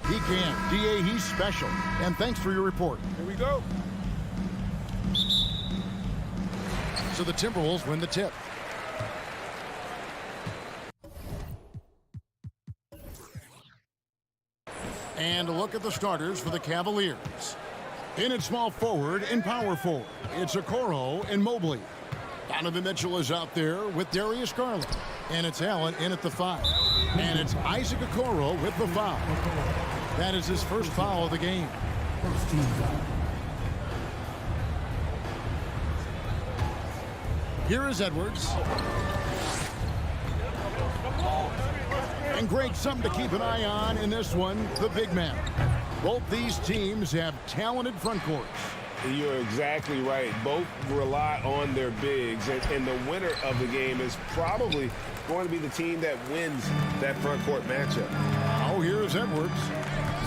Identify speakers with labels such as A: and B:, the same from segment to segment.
A: He can. DA, he's special. And thanks for your report.
B: Here we go.
A: So the Timberwolves win the tip. And a look at the starters for the Cavaliers. In at small forward and power forward, it's Okoro and Mobley. Donovan Mitchell is out there with Darius Garland. And it's Allen in at the 5. And it's Isaac Okoro with the foul. That is his first foul of the game. Here is Edwards. And great, something to keep an eye on in this one, the big man. Both these teams have talented front courts.
B: You're exactly right. Both rely on their bigs, and the winner of the game is probably going to be the team that wins that front court matchup.
A: Oh, here's Edwards,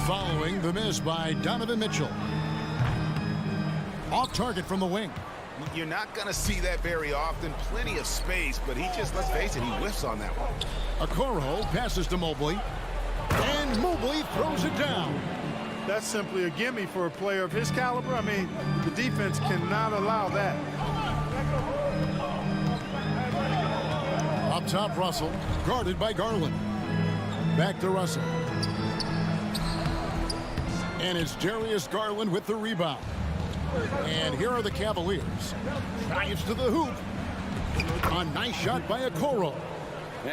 A: following the miss by Donovan Mitchell. Off target from the wing.
C: You're not going to see that very often. Plenty of space, but he just, let's face it, he whiffs on that one.
A: Okoro passes to Mobley, and Mobley throws it down.
D: That's simply a gimme for a player of his caliber. I mean, the defense cannot allow that.
A: Up top, Russell, guarded by Garland. Back to Russell. And it's Darius Garland with the rebound. And here are the Cavaliers. Drives to the hoop. A nice shot by Okoro.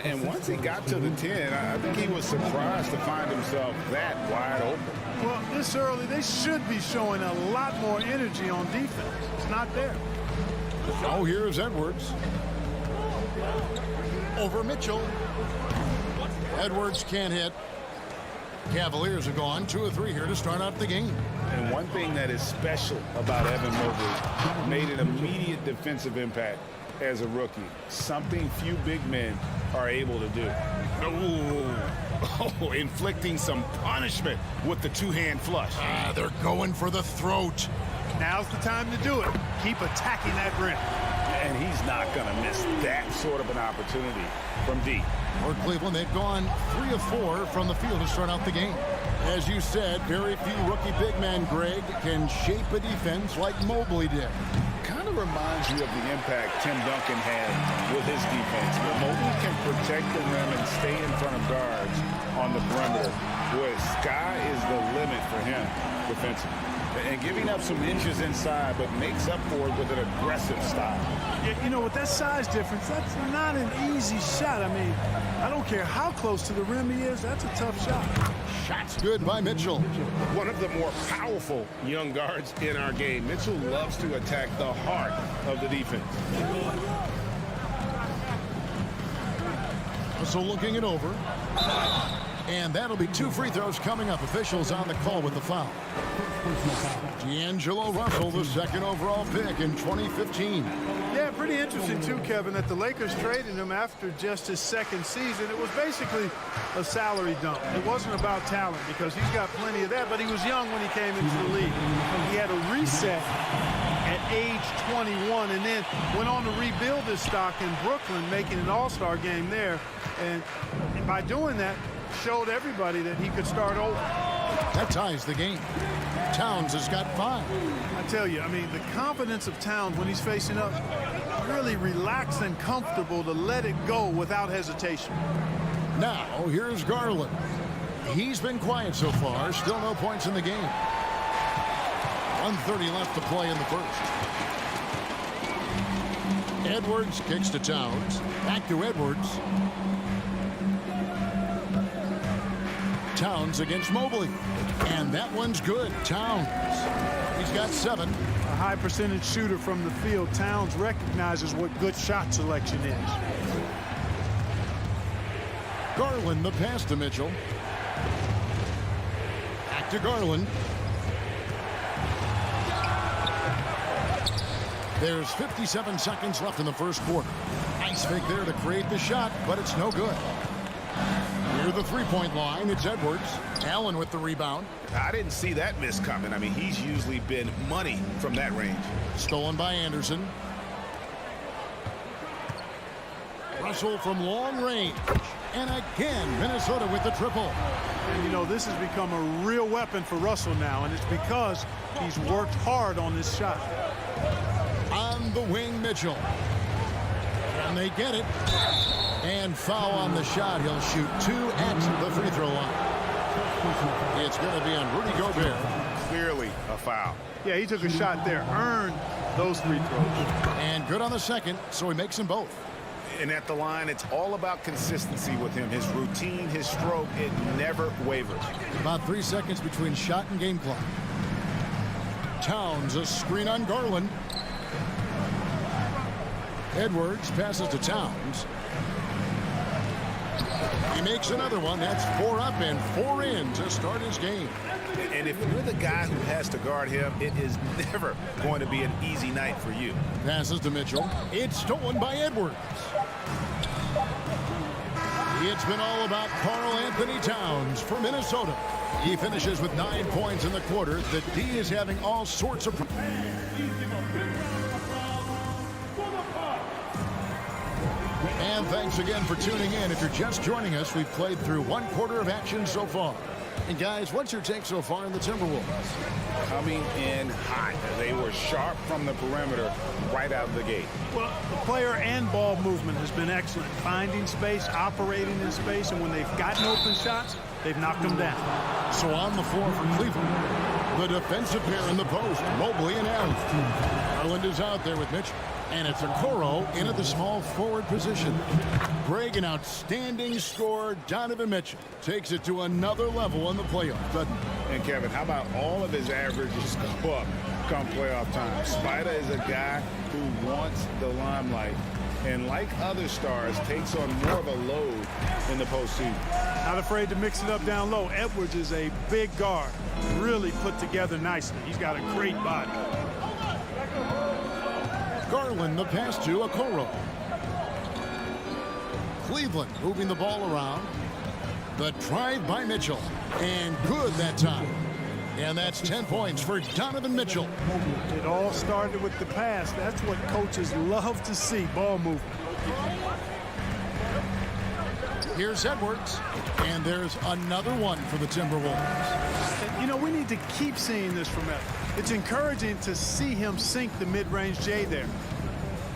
B: And once he got to the 10, I think he was surprised to find himself that wide open.
D: Well, this early, they should be showing a lot more energy on defense. It's not there.
A: Oh, here's Edwards. Over Mitchell. Edwards can't hit. Cavaliers are gone 2 of 3 here to start out the game.
B: And one thing that is special about Evan Mobley, made an immediate defensive impact as a rookie. Something few big men are able to do.
C: Oh, inflicting some punishment with the two-hand flush.
A: They're going for the throat.
D: Now's the time to do it. Keep attacking that rim.
B: And he's not going to miss that sort of an opportunity from deep.
A: For Cleveland, they've gone 3 of 4 from the field to start out the game. As you said, very few rookie big men, Greg, can shape a defense like Mobley did.
B: Kind of reminds you of the impact Tim Duncan had with his defense. Mobley can protect the rim and stay in front of guards on the perimeter. Boy, sky is the limit for him defensively. And giving up some inches inside, but makes up for it with an aggressive style.
D: You know, with that size difference, that's not an easy shot. I mean, I don't care how close to the rim he is, that's a tough shot.
A: Shots good by Mitchell.
B: One of the more powerful young guards in our game. Mitchell loves to attack the heart of the defense.
A: So looking it over. And that'll be 2 free throws coming up. Officials on the call with the foul. D'Angelo Russell, the 2nd overall pick in 2015.
D: Yeah, pretty interesting, too, Kevin, that the Lakers traded him after just his 2nd season. It was basically a salary dump. It wasn't about talent because he's got plenty of that, but he was young when he came into the league. He had a reset at age 21 and then went on to rebuild his stock in Brooklyn, making an all-star game there. And by doing that, showed everybody that he could start over.
A: That ties the game. Towns has got 5.
D: I tell you, I mean, the confidence of Towns when he's facing up, really relaxed and comfortable to let it go without hesitation.
A: Now, here's Garland. He's been quiet so far. Still no points in the game. 1:30 left to play in the first. Edwards kicks to Towns. Back to Edwards. Towns against Mobley. And that one's good. Towns. He's got 7.
D: A high percentage shooter from the field. Towns recognizes what good shot selection is.
A: Garland, the pass to Mitchell. Back to Garland. There's 57 seconds left in the first quarter. Nice fake there to create the shot, but it's no good. Near the three-point line, it's Edwards. Allen with the rebound.
C: I didn't see that miss coming. I mean, he's usually been money from that range.
A: Stolen by Anderson. Russell from long range. And again, Minnesota with the triple.
D: And, you know, this has become a real weapon for Russell now, and it's because he's worked hard on this shot.
A: On the wing, Mitchell. And they get it. And foul on the shot. He'll shoot 2 at the free throw line. It's going to be on Rudy Gobert.
C: Clearly a foul.
D: Yeah, he took a shot there, earned those free throws.
A: And good on the second, so he makes them both.
C: And at the line, it's all about consistency with him. His routine, his stroke, it never wavers.
A: About 3 seconds between shot and game clock. Towns, a screen on Garland. Edwards passes to Towns. He makes another one. That's 4 up and 4 in to start his game.
C: And if you're the guy who has to guard him, it is never going to be an easy night for you.
A: Passes to Mitchell. It's stolen by Edwards. It's been all about Karl Anthony Towns for Minnesota. He finishes with 9 points in the quarter. The D is having all sorts of... And thanks again for tuning in. If you're just joining us, we've played through 1 quarter of action so far. And guys, what's your take so far in the Timberwolves?
B: Coming in hot. They were sharp from the perimeter right out of the gate.
D: Well, the player and ball movement has been excellent. Finding space, operating in space, and when they've gotten open shots, they've knocked them down.
A: So on the floor for Cleveland, the defensive pair in the post, Mobley and Allen. Garland is out there with Mitchell. And it's Okoro in at the small forward position. Greg, an outstanding scorer. Donovan Mitchell takes it to another level in the playoffs, doesn't he?
B: And Kevin, how about all of his averages go up come playoff time? Spider is a guy who wants the limelight, and like other stars, takes on more of a load in the postseason.
D: Not afraid to mix it up down low. Edwards is a big guard, really put together nicely. He's got a great body.
A: Garland, the pass to Okoro. Cleveland moving the ball around. The drive by Mitchell. And good that time. And that's 10 points for Donovan Mitchell.
D: It all started with the pass. That's what coaches love to see, ball movement.
A: Here's Edwards. And there's another one for the Timberwolves.
D: You know, we need to keep seeing this from Edwards. It's encouraging to see him sink the mid-range J there.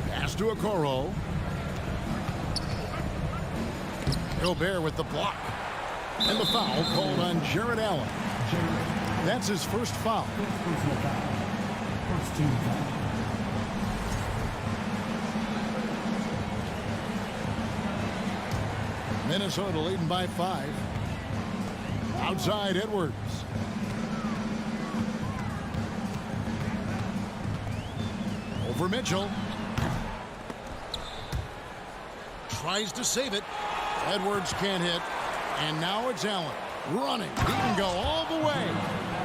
A: Pass to Okoro. Gobert with the block. And the foul called on Jared Allen. That's his first foul. Minnesota leading by 5. Outside Edwards. Over Mitchell. Tries to save it. Edwards can't hit. And now it's Allen running. He can go all the way.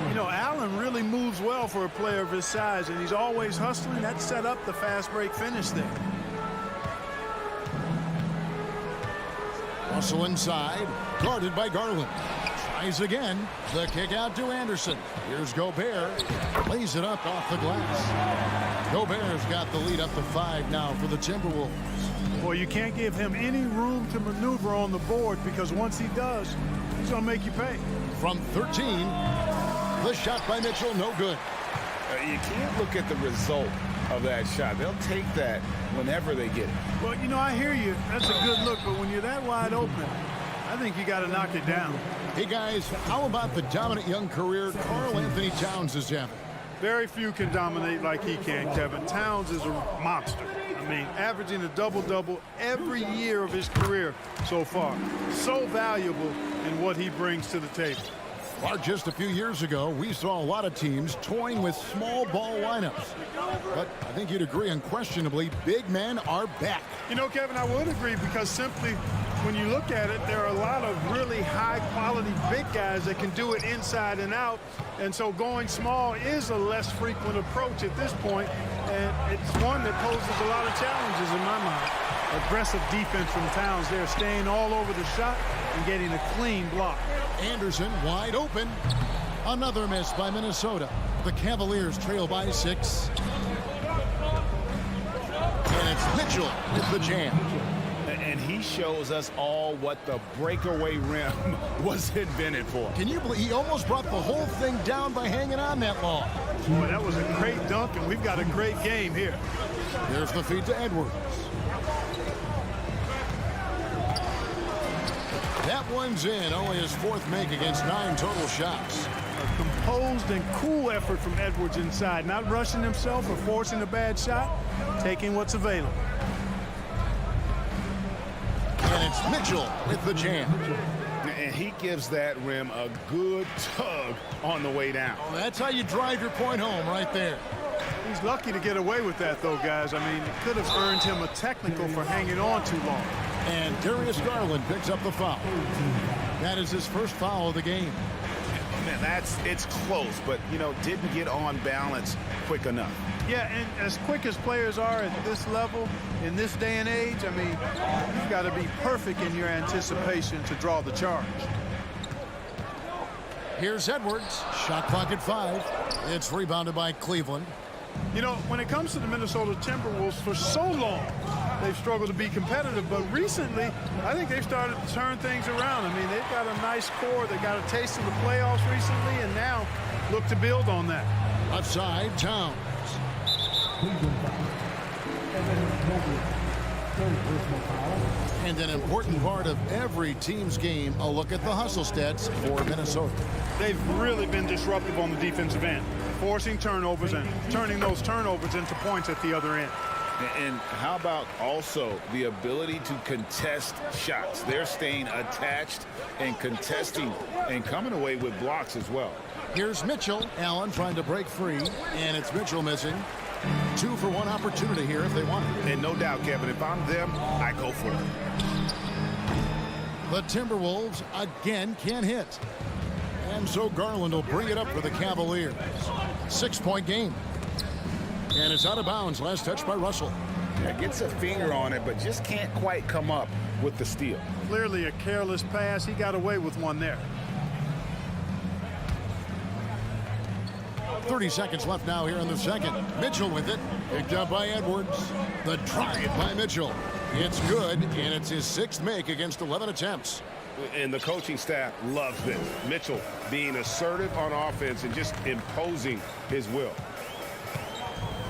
D: You know, Allen really moves well for a player of his size, and he's always hustling. That set up the fast break finish there.
A: Russell inside. Guarded by Garland. Tries again. The kick out to Anderson. Here's Gobert. Lays it up off the glass. Gobert's got the lead up to 5 now for the Timberwolves.
D: Well, you can't give him any room to maneuver on the board, because once he does, he's going to make you pay.
A: From 13, the shot by Mitchell, no good.
B: You can't look at the result of that shot. They'll take that whenever they get it.
D: Well, you know, I hear you. That's a good look, but when you're that wide open, I think you got to knock it down.
A: Hey, guys, how about the dominant young career Karl Anthony Towns is having?
D: Very few can dominate like he can, Kevin. Towns is a monster. I mean, averaging a double-double every year of his career so far. So valuable in what he brings to the table.
A: Well, just a few years ago, we saw a lot of teams toying with small ball lineups. But I think you'd agree unquestionably, big men are back.
D: You know, Kevin, I would agree, because simply when you look at it, there are a lot of really high-quality big guys that can do it inside and out. And so going small is a less frequent approach at this point, and it's one that poses a lot of challenges in my mind. Aggressive defense from Towns there, staying all over the shot and getting a clean block.
A: Anderson wide open. Another miss by Minnesota. The Cavaliers trail by 6. And it's Mitchell with the jam.
B: And he shows us all what the breakaway rim was invented for.
A: Can you believe he almost brought the whole thing down by hanging on that long?
D: Boy, that was a great dunk, and we've got a great game here.
A: There's the feed to Edwards. That one's in. Only his fourth make against 9 total shots.
D: A composed and cool effort from Edwards inside. Not rushing himself or forcing a bad shot. Taking what's available.
A: And it's Mitchell with the jam.
B: And he gives that rim a good tug on the way down.
A: Well, that's how you drive your point home right there.
D: He's lucky to get away with that, though, guys. I mean, it could have earned him a technical for hanging on too long.
A: And Darius Garland picks up the foul. That is his first foul of the game.
B: Man, it's close, but, you know, didn't get on balance quick enough.
D: Yeah, and as quick as players are at this level, in this day and age, I mean, you've got to be perfect in your anticipation to draw the charge.
A: Here's Edwards. Shot clock at 5. It's rebounded by Cleveland.
D: You know, when it comes to the Minnesota Timberwolves, for so long, they've struggled to be competitive. But recently, I think they've started to turn things around. I mean, they've got a nice core. They got a taste of the playoffs recently, and now look to build on that.
A: Left side, Towns. And an important part of every team's game, a look at the hustle stats for Minnesota.
D: They've really been disruptive on the defensive end, forcing turnovers and turning those turnovers into points at the other end.
B: And how about also the ability to contest shots? They're staying attached and contesting and coming away with blocks as well.
A: Here's Mitchell. Allen trying to break free, and it's Mitchell missing. 2 for 1 opportunity here if they want it.
B: And no doubt, Kevin, if I'm them, I go for it.
A: The Timberwolves again can't hit. And so Garland will bring it up for the Cavaliers. 6-point game. And it's out of bounds. Last touch by Russell.
B: Yeah, gets a finger on it, but just can't quite come up with the steal.
D: Clearly a careless pass. He got away with one there.
A: 30 seconds left now here in the second. Mitchell with it. Picked up by Edwards. The drive by Mitchell. It's good, and it's his 6th make against 11 attempts.
B: And the coaching staff loves this. Mitchell being assertive on offense and just imposing his will.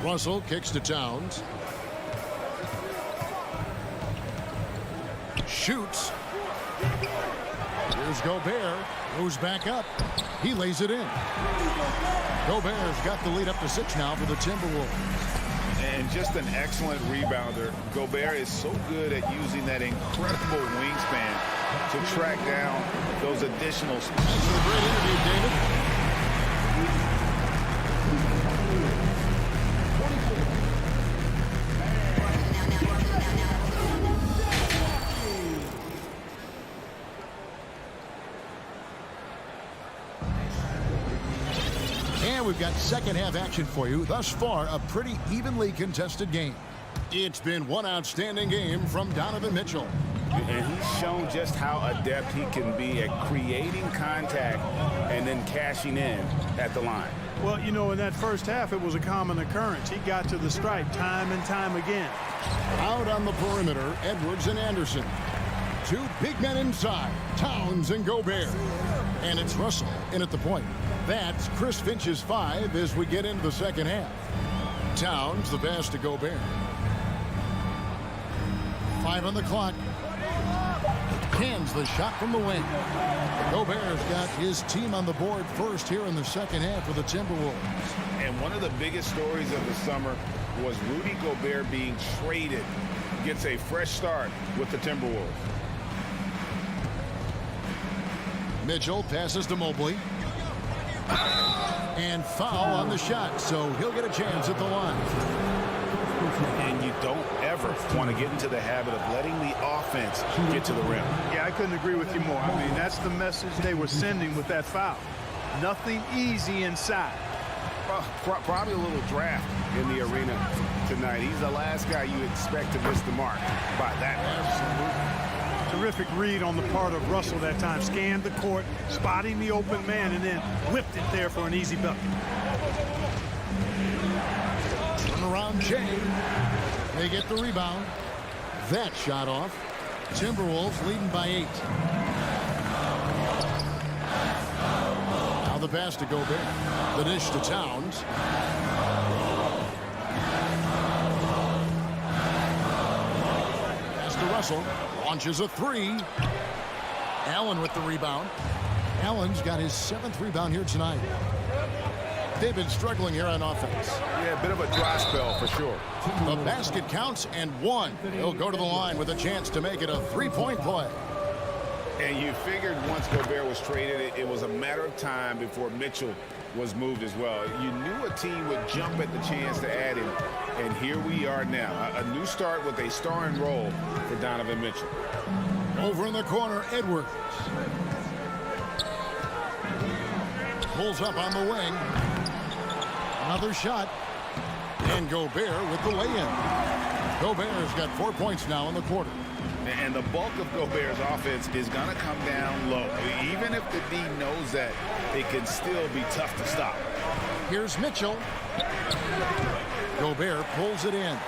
A: Russell kicks to Towns. Shoots. Here's Gobert. Goes back up. He lays it in. Gobert's got the lead up to 6 now for the Timberwolves.
B: And just an excellent rebounder. Gobert is so good at using that incredible wingspan to track down those additional.
A: Thanks for a great interview, David. And we've got second half action for you. Thus far, a pretty evenly contested game. It's been one outstanding game from Donovan Mitchell.
B: And he's shown just how adept he can be at creating contact and then cashing in at the line.
D: Well, you know, in that first half, it was a common occurrence. He got to the stripe time and time again.
A: Out on the perimeter, Edwards and Anderson. 2 big men inside, Towns and Gobert. And it's Russell in at the point. That's Chris Finch's 5 as we get into the second half. Towns, the pass to Gobert. 5 on the clock. Cans the shot from the wing. Gobert's got his team on the board first here in the second half for the Timberwolves.
B: And one of the biggest stories of the summer was Rudy Gobert being traded. Gets a fresh start with the Timberwolves.
A: Mitchell passes to Mobley. And foul on the shot, so he'll get a chance at the line.
B: And you don't ever want to get into the habit of letting the offense get to the rim.
D: Yeah, I couldn't agree with you more. I mean, that's the message they were sending with that foul. Nothing easy inside.
B: Probably a little draft in the arena tonight. He's the last guy you expect to miss the mark by that much.
D: Terrific read on the part of Russell that time. Scanned the court, spotting the open man, and then whipped it there for an easy bucket.
A: Turn around, Jay. They get the rebound. That shot off. Timberwolves leading by 8. Now the pass to Gobert. The dish to Towns. Pass to Russell. Launches a 3. Allen with the rebound. Allen's got his 7th rebound here tonight. They've been struggling here on offense.
B: Yeah, a bit of a dry spell for sure.
A: The basket counts and 1. He'll go to the line with a chance to make it a 3-point play.
B: And you figured once Gobert was traded, it was a matter of time before Mitchell was moved as well. You knew a team would jump at the chance to add him, and here we are now. A new start with a starring role for Donovan Mitchell.
A: Over in the corner, Edwards. Pulls up on the wing. Another shot. And Gobert with the lay-in. Gobert's got 4 points now in the quarter.
B: And the bulk of Gobert's offense is going to come down low. Even if the D knows that, it can still be tough to stop.
A: Here's Mitchell. Gobert pulls it in.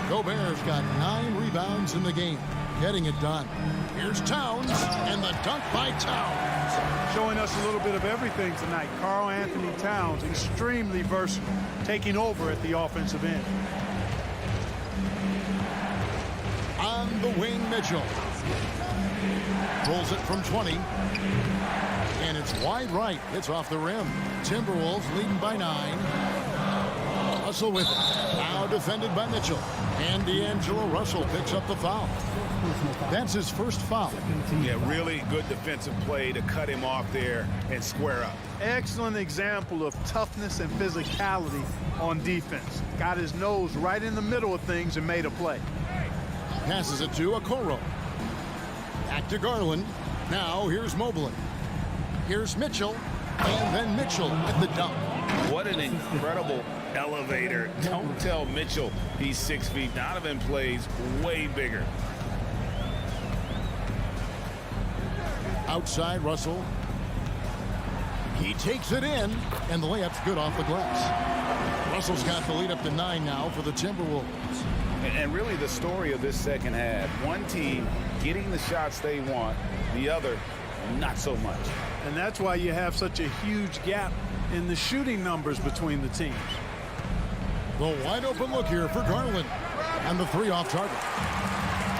A: Gobert's got 9 rebounds in the game. Getting it done. Here's Towns, and the dunk by Towns.
D: Showing us a little bit of everything tonight. Karl Anthony Towns, extremely versatile, taking over at the offensive end.
A: On the wing, Mitchell. Pulls it from 20. And it's wide right. It's off the rim. Timberwolves leading by 9. Russell with it. Now defended by Mitchell. And D'Angelo Russell picks up the foul. That's his first foul.
B: Yeah, really good defensive play to cut him off there and square up.
D: Excellent example of toughness and physicality on defense. Got his nose right in the middle of things and made a play.
A: Passes it to Okoro. Back to Garland. Now here's Mobley. Here's Mitchell. And then Mitchell at the dunk.
B: What an incredible elevator. Don't tell Mitchell he's 6 feet. Donovan plays way bigger.
A: Outside, Russell. He takes it in, and the layup's good off the glass. Russell's got the lead up to 9 now for the Timberwolves.
B: And really the story of this second half. One team getting the shots they want, the other not so much.
D: And that's why you have such a huge gap in the shooting numbers between the teams.
A: The wide open look here for Garland. And the 3 off target.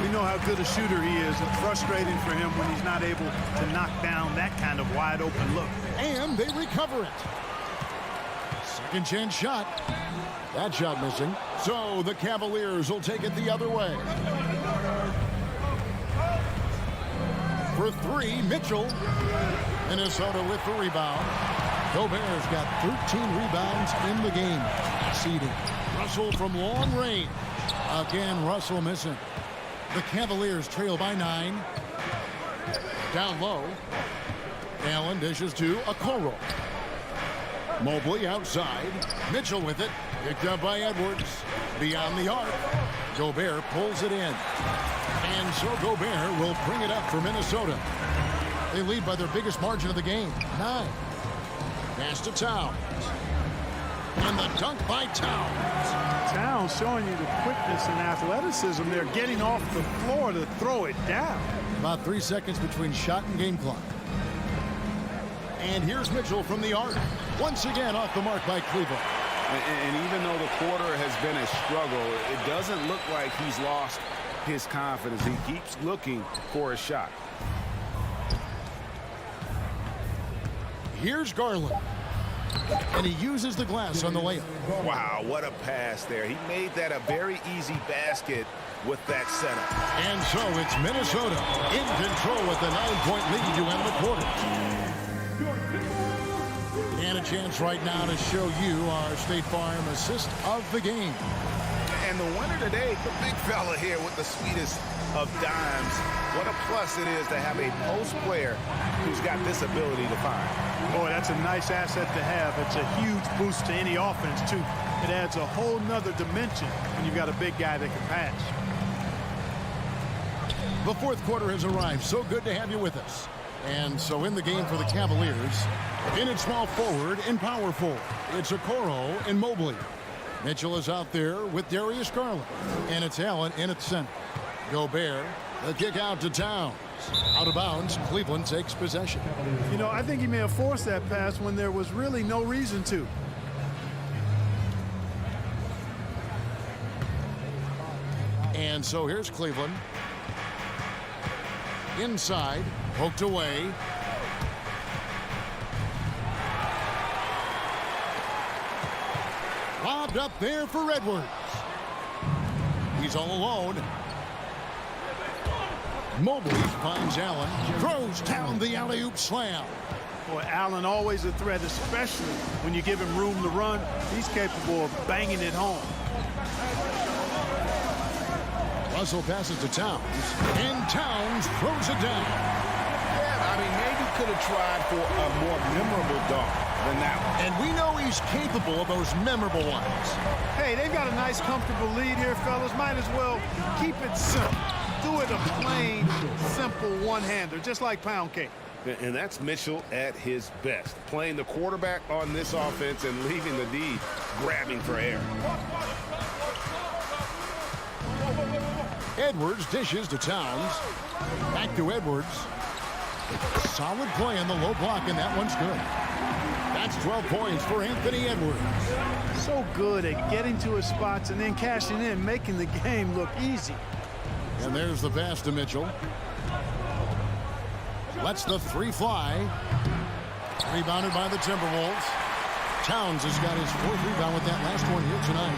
D: We know how good a shooter he is. It's frustrating for him when he's not able to knock down that kind of wide open look.
A: And they recover it. Second chance shot. That shot missing. So the Cavaliers will take it the other way. For 3, Mitchell. Minnesota with the rebound. Gobert's got 13 rebounds in the game. Seeding. Russell from long range. Again, Russell missing. The Cavaliers trail by 9. Down low. Allen dishes to Okoro. Mobley outside. Mitchell with it. Picked up by Edwards. Beyond the arc. Gobert pulls it in. And so Gobert will bring it up for Minnesota. They lead by their biggest margin of the game, 9. Pass to Towns. And the dunk by Towns.
D: Towns showing you the quickness and athleticism. They're getting off the floor to throw it down.
A: About 3 seconds between shot and game clock. And here's Mitchell from the arc. Once again off the mark by Cleveland.
B: And even though the quarter has been a struggle, it doesn't look like he's lost his confidence. He keeps looking for a shot.
A: Here's Garland. And he uses the glass on the layup.
B: Wow, what a pass there. He made that a very easy basket with that setup.
A: And so it's Minnesota in control with the 9-point lead to end the quarter. And a chance right now to show you our State Farm assist of the game.
C: And the winner today, the big fella here with the sweetest of dimes. What a plus it is to have a post player who's got this ability to find.
D: Boy, that's a nice asset to have. It's a huge boost to any offense, too. It adds a whole nother dimension when you've got a big guy that can pass.
A: The fourth quarter has arrived. So good to have you with us. And so in the game for the Cavaliers, in at small forward and power forward, it's Okoro and Mobley. Mitchell is out there with Darius Garland. And it's Allen in at center. Gobert The kick out to Towns. Out of bounds, Cleveland takes possession.
D: You know, I think he may have forced that pass when there was really no reason to.
A: And so here's Cleveland. Inside, poked away. Lobbed up there for Edwards. He's all alone. Mobley finds Allen. Throws down the alley-oop slam.
D: Boy, Allen always a threat, especially when you give him room to run. He's capable of banging it home.
A: Russell passes to Towns, and Towns throws it down.
B: Yeah, I mean, maybe could have tried for a more memorable dunk than that one.
A: And we know he's capable of those memorable ones.
D: Hey, they've got a nice, comfortable lead here, fellas. Might as well keep it simple. Do it a plain, simple one-hander, just like pound cake.
B: And that's Mitchell at his best, playing the quarterback on this offense and leaving the D grabbing for air.
A: Edwards dishes to Towns. Back to Edwards. Solid play on the low block, and that one's good. That's 12 points for Anthony Edwards.
D: So good at getting to his spots and then cashing in, making the game look easy.
A: And there's the pass to Mitchell. Lets the three fly. Rebounded by the Timberwolves. Towns has got his fourth rebound with that last one here tonight.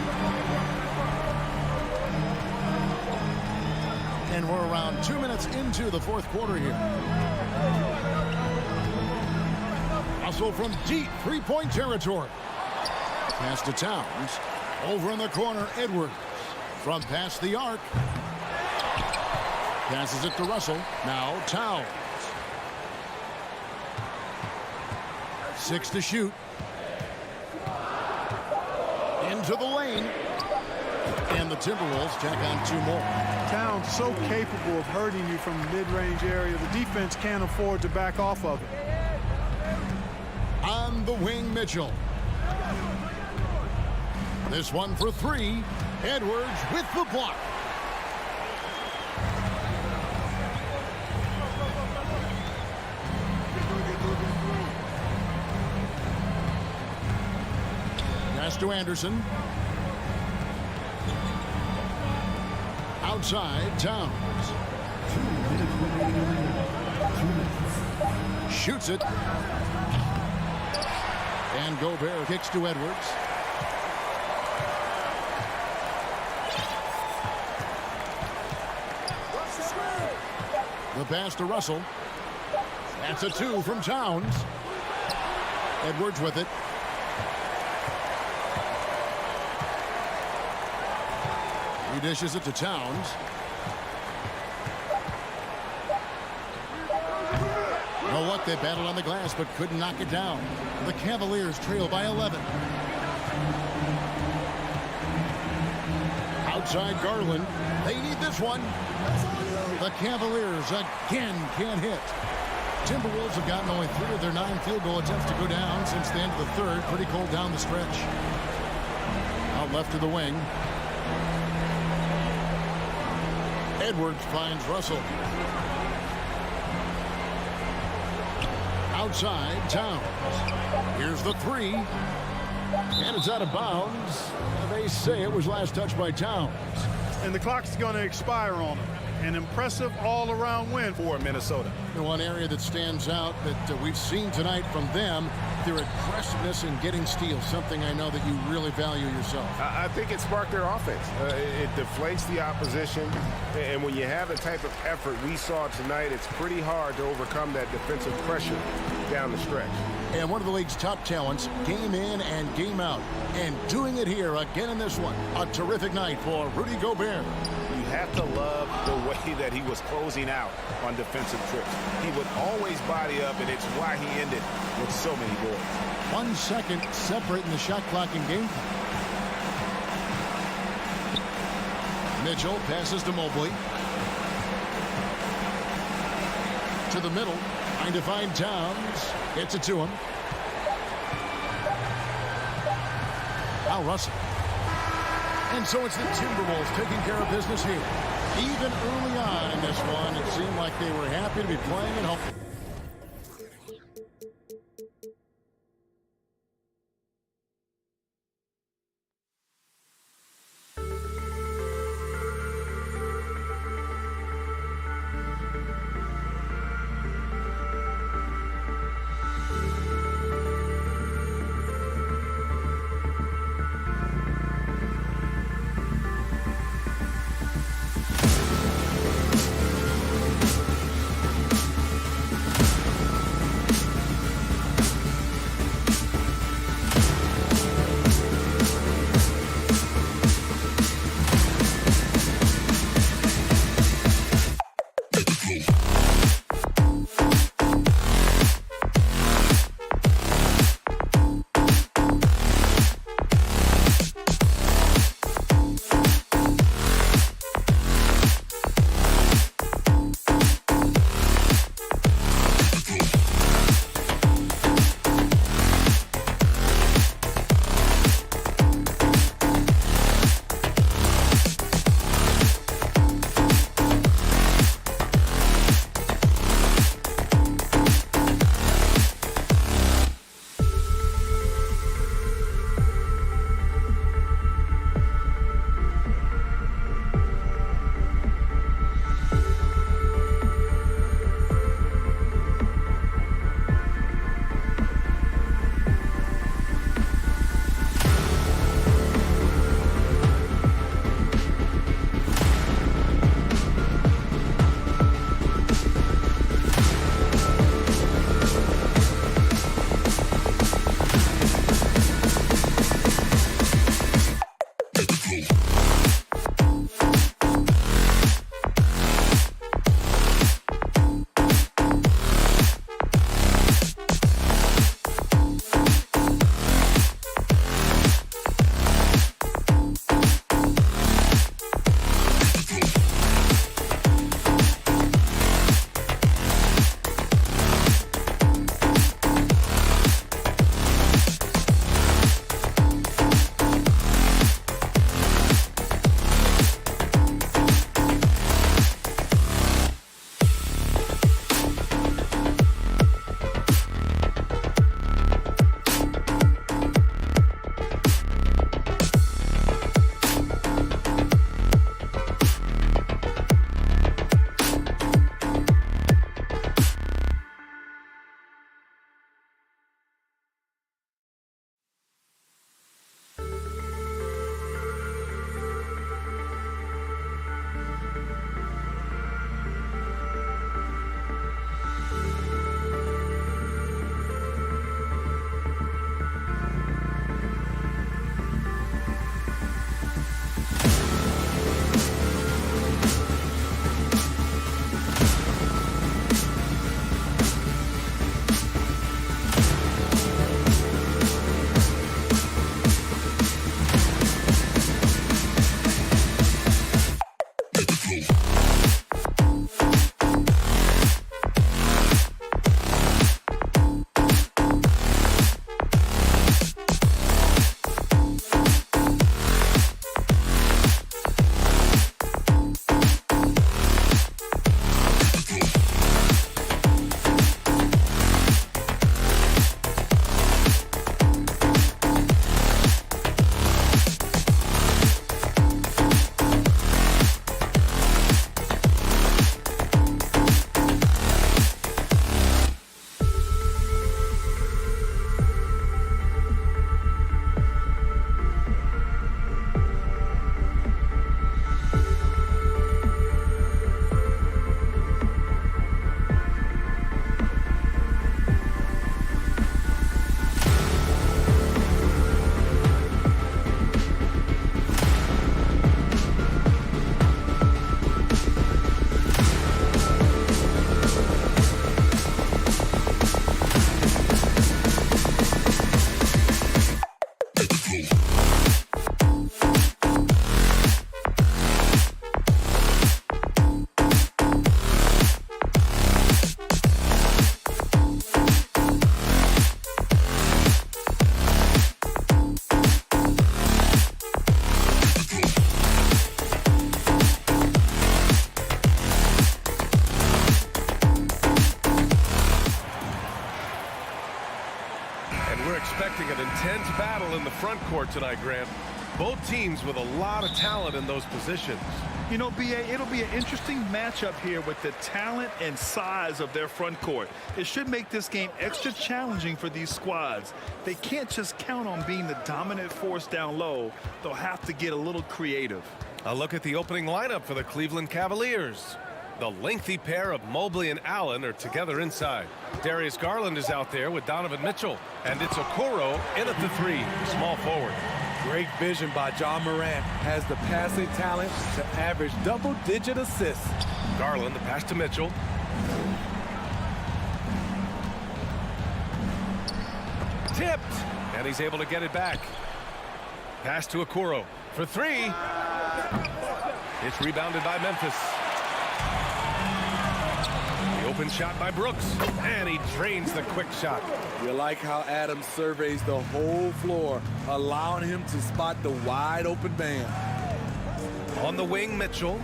A: And we're around 2 minutes into the fourth quarter here. Russell from deep three-point territory. Pass to Towns. Over in the corner, Edwards. From past the arc. Passes it to Russell. Now Towns. 6 to shoot. Into the lane. And the Timberwolves tack on 2 more.
D: Towns so capable of hurting you from the mid-range area. The defense can't afford to back off of it.
A: On the wing, Mitchell. This one for 3. Edwards with the block. Pass to Anderson. Outside, Towns. Shoots it. And Gobert kicks to Edwards. The pass to Russell. That's a 2 from Towns. Edwards with it. He dishes it to Towns. You know what? They battled on the glass but couldn't knock it down. The Cavaliers trail by 11. Outside Garland. They need this one. The Cavaliers again can't hit. Timberwolves have gotten only 3 of their 9 field goal attempts to go down since the end of the third. Pretty cold down the stretch. Out left to the wing. Edwards finds Russell. Outside, Towns. Here's the 3. And it's out of bounds. They say it was last touched by Towns.
D: And the clock's going to expire on him. An impressive all-around win for Minnesota.
A: One area that stands out that we've seen tonight from them, their aggressiveness in getting steals, something I know that you really value yourself.
B: I think it sparked their offense. It deflates the opposition, and when you have the type of effort we saw tonight, it's pretty hard to overcome that defensive pressure down the stretch.
A: And one of the league's top talents, game in and game out, and doing it here again in this one. A terrific night for Rudy Gobert.
B: You have to love the way that he was closing out on defensive trips. He would always body up, and it's why he ended with so many boards.
A: 1 second separating the shot clock in game. Mitchell passes to Mobley. To the middle, trying to find Towns. Gets it to him. Now Russell. And so it's the Timberwolves taking care of business here. Even early on in this one, it seemed like they were happy to be playing at home.
E: We're expecting an intense battle in the front court tonight, Grant. Both teams with a lot of talent in those positions.
F: You know, B.A., it'll be an interesting matchup here with the talent and size of their front court. It should make this game extra challenging for these squads. They can't just count on being the dominant force down low. They'll have to get a little creative.
E: A look at the opening lineup for the Cleveland Cavaliers. The lengthy pair of Mobley and Allen are together inside. Darius Garland is out there with Donovan Mitchell. And it's Okoro in at the 3, small forward.
G: Great vision by John Morant. Has the passing talent to average double-digit assists.
E: Garland, the pass to Mitchell. Tipped. And he's able to get it back. Pass to Okoro for 3. It's rebounded by Memphis. The open shot by Brooks. And he drains the quick shot.
G: You like how Adams surveys the whole floor, allowing him to spot the wide open man.
E: On the wing, Mitchell.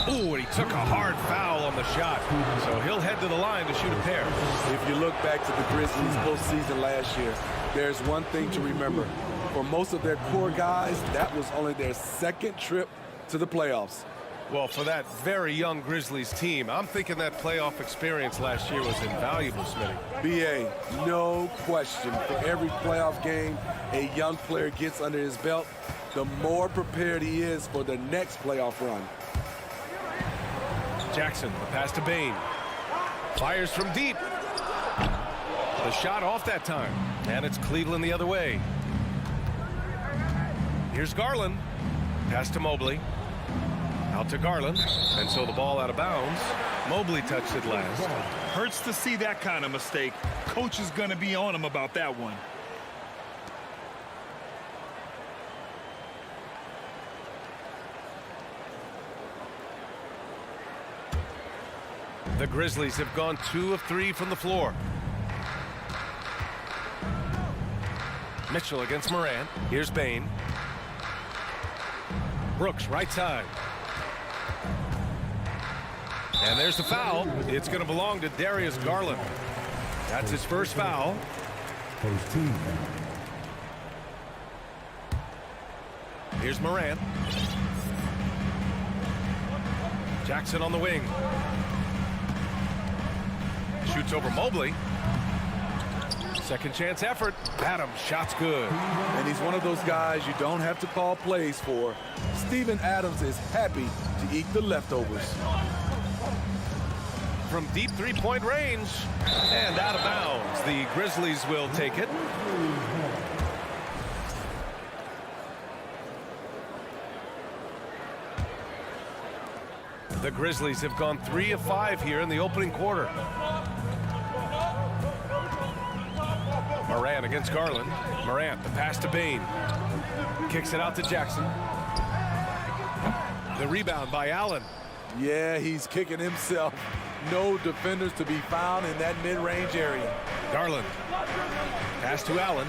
E: Ooh, and he took a hard foul on the shot. So he'll head to the line to shoot a pair.
G: If you look back to the Grizzlies postseason last year, there's one thing to remember. For most of their core guys, that was only their second trip to the playoffs.
E: Well, for that very young Grizzlies team, I'm thinking that playoff experience last year was invaluable, Smitty.
G: B.A., no question. For every playoff game a young player gets under his belt, the more prepared he is for the next playoff run.
E: Jackson, the pass to Bane. Fires from deep. The shot off that time. And it's Cleveland the other way. Here's Garland. Pass to Mobley. Out to Garland, and so the ball out of bounds. Mobley touched it last.
F: Hurts to see that kind of mistake. Coach is going to be on him about that one.
E: The Grizzlies have gone 2 of 3 from the floor. Mitchell against Morant. Here's Bane. Brooks, right side. And there's the foul. It's going to belong to Darius Garland. That's his first foul. Here's Morant. Jackson on the wing. Shoots over Mobley. Second chance effort. Adams, shot's good.
G: And he's one of those guys you don't have to call plays for. Steven Adams is happy to eat the leftovers.
E: From deep three-point range and out of bounds. The Grizzlies will take it. The Grizzlies have gone 3 of 5 here in the opening quarter. Morant against Garland. Morant, the pass to Bane. Kicks it out to Jackson. The rebound by Allen.
G: Yeah, he's kicking himself. No defenders to be found in that mid-range area.
E: Garland. Pass to Allen.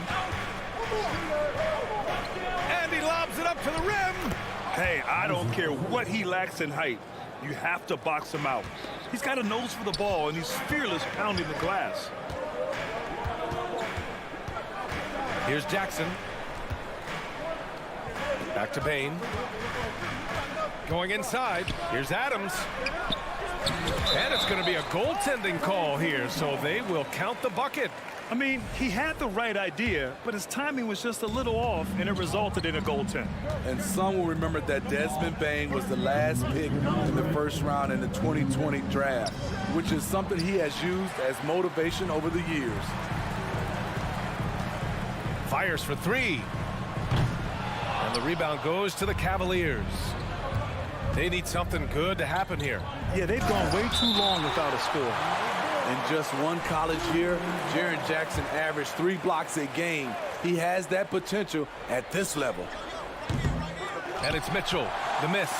E: And he lobs it up to the rim.
F: Hey, I don't care what he lacks in height. You have to box him out. He's got a nose for the ball, and he's fearless pounding the glass.
E: Here's Jackson. Back to Bane. Going inside. Here's Adams. And it's going to be a goaltending call here, so they will count the bucket.
F: I mean, he had the right idea, but his timing was just a little off, and it resulted in a goaltend.
G: And some will remember that Desmond Bane was the last pick in the first round in the 2020 draft, which is something he has used as motivation over the years.
E: Fires for 3. And the rebound goes to the Cavaliers. They need something good to happen here.
F: Yeah, they've gone way too long without a score.
G: In just one college year, Jaren Jackson averaged 3 blocks a game. He has that potential at this level.
E: And it's Mitchell, the miss.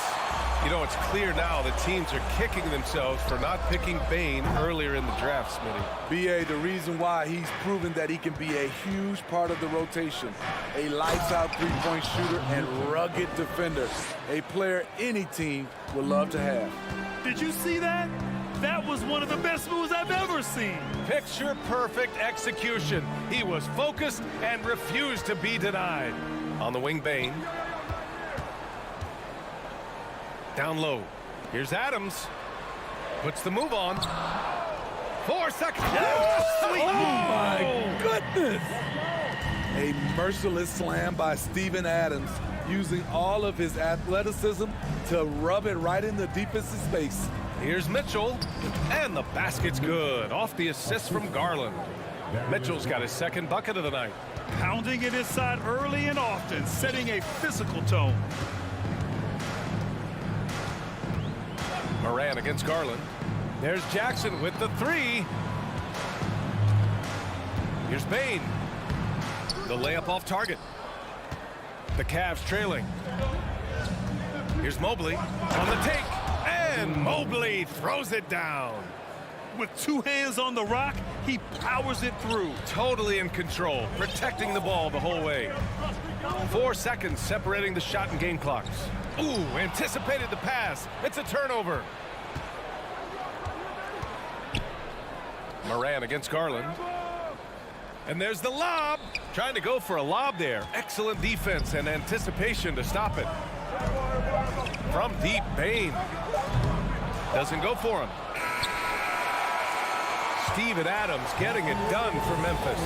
E: You know, it's clear now that teams are kicking themselves for not picking Bane earlier in the draft, Smitty.
G: B.A., the reason why he's proven that he can be a huge part of the rotation. A lights-out three-point shooter and rugged defender. A player any team would love to have.
F: Did you see that? That was one of the best moves I've ever seen.
E: Picture-perfect execution. He was focused and refused to be denied. On the wing, Bane. Down low. Here's Adams. Puts the move on. 4 seconds.
G: Oh, my goodness. A merciless slam by Steven Adams, using all of his athleticism to rub it right in the defense's face.
E: Here's Mitchell, and the basket's good. Off the assist from Garland. Mitchell's got his second bucket of the night.
F: Pounding it inside early and often, setting a physical tone.
E: Moran against Garland. There's Jackson with the three. Here's Bane. The layup off target. The Cavs trailing. Here's Mobley on the take. And Mobley throws it down.
F: With 2 hands on the rock, he powers it through.
E: Totally in control, protecting the ball the whole way. 4 seconds separating the shot and game clocks. Ooh, anticipated the pass. It's a turnover. Moran against Garland. And there's the lob. Trying to go for a lob there. Excellent defense and anticipation to stop it. From deep, Bane. Doesn't go for him. Steven Adams getting it done for Memphis.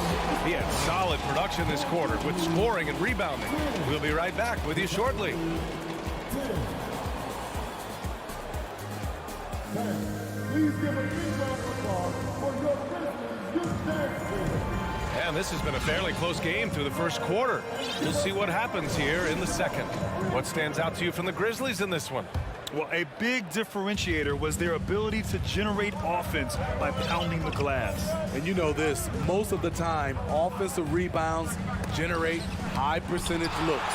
E: He had solid production this quarter with scoring and rebounding. We'll be right back with you shortly.
H: Please give a big round of applause for your Grizzlies youth dance team.
E: And this has been a fairly close game through the first quarter. We'll see what happens here in the second. What stands out to you from the Grizzlies in this one?
F: Well, a big differentiator was their ability to generate offense by pounding the glass.
G: And you know this, most of the time, offensive rebounds generate high percentage looks.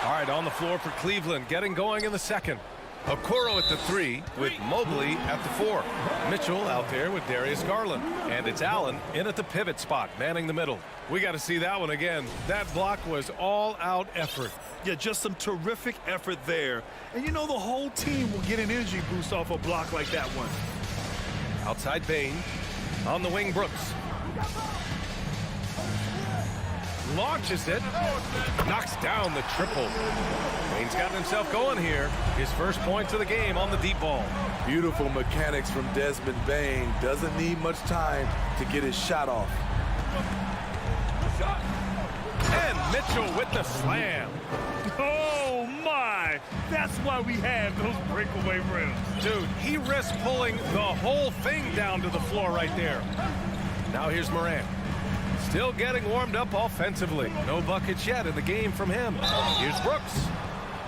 E: All right, on the floor for Cleveland, getting going in the second. Okoro at the 3 with Mobley at the 4. Mitchell out there with Darius Garland. And it's Allen in at the pivot spot, manning the middle. We got to see that one again. That block was all-out effort.
F: Yeah, just some terrific effort there. And you know the whole team will get an energy boost off a block like that one.
E: Outside Bane. On the wing, Brooks. Launches it. Knocks down the triple. Bane's gotten himself going here. His first points of the game on the deep ball.
G: Beautiful mechanics from Desmond Bane. Doesn't need much time to get his shot off.
E: And Mitchell with the slam.
F: Oh, my! That's why we have those breakaway rims.
E: Dude, he risked pulling the whole thing down to the floor right there. Now here's Moran. Still getting warmed up offensively. No buckets yet in the game from him. Here's Brooks.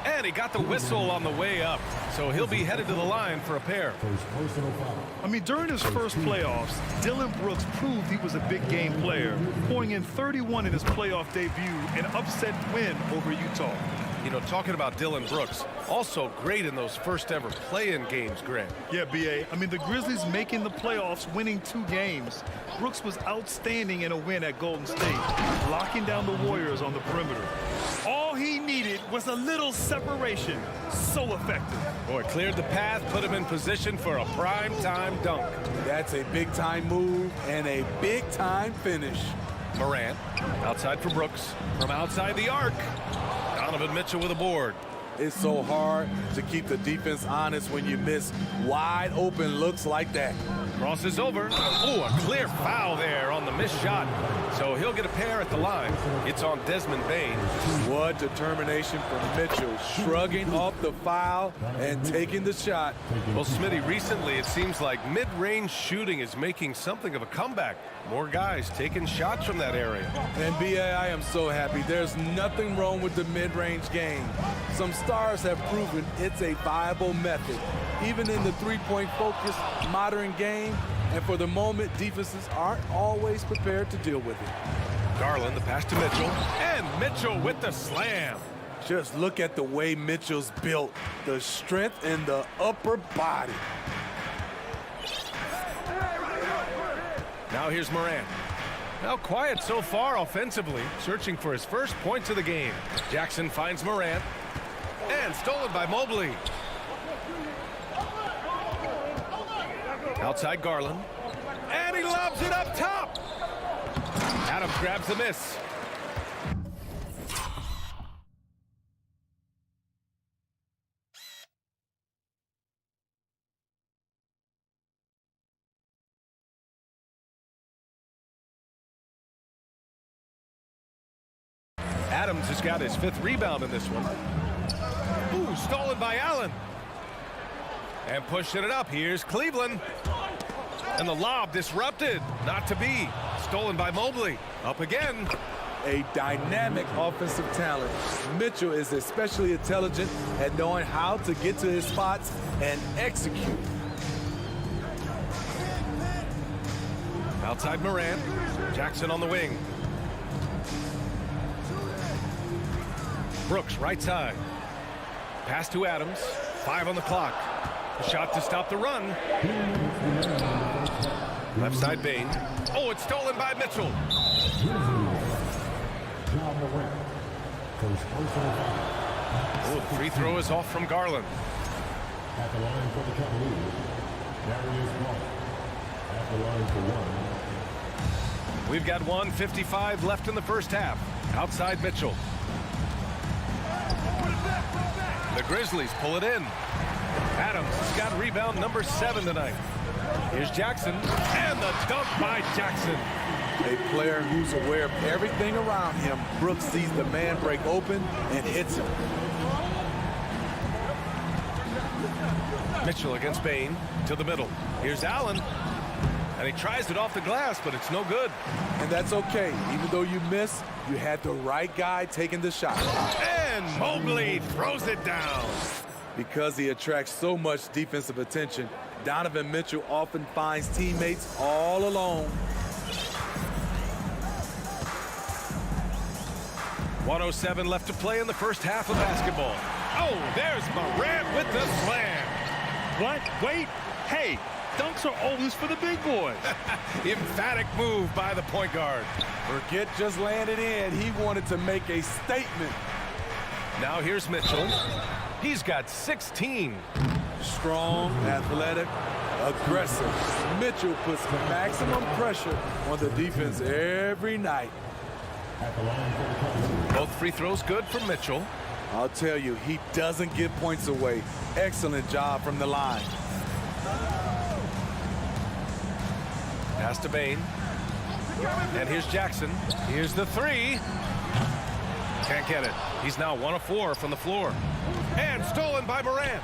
E: And he got the whistle on the way up. So he'll be headed to the line for a pair.
F: I mean, during his first playoffs, Dillon Brooks proved he was a big game player, pouring in 31 in his playoff debut, an upset win over Utah.
E: You know, talking about Dillon Brooks, also great in those first ever play-in games, Grant.
F: Yeah, B.A. I mean, the Grizzlies making the playoffs, winning 2 games. Brooks was outstanding in a win at Golden State, locking down the Warriors on the perimeter. All he needed was a little separation. So effective.
E: Boy, cleared the path, put him in position for a prime-time dunk.
G: That's a big-time move and a big-time finish.
E: Morant, outside for Brooks, from outside the arc. Donovan Mitchell with a board.
G: It's so hard to keep the defense honest when you miss wide open looks like that.
E: Crosses over. Oh, a clear foul there on the missed shot. So he'll get a pair at the line. It's on Desmond Bane.
G: What determination from Mitchell, shrugging off the foul and taking the shot.
E: Well, Smitty, recently it seems like mid-range shooting is making something of a comeback. More guys taking shots from that area.
G: And B.A., I am so happy. There's nothing wrong with the mid-range game. Some stars have proven it's a viable method, even in the three-point focused modern game. And for the moment, defenses aren't always prepared to deal with it.
E: Garland, the pass to Mitchell, and Mitchell with the slam.
G: Just look at the way Mitchell's built, the strength in the upper body.
E: Now here's Moran. Now quiet so far offensively, searching for his first points of the game. Jackson finds Moran, and stolen by Mobley. Outside Garland. And he lobs it up top. Adams grabs the miss. Adams has got his 5th rebound in this one. Ooh, stolen by Allen. And pushing it up. Here's Cleveland. And the lob disrupted. Not to be. Stolen by Mobley. Up again.
G: A dynamic offensive talent. Mitchell is especially intelligent at knowing how to get to his spots and execute.
E: Outside Morant. Jackson on the wing. Brooks, right side. Pass to Adams. 5 on the clock. A shot to stop the run. Left side Bane. Oh, it's stolen by Mitchell. Oh, the free throw is off from Garland.
H: At the line for the Cavaliers, Darius Garland. At the line for 1.
E: We've got 1:55 left in the first half. Outside Mitchell. The Grizzlies pull it in. Adams has got rebound number 7 tonight. Here's Jackson. And the dunk by Jackson.
G: A player who's aware of everything around him. Brooks sees the man break open and hits him.
E: Mitchell against Bane to the middle. Here's Allen. And he tries it off the glass, but it's no good.
G: And that's okay. Even though you miss, you had the right guy taking the shot.
E: And Mobley throws it down.
G: Because he attracts so much defensive attention, Donovan Mitchell often finds teammates all alone.
E: 1:07 left to play in the first half of basketball. Oh, there's Morant with the slam.
F: What? Wait. Hey, dunks are always for the big boys.
E: Emphatic move by the point guard.
G: Forget just laying it in. He wanted to make a statement.
E: Now here's Mitchell. He's got 16.
G: Strong, athletic, aggressive. Mitchell puts maximum pressure on the defense every night.
H: At the line for the Cavaliers.
E: Both free throws good from Mitchell.
G: I'll tell you, he doesn't give points away. Excellent job from the line.
E: Pass to Bane. And here's Jackson. Here's the 3. Can't get it. He's now 1 of 4 from the floor. And stolen by Morant.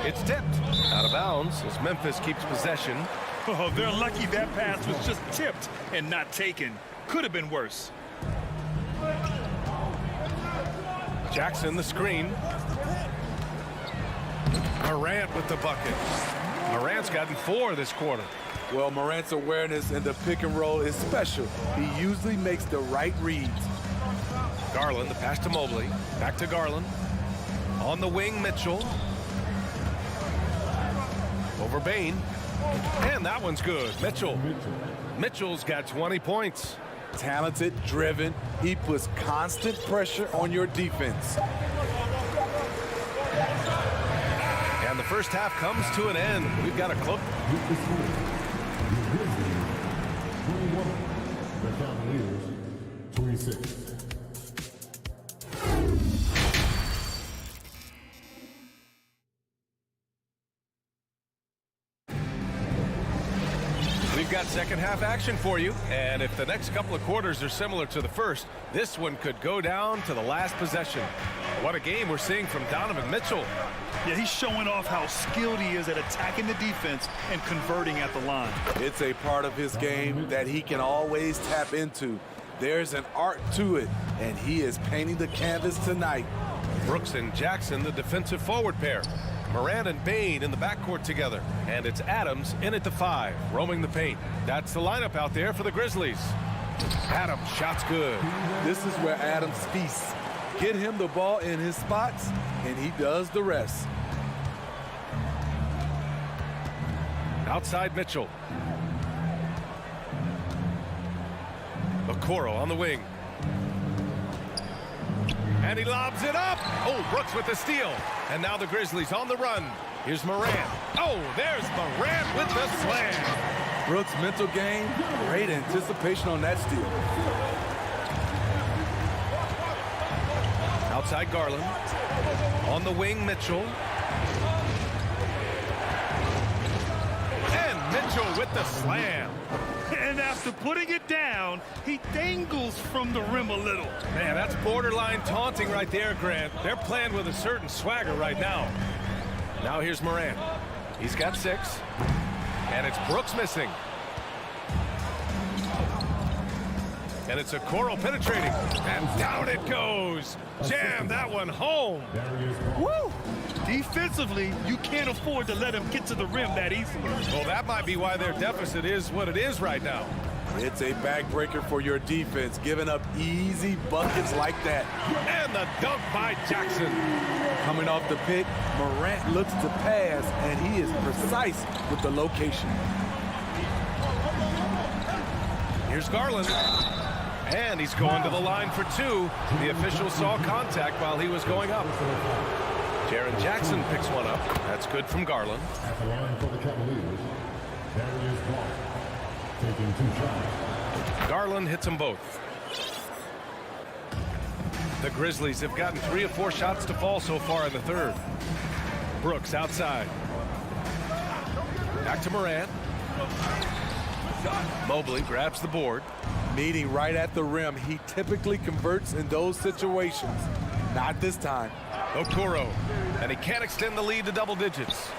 E: It's tipped. Out of bounds as Memphis keeps possession.
F: Oh, they're lucky that pass was just tipped and not taken. Could have been worse.
E: Jackson the screen. Morant with the bucket. Morant's gotten 4 this quarter.
G: Well, Morant's awareness in the pick and roll is special. He usually makes the right reads.
E: Garland, the pass to Mobley. Back to Garland. On the wing, Mitchell. Over Bane. And that one's good. Mitchell. Mitchell's got 20 points.
G: Talented, driven. He puts constant pressure on your defense.
E: And the first half comes to an end. We've got a close.
H: The Cavaliers, 26.
E: We've got second half action for you, and if the next couple of quarters are similar to the first, this one could go down to the last possession. What a game we're seeing from Donovan Mitchell.
F: Yeah, he's showing off how skilled he is at attacking the defense and converting at the line.
G: It's a part of his game that he can always tap into. There's an art to it, and he is painting the canvas tonight.
E: Brooks and Jackson, the defensive forward pair. Morant and Bane in the backcourt together. And it's Adams in at the 5, roaming the paint. That's the lineup out there for the Grizzlies. Adams, shot's good.
G: This is where Adams feasts. Get him the ball in his spots, and he does the rest.
E: Outside Mitchell. Okoro on the wing. And he lobs it up. Oh, Brooks with the steal. And now the Grizzlies on the run. Here's Morant. Oh, there's Morant with the slam.
G: Brooks' mental game, great anticipation on that steal.
E: Outside Garland. On the wing, Mitchell. And Mitchell with the slam.
F: And after putting it down, he dangles from the rim a little.
E: Man, that's borderline taunting right there, Grant. They're playing with a certain swagger right now. Now here's Morant. He's got 6. And it's Brooks missing. And it's Okoro penetrating. And down it goes. Jam that one home.
F: Woo! Defensively, you can't afford to let him get to the rim that easily.
E: Well, that might be why their deficit is what it is right now.
G: It's a backbreaker for your defense, giving up easy buckets like that.
E: And the dunk by Jackson.
G: Coming off the pick, Morant looks to pass, and he is precise with the location.
E: Here's Garland. And he's going to the line for 2. The official saw contact while he was going up. Jaren Jackson picks one up. That's good from Garland.
H: At the line for the Cavaliers, Darius Garland taking 2 shots.
E: Garland hits them both. The Grizzlies have gotten 3 of 4 shots to fall so far in the third. Brooks outside. Back to Morant. Mobley grabs the board.
G: Meeting right at the rim, he typically converts in those situations. Not this time.
E: Okoro, and he can't extend the lead to double digits.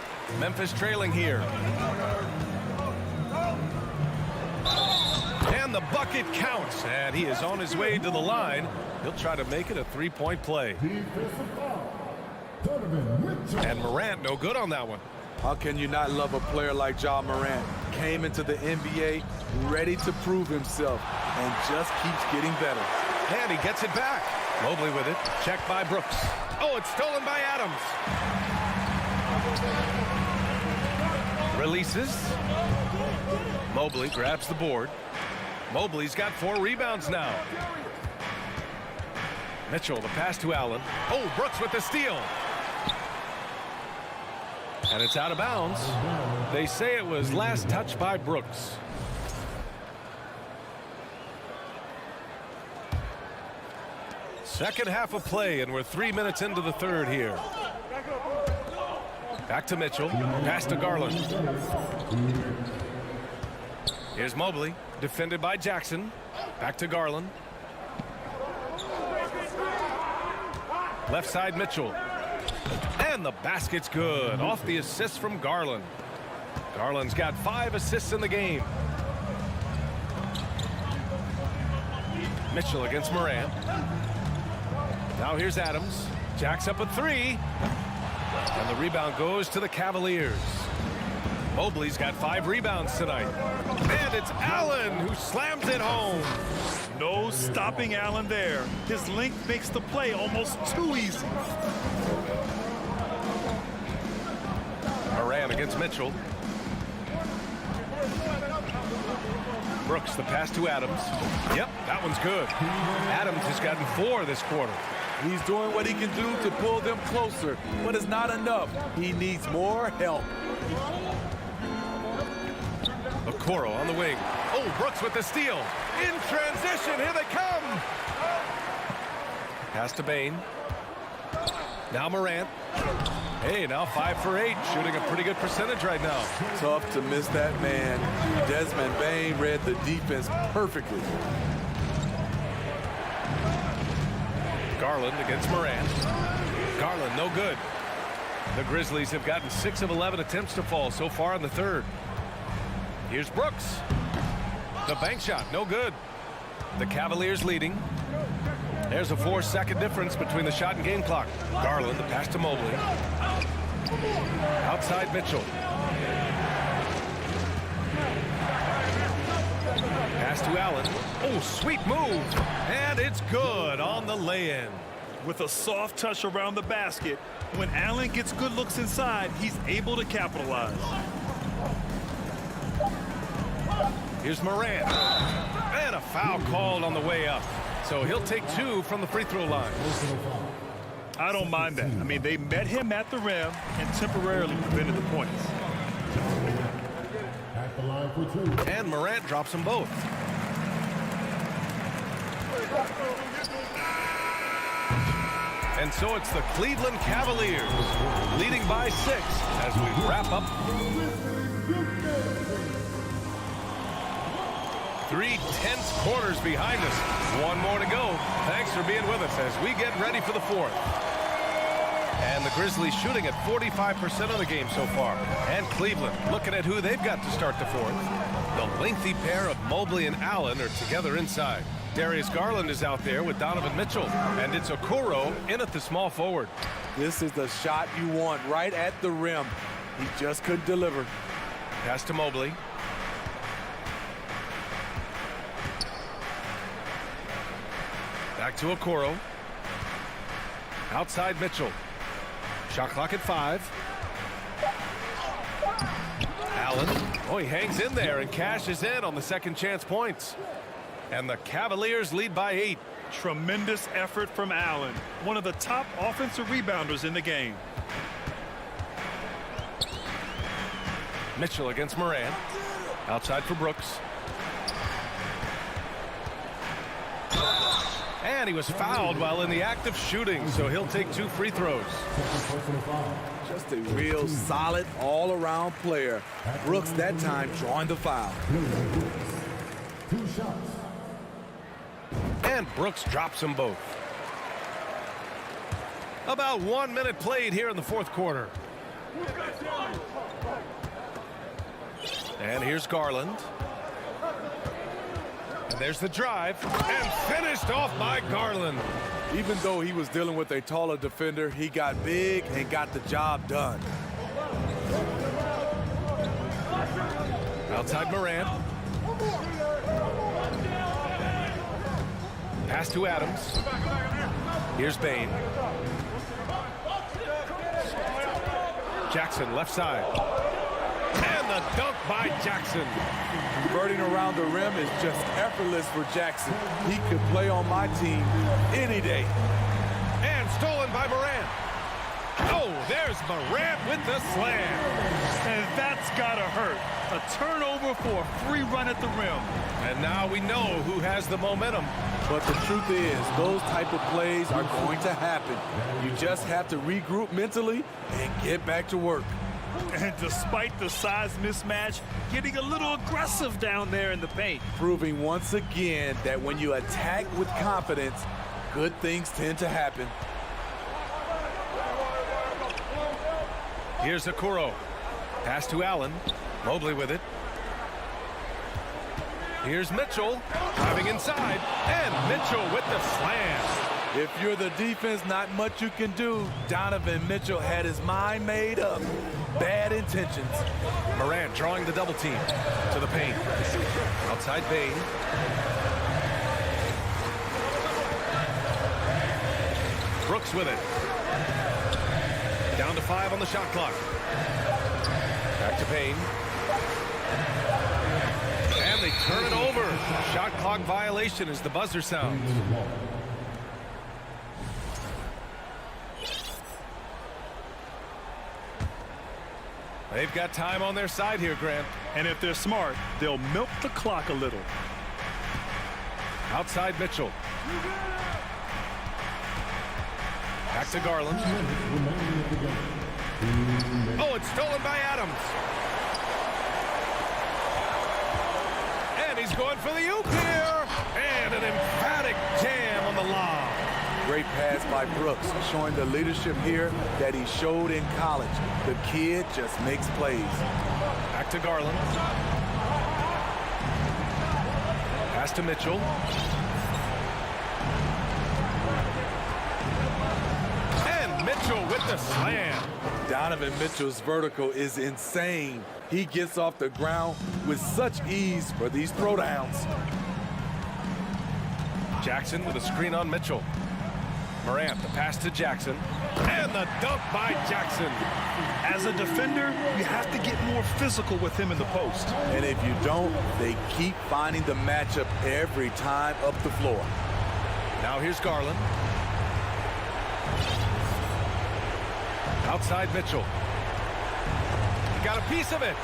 E: Memphis trailing here. And the bucket counts, and he is on his way to the line. He'll try to make it a 3-point play. And Morant no good on that one.
G: How can you not love a player like Ja Morant? Came into the NBA ready to prove himself and just keeps getting better.
E: And he gets it back. Mobley with it. Checked by Brooks. Oh, it's stolen by Adams. Releases. Mobley grabs the board. Mobley's got 4 rebounds now. Mitchell, the pass to Allen. Oh, Brooks with the steal. And it's out of bounds. They say it was last touched by Brooks. Second half of play, and we're 3 minutes into the third here. Back to Mitchell. Pass to Garland. Here's Mobley, defended by Jackson. Back to Garland. Left side Mitchell. And the basket's good. Off the assist from Garland. Garland's got 5 assists in the game. Mitchell against Morant. Now here's Adams. Jacks up a 3. And the rebound goes to the Cavaliers. Mobley's got 5 rebounds tonight. And it's Allen who slams it home.
F: No stopping Allen there. His length makes the play almost too easy.
E: Morant against Mitchell. Brooks, the pass to Adams. Yep, that one's good. Adams has gotten 4 this quarter.
G: He's doing what he can do to pull them closer, but it's not enough. He needs more help.
E: Okoro on the wing. Oh, Brooks with the steal. In transition, here they come. Pass to Bane. Now Morant. Hey, now 5 for 8, shooting a pretty good percentage right now.
G: Tough to miss that man. Desmond Bane read the defense perfectly.
E: Garland against Morant. Garland, no good. The Grizzlies have gotten 6 of 11 attempts to fall so far in the third. Here's Brooks. The bank shot, no good. The Cavaliers leading. There's a 4-second difference between the shot and game clock. Garland, the pass to Mobley. Outside Mitchell. Pass to Allen. Oh, sweet move. And it's good on the lay-in.
F: With a soft touch around the basket, when Allen gets good looks inside, he's able to capitalize.
E: Here's Morant. And a foul called on the way up. So he'll take 2 from the free throw line.
F: I don't mind that. I mean, they met him at the rim and temporarily prevented the points.
H: At the line for two.
E: And Morant drops them both. And so it's the Cleveland Cavaliers leading by 6 as we wrap up. 3 tense quarters behind us. One more to go. Thanks for being with us as we get ready for the 4th. And the Grizzlies shooting at 45% of the game so far. And Cleveland looking at who they've got to start the 4th. The lengthy pair of Mobley and Allen are together inside. Darius Garland is out there with Donovan Mitchell. And it's Okoro in at the small forward.
G: This is the shot you want right at the rim. He just couldn't deliver.
E: Pass to Mobley. Back to Okoro. Outside Mitchell. Shot clock at 5. Allen. Oh, he hangs in there and cashes in on the second chance points. And the Cavaliers lead by 8.
F: Tremendous effort from Allen, one of the top offensive rebounders in the game.
E: Mitchell against Morant. Outside for Brooks. And he was fouled while in the act of shooting, so he'll take 2 free throws.
G: Just a real solid all-around player. Brooks that time drawing the foul.
H: 2 shots.
E: And Brooks drops them both. About 1 minute played here in the 4th quarter. And here's Garland. And there's the drive. And finished off by Garland.
G: Even though he was dealing with a taller defender, he got big and got the job done.
E: Outside Morant. Pass to Adams. Here's Bane. Jackson left side. And the dunk by Jackson.
G: Converting around the rim is just effortless for Jackson. He could play on my team any day.
E: And stolen by Morant. Oh, there's Morant with the slam.
F: And that's gotta hurt. A turnover for a free run at the rim.
E: And now we know who has the momentum.
G: But the truth is, those type of plays are going to happen. You just have to regroup mentally and get back to work.
F: And despite the size mismatch, getting a little aggressive down there in the paint.
G: Proving once again that when you attack with confidence, good things tend to happen.
E: Here's Okoro. Pass to Allen. Mobley with it. Here's Mitchell. Driving inside. And Mitchell with the slam.
G: If you're the defense, not much you can do. Donovan Mitchell had his mind made up. Bad intentions.
E: Morant drawing the double team to the paint. Outside Bane. Brooks with it. Down to 5 on the shot clock. Back to Payne. And they turn it over. Shot clock violation as the buzzer sounds. They've got time on their side here, Grant.
F: And if they're smart, they'll milk the clock a little.
E: Outside Mitchell. Back to Garland. Oh, it's stolen by Adams. And he's going for the oop here. And an emphatic jam on the lob.
G: Great pass by Brooks, showing the leadership here that he showed in college. The kid just makes plays.
E: Back to Garland. Pass to Mitchell. And Mitchell with the slam.
G: Donovan Mitchell's vertical is insane. He gets off the ground with such ease for these throwdowns.
E: Jackson with a screen on Mitchell. Morant, the pass to Jackson. And the dunk by Jackson.
F: As a defender, you have to get more physical with him in the post.
G: And if you don't, they keep finding the matchup every time up the floor.
E: Now here's Garland. Outside Mitchell. He got a piece of it.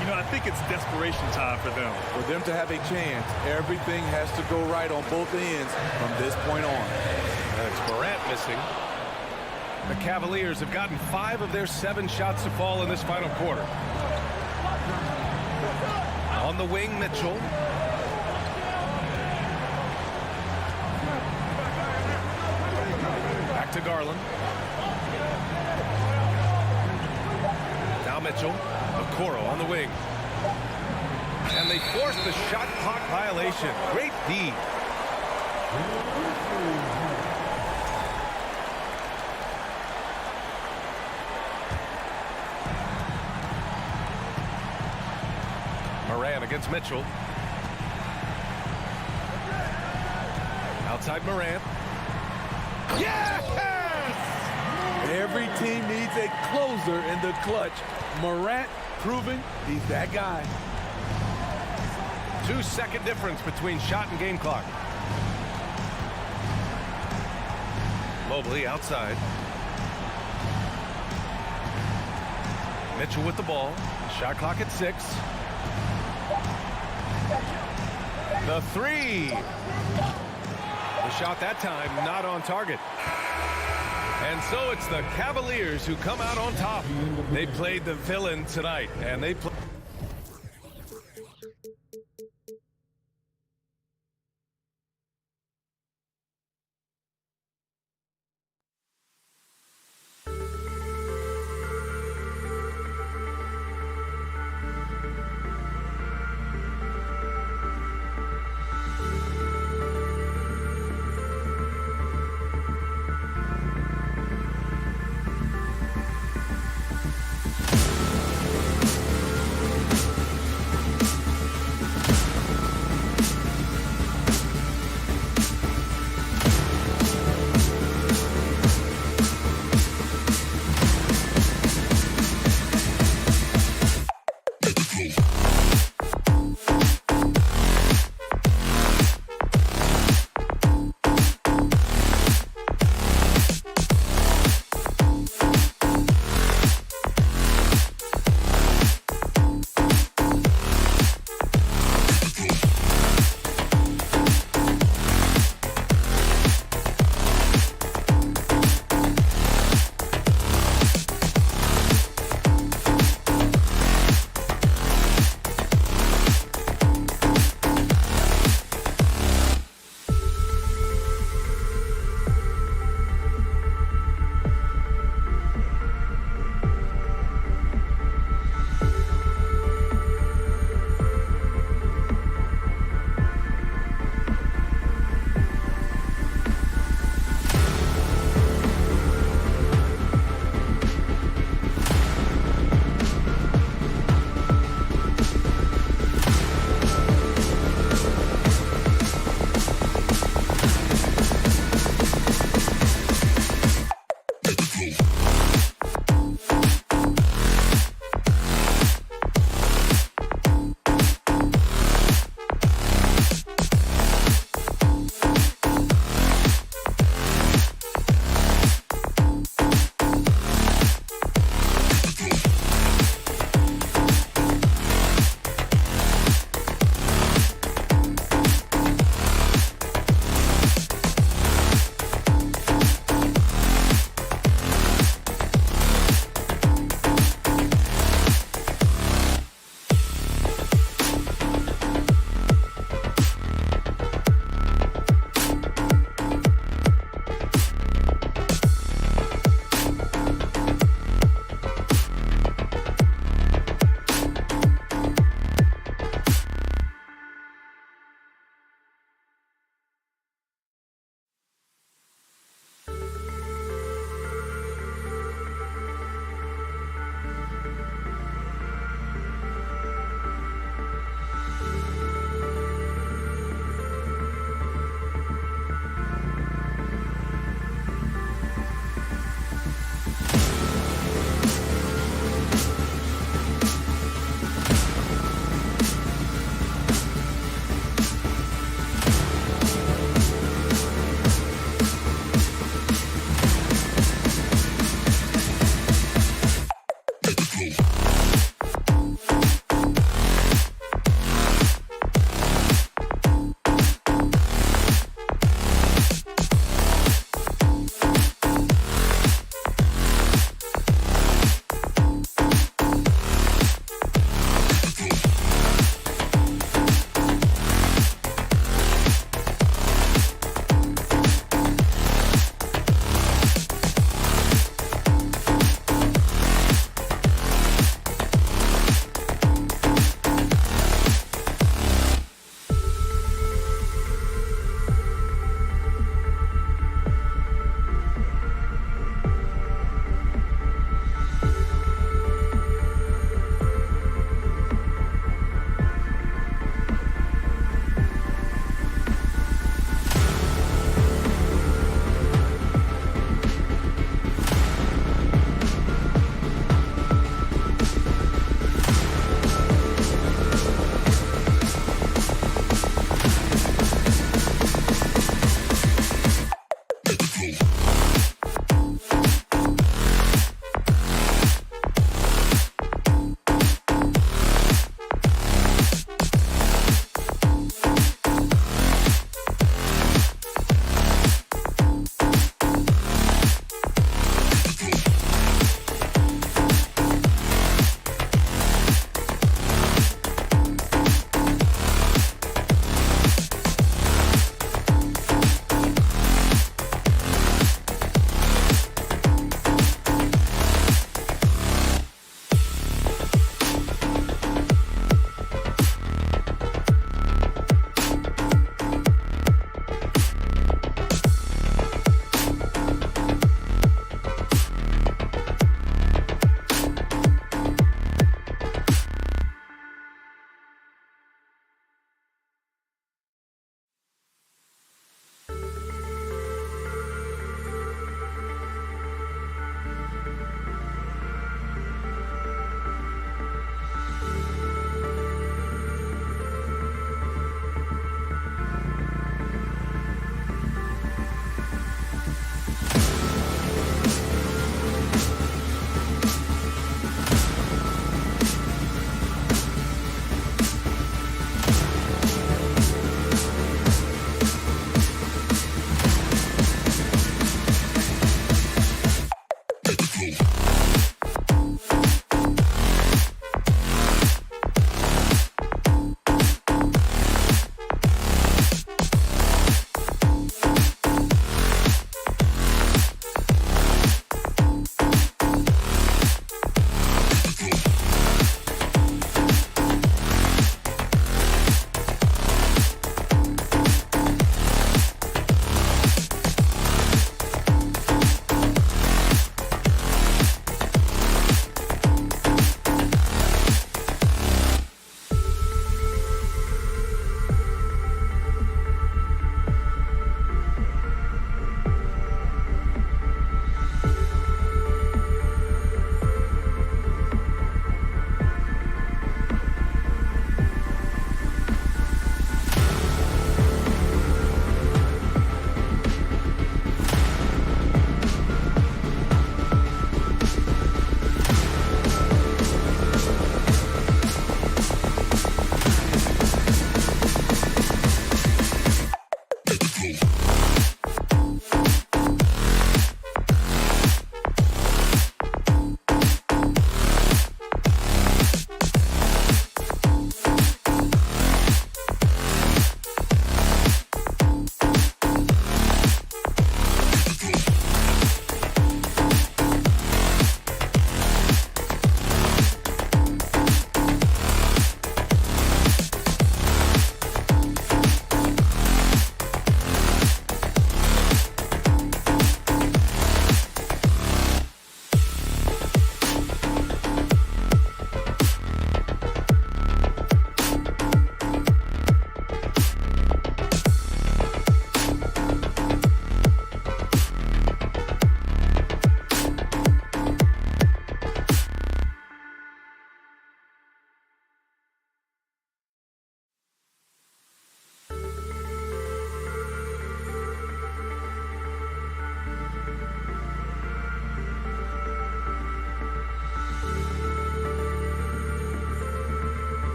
F: You know, I think it's desperation time for them.
G: For them to have a chance, everything has to go right on both ends from this point on.
E: That's Morant missing. The Cavaliers have gotten 5 of their 7 shots to fall in this final quarter. On the wing, Mitchell. Back to Garland. Now Mitchell. Okoro on the wing. And they force the shot clock violation. Great D. Morant against Mitchell. Outside Morant. Yes!
G: Every team needs a closer in the clutch. Morant proving he's that guy.
E: 2-second difference between shot and game clock. Mobley outside. Mitchell with the ball. Shot clock at 6. The 3. The shot that time not on target. And so it's the Cavaliers who come out on top. They played the villain tonight, and they played.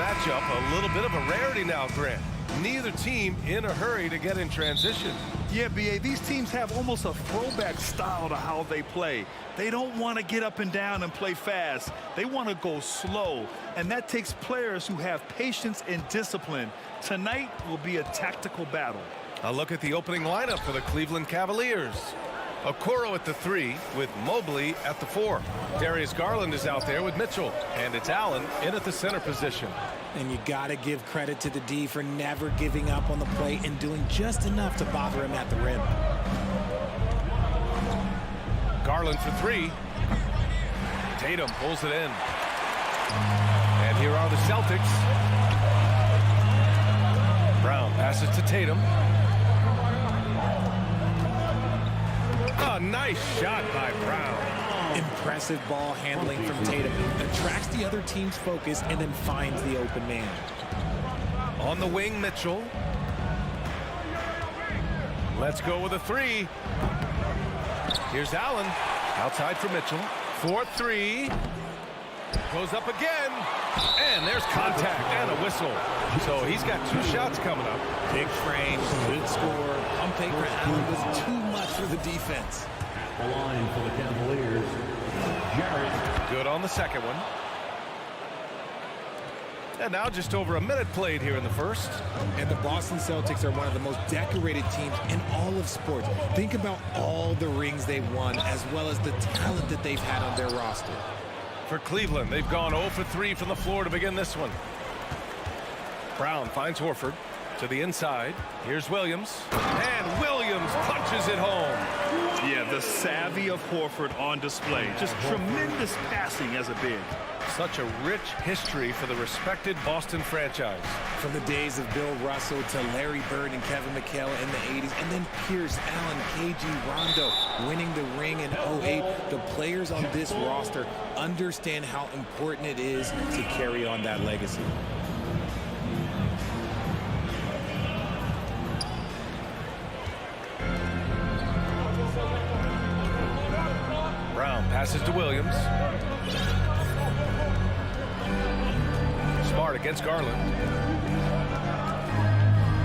E: matchup a little bit of a rarity now, Grant. Neither team in a hurry to get in transition.
F: Yeah, B.A., these teams have almost a throwback style to how they play. They don't want to get up and down and play fast. They want to go slow, and that takes players who have patience and discipline. Tonight will be a tactical battle.
E: A look at the opening lineup for the Cleveland Cavaliers. Okoro at the 3 with Mobley at the 4. Darius Garland is out there with Mitchell, and it's Allen in at the center position.
I: And you got to give credit to the D for never giving up on the plate and doing just enough to bother him at the rim.
E: Garland for 3. Tatum pulls it in. And here are the Celtics. Brown passes to Tatum. A nice shot by Brown.
I: Impressive ball handling from Tatum. Attracts the other team's focus and then finds the open man.
E: On the wing, Mitchell. Let's go with a 3. Here's Allen. Outside for Mitchell. 4-3. Goes up again. And there's contact and a whistle. So he's got 2 shots coming up.
I: Big frame, good score. On paper, Allen was too much for the defense.
H: The line for the Cavaliers, Jarrett.
E: Good on the second one. And now just over a minute played here in the first.
I: And the Boston Celtics are one of the most decorated teams in all of sports. Think about all the rings they've won, as well as the talent that they've had on their roster.
E: For Cleveland, they've gone 0 for 3 from the floor to begin this one. Brown finds Horford to the inside. Here's Williams. And Williams punches it home.
F: Yeah, the savvy of Horford on display. Just tremendous passing as a big.
E: Such a rich history for the respected Boston franchise.
I: From the days of Bill Russell to Larry Bird and Kevin McHale in the 80s, and then Pierce, Allen, KG, Rondo winning the ring in 08. The players on this roster understand how important it is to carry on that legacy.
E: Brown passes to Williams. Smart against Garland.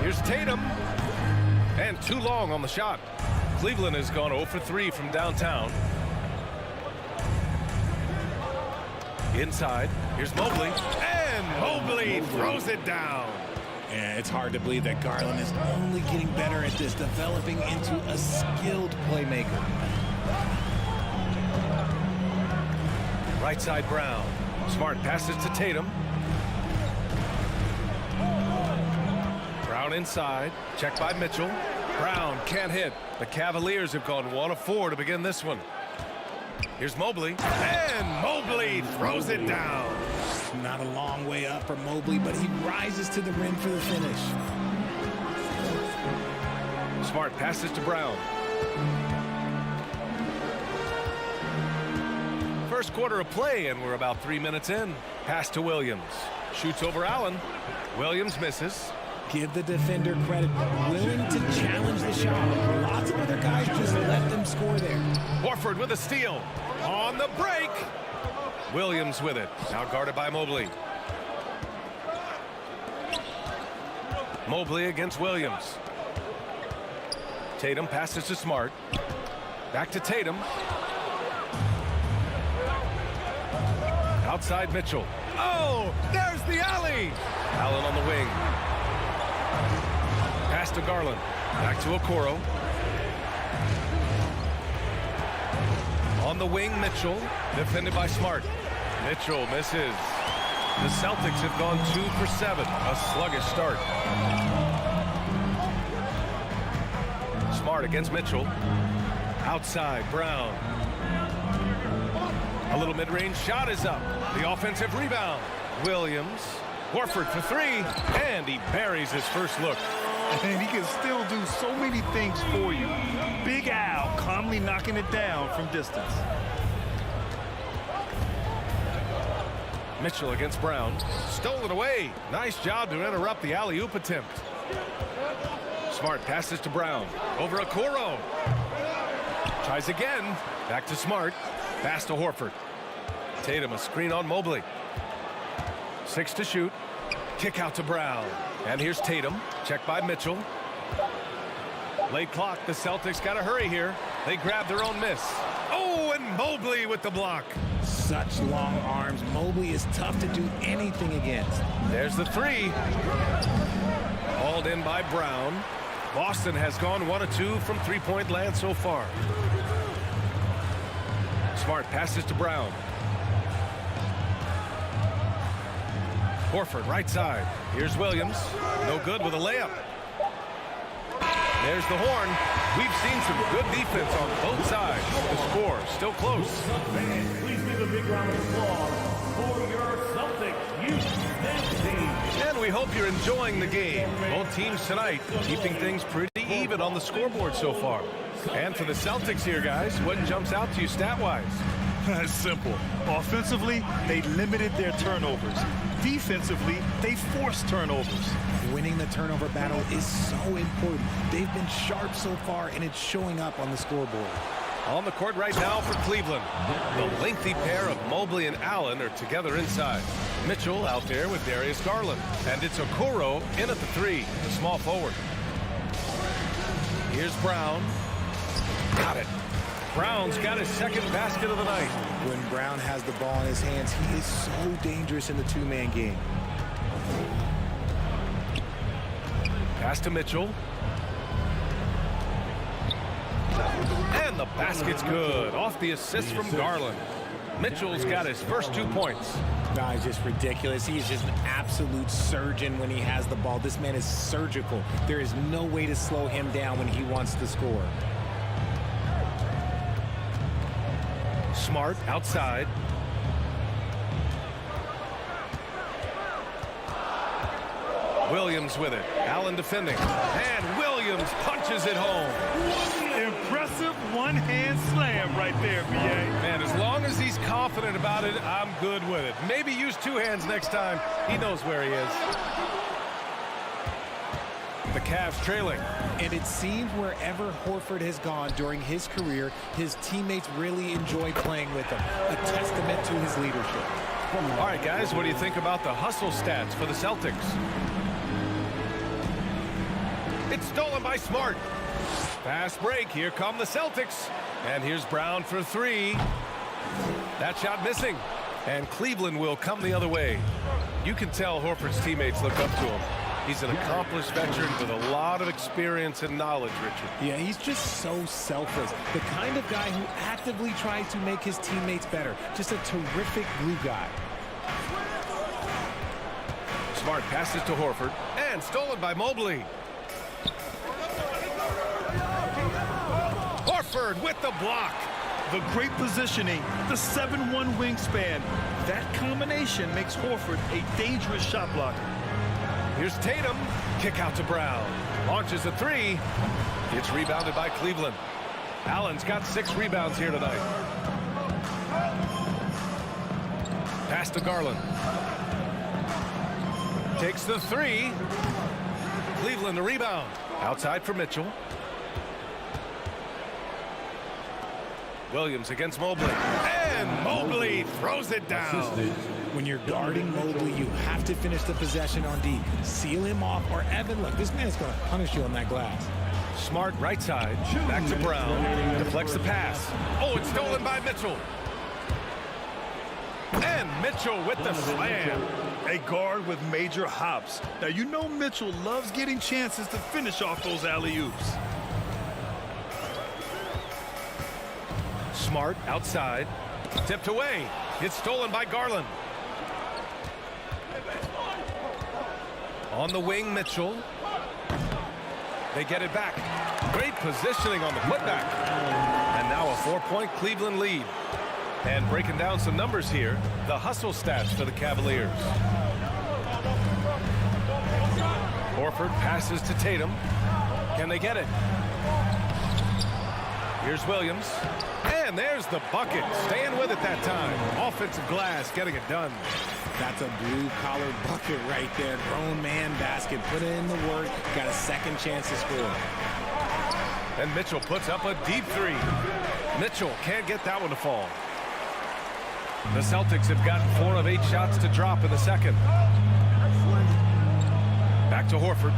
E: Here's Tatum. And too long on the shot. Cleveland has gone 0 for 3 from downtown. Inside. Here's Mobley. And Mobley throws it down.
I: Yeah, it's hard to believe that Garland is only getting better at this, developing into a skilled playmaker.
E: Right side Brown. Smart passes to Tatum. Brown inside. Checked by Mitchell. Brown can't hit. The Cavaliers have gone 1 of 4 to begin this one. Here's Mobley. And Mobley throws it down.
I: Not a long way up for Mobley, but he rises to the rim for the finish.
E: Smart passes to Brown. First quarter of play, and we're about 3 minutes in. Pass to Williams. Shoots over Allen. Williams misses.
I: Give the defender credit. Willing to challenge the shot. Lots of other guys just let them score there.
E: Horford with a steal. On the break. Williams with it. Now guarded by Mobley. Mobley against Williams. Tatum passes to Smart. Back to Tatum. Outside Mitchell. Oh, there's the alley. Allen on the wing. Pass to Garland. Back to Okoro. On the wing, Mitchell. Defended by Smart. Mitchell misses. The Celtics have gone 2 for 7. A sluggish start. Smart against Mitchell. Outside, Brown. A little mid-range shot is up. The offensive rebound. Williams. Horford for 3. And he buries his first look.
F: And he can still do so many things for you. Big Al calmly knocking it down from distance.
E: Mitchell against Brown. Stole it away. Nice job to interrupt the alley-oop attempt. Smart passes to Brown. Over Okoro. Tries again. Back to Smart. Pass to Horford. Tatum a screen on Mobley. 6 to shoot. Kick out to Brown. And here's Tatum. Checked by Mitchell. Late clock. The Celtics got to hurry here. They grab their own miss. Oh, and Mobley with the block.
I: Such long arms. Mobley is tough to do anything against.
E: There's the three. Hauled in by Brown. Boston has gone 1 of 2 from three-point land so far. Smart passes to Brown. Horford right side. Here's Williams. No good with a layup. There's the horn. We've seen some good defense on both sides. The score still close.
H: Fans, please give a big round of applause for your Celtics youth men's team.
E: And we hope you're enjoying the game. Both teams tonight keeping things pretty even on the scoreboard so far. And for the Celtics here, guys, what jumps out to you stat-wise?
F: It's simple. Offensively, they limited their turnovers. Defensively, they forced turnovers.
I: Winning the turnover battle is so important. They've been sharp so far, and it's showing up on the scoreboard.
E: On the court right now for Cleveland. The lengthy pair of Mobley and Allen are together inside. Mitchell out there with Darius Garland. And it's Okoro in at the three, the small forward. Here's Brown. Got it. Brown's got his second basket of the night.
I: When Brown has the ball in his hands, he is so dangerous in the two-man game.
E: Pass to Mitchell. And the basket's good. Off the assist from Garland. Mitchell's got his first 2 points.
I: No, it's just ridiculous. He's just an absolute surgeon when he has the ball. This man is surgical. There is no way to slow him down when he wants to score.
E: Smart outside. Williams with it. Allen defending. And Williams punches it home.
F: Impressive one-hand slam right there, B.A.
E: Man, as long as he's confident about it, I'm good with it. Maybe use two hands next time. He knows where he is. The Cavs trailing.
I: And it seems wherever Horford has gone during his career, his teammates really enjoy playing with him. A testament to his leadership.
E: All right, guys, what do you think about the hustle stats for the Celtics? It's stolen by Smart. Fast break. Here come the Celtics. And here's Brown for three. That shot missing. And Cleveland will come the other way. You can tell Horford's teammates look up to him. He's an accomplished veteran with a lot of experience and knowledge, Richard.
I: Yeah, he's just so selfless. The kind of guy who actively tries to make his teammates better. Just a terrific glue guy.
E: Smart passes to Horford. And stolen by Mobley. Horford with the block.
F: The great positioning, the 7'1" wingspan. That combination makes Horford a dangerous shot blocker.
E: Here's Tatum. Kick out to Brown. Launches a three. It's rebounded by Cleveland. Allen's got 6 rebounds here tonight. Pass to Garland. Takes the three. Cleveland the rebound. Outside for Mitchell. Williams against Mobley. And Mobley throws it down.
I: When you're guarding Mobley, you have to finish the possession on D. Seal him off, or Evan, look, this man's going to punish you on that glass.
E: Smart right side. Back to Brown. Deflects the pass. Oh, it's stolen by Mitchell. And Mitchell with the slam.
F: A guard with major hops. Now, you know Mitchell loves getting chances to finish off those alley-oops.
E: Smart outside. Tipped away. It's stolen by Garland. On the wing, Mitchell. They get it back. Great positioning on the putback. And now a 4-point Cleveland lead. And breaking down some numbers here, the hustle stats for the Cavaliers. Horford passes to Tatum. Can they get it? Here's Williams. And there's the bucket. Staying with it that time. Offensive glass getting it done.
I: That's a blue-collar bucket right there. Grown man basket. Put in the work. Got a second chance to score.
E: And Mitchell puts up a deep three. Mitchell can't get that one to fall. The Celtics have gotten 4 of 8 shots to drop in the second. Back to Horford.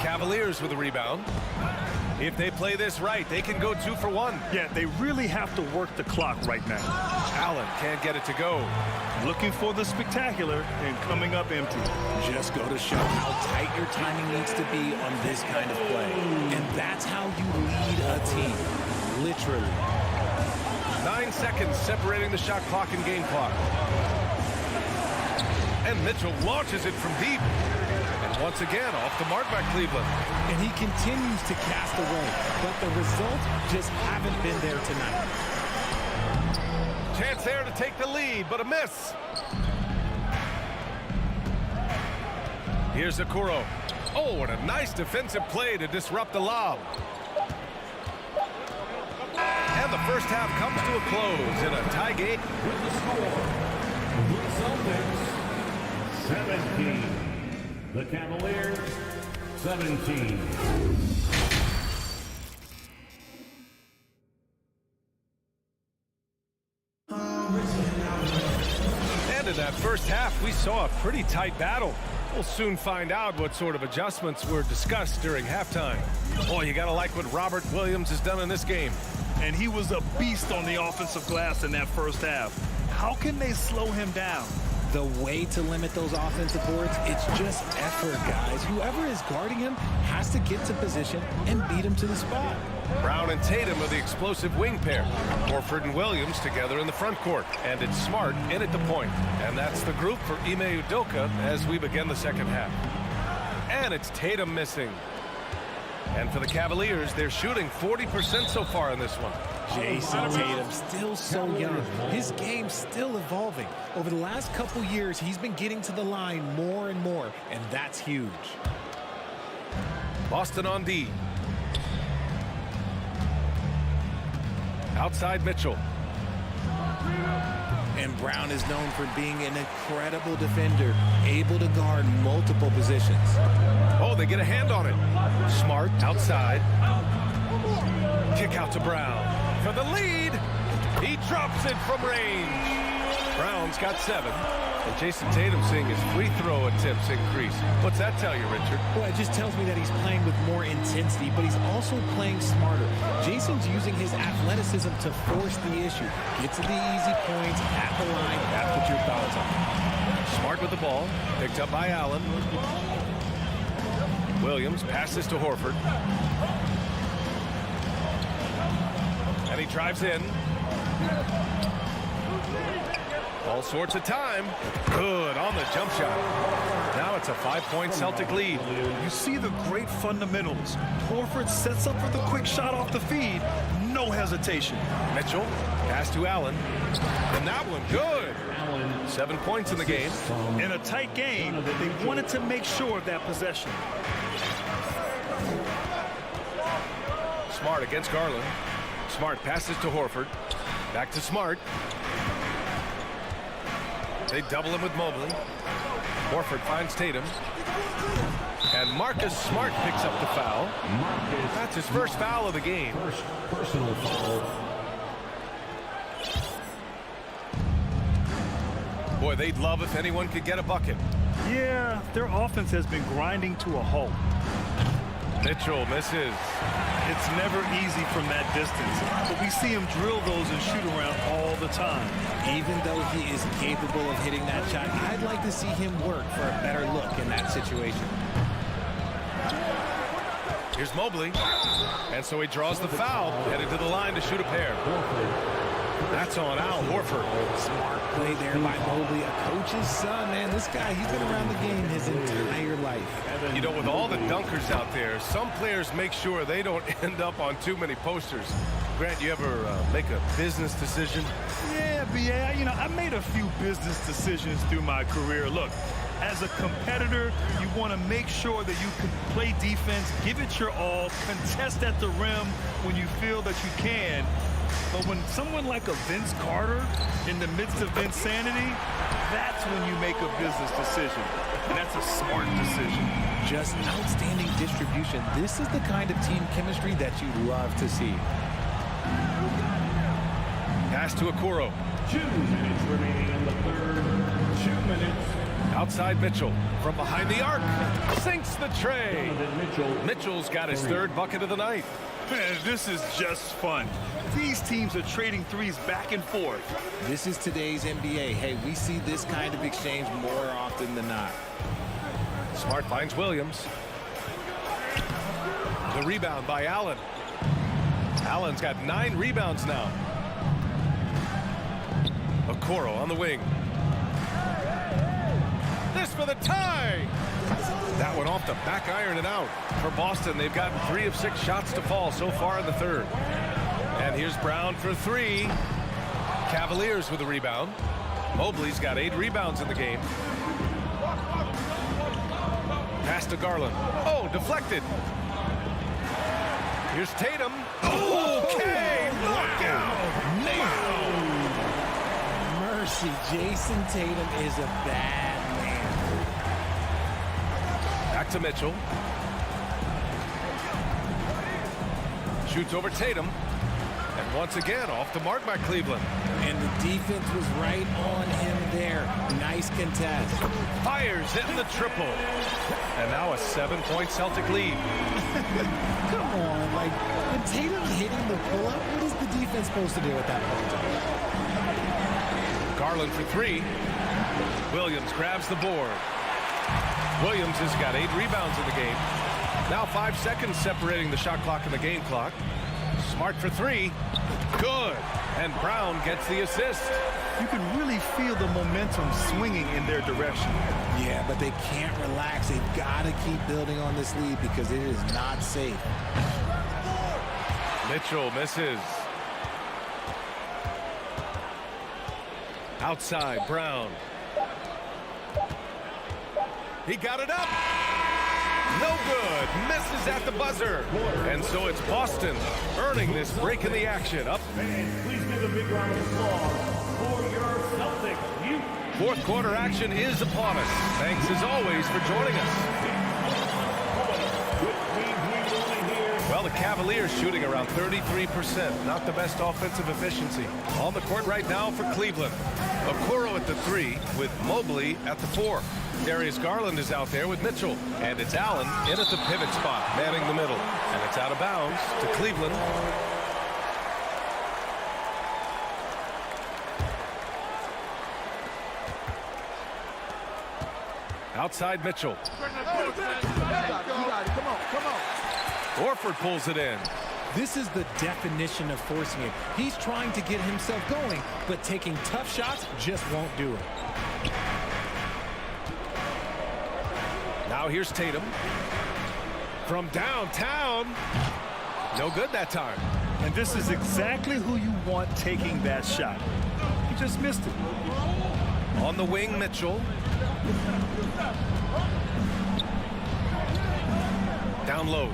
E: Cavaliers with a rebound. If they play this right, they can go 2 for 1.
F: Yeah, they really have to work the clock right now.
E: Allen can't get it to go.
F: Looking for the spectacular and coming up empty.
I: Just go to show how tight your timing needs to be on this kind of play. And that's how you lead a team. Literally.
E: 9 seconds separating the shot clock and game clock. And Mitchell launches it from deep. And once again, off the mark by Cleveland.
I: And he continues to cast away, but the results just haven't been there tonight.
E: Chance there to take the lead, but a miss. Here's Okoro. Oh, and a nice defensive play to disrupt the lob. And the first half comes to a close in a tie game.
H: With the score, the Celtics 17. The Cavaliers 17.
E: And in that first half, we saw a pretty tight battle. We'll soon find out what sort of adjustments were discussed during halftime. Boy, you gotta like what Robert Williams has done in this game.
F: And he was a beast on the offensive glass in that first half. How can they slow him down?
I: The way to limit those offensive boards, it's just effort, guys. Whoever is guarding him has to get to position and beat him to the spot.
E: Brown and Tatum are the explosive wing pair. Horford and Williams together in the front court. And it's Smart in at the point. And that's the group for Ime Udoka as we begin the second half. And it's Tatum missing. And for the Cavaliers, they're shooting 40% so far in this one.
I: Jason Tatum, still so young. His game's still evolving. Over the last couple years, he's been getting to the line more and more, and that's huge.
E: Boston on D. Outside Mitchell.
I: And Brown is known for being an incredible defender, able to guard multiple positions.
E: Oh, they get a hand on it. Smart outside. Kick out to Brown for the lead. He drops it from range. Brown's got 7. And Jason Tatum seeing his free throw attempts increase. What's that tell you, Richard?
I: Well, it just tells me that he's playing with more intensity, but he's also playing smarter. Jason's using his athleticism to force the issue. Get to the easy points at the line. That's what your thoughts are.
E: Smart with the ball. Picked up by Allen. Williams passes to Horford. And he drives in. All sorts of time. Good on the jump shot. Now it's a 5-point Celtic lead.
F: You see the great fundamentals. Horford sets up for the quick shot off the feed. No hesitation.
E: Mitchell, pass to Allen. And that one, good. 7 points in the game.
F: In a tight game, they wanted to make sure of that possession.
E: Smart against Garland. Smart passes to Horford. Back to Smart. They double him with Mobley. Horford finds Tatum. And Marcus Smart picks up the foul. That's his first foul of the game.
H: First personal foul.
E: Boy, they'd love if anyone could get a bucket.
F: Yeah, their offense has been grinding to a halt.
E: Mitchell misses.
F: It's never easy from that distance, but we see him drill those and shoot around all the time.
I: Even though he is capable of hitting that shot, I'd like to see him work for a better look in that situation.
E: Here's Mobley. And so he draws the foul, headed to the line to shoot a pair. That's on Al Horford.
I: Smart play there by Mobley, a coach's son, man. This guy, he's been around the game his entire life.
E: You know, with all the dunkers out there, some players make sure they don't end up on too many posters. Grant, you ever make a business decision?
F: Yeah, B.A., you know, I made a few business decisions through my career. Look, as a competitor, you want to make sure that you can play defense, give it your all, contest at the rim when you feel that you can. But when someone like a Vince Carter in the midst of insanity, that's when you make a business decision. And that's a smart decision.
I: Just outstanding distribution. This is the kind of team chemistry that you love to see.
E: Pass to Okoro.
H: 2 minutes remaining in the third. 2 minutes.
E: Outside Mitchell from behind the arc. Sinks the tray. Mitchell's got his third bucket of the night.
F: Man, this is just fun. These teams are trading threes back and forth.
I: This is today's NBA. Hey, we see this kind of exchange more often than not.
E: Smart finds Williams. The rebound by Allen. Allen's got 9 rebounds now. Okoro on the wing. This for the tie. That one off the back iron and out. For Boston, they've gotten 3 of 6 shots to fall so far in the third. And here's Brown for 3. Cavaliers with a rebound. Mobley's got 8 rebounds in the game. Pass to Garland. Oh, deflected. Here's Tatum. Okay, knockout.
I: Mercy, Jason Tatum is a bad man.
E: Back to Mitchell. Shoots over Tatum. And once again, off the mark by Cleveland.
I: And the defense was right on him there. Nice contest.
E: Fires in the triple. And now a 7-point Celtic lead.
I: Come on, like, when Tatum's hitting the pull-up, what is the defense supposed to do at that point?
E: Garland for 3. Williams grabs the board. Williams has got 8 rebounds in the game. Now 5 seconds separating the shot clock and the game clock. Smart for 3. Good. And Brown gets the assist.
F: You can really feel the momentum swinging in their direction.
I: Yeah, but they can't relax. They've got to keep building on this lead because it is not safe.
E: Mitchell misses. Outside, Brown. He got it up. No good. Misses at the buzzer. And so it's Boston earning this break in the action. Up.
H: Please give a big round of applause for your Celtics.
E: Fourth quarter action is upon us. Thanks as always for joining us. Well, the Cavaliers shooting around 33%. Not the best offensive efficiency. On the court right now for Cleveland. Okoro at the 3 with Mobley at the 4. Darius Garland is out there with Mitchell. And it's Allen in at the pivot spot, manning the middle. And it's out of bounds to Cleveland. Outside Mitchell. Horford pulls it in.
I: This is the definition of forcing it. He's trying to get himself going, but taking tough shots just won't do it.
E: Now here's Tatum. From downtown. No good that time.
F: And this is exactly who you want taking that shot. He just missed it.
E: On the wing, Mitchell. Down low.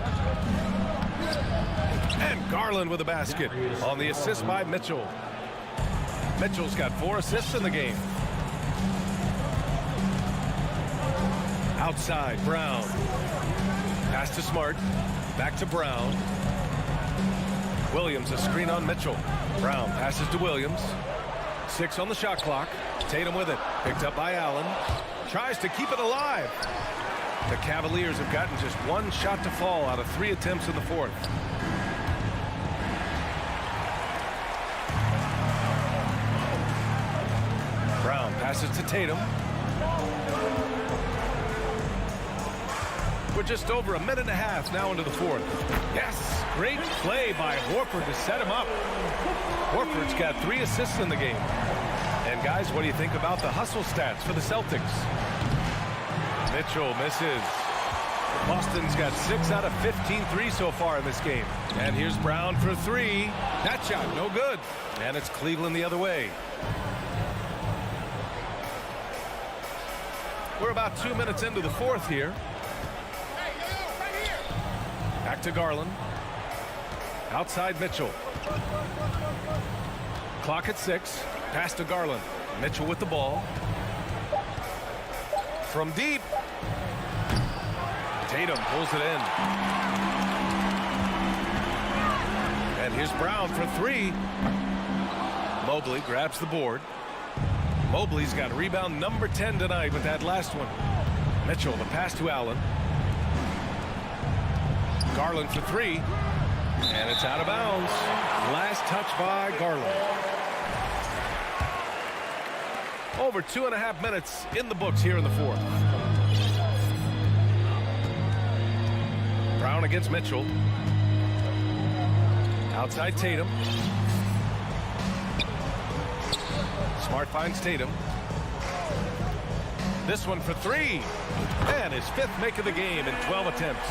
E: And Garland with a basket on the assist by Mitchell. Mitchell's got 4 assists in the game. Outside, Brown. Pass to Smart. Back to Brown. Williams, a screen on Mitchell. Brown passes to Williams. 6 on the shot clock. Tatum with it. Picked up by Allen. Tries to keep it alive. The Cavaliers have gotten just 1 shot to fall out of 3 attempts in the fourth. Brown passes to Tatum. We're just over a minute and a half now into the fourth. Yes, great play by Horford to set him up. Horford's got 3 assists in the game. And guys, what do you think about the hustle stats for the Celtics? Mitchell misses. Boston's got 6 out of 15 threes so far in this game. And here's Brown for 3. That shot, no good. And it's Cleveland the other way. We're about 2 minutes into the fourth here. Back to Garland. Outside Mitchell. Clock at 6. Pass to Garland. Mitchell with the ball. From deep. Tatum pulls it in. And here's Brown for 3. Mobley grabs the board. Mobley's got rebound number 10 tonight with that last one. Mitchell, the pass to Allen. Garland for three. And it's out of bounds. Last touch by Garland. Over 2.5 minutes in the books here in the fourth. Brown against Mitchell. Outside Tatum. Smart finds Tatum. This one for three. And his fifth make of the game in 12 attempts.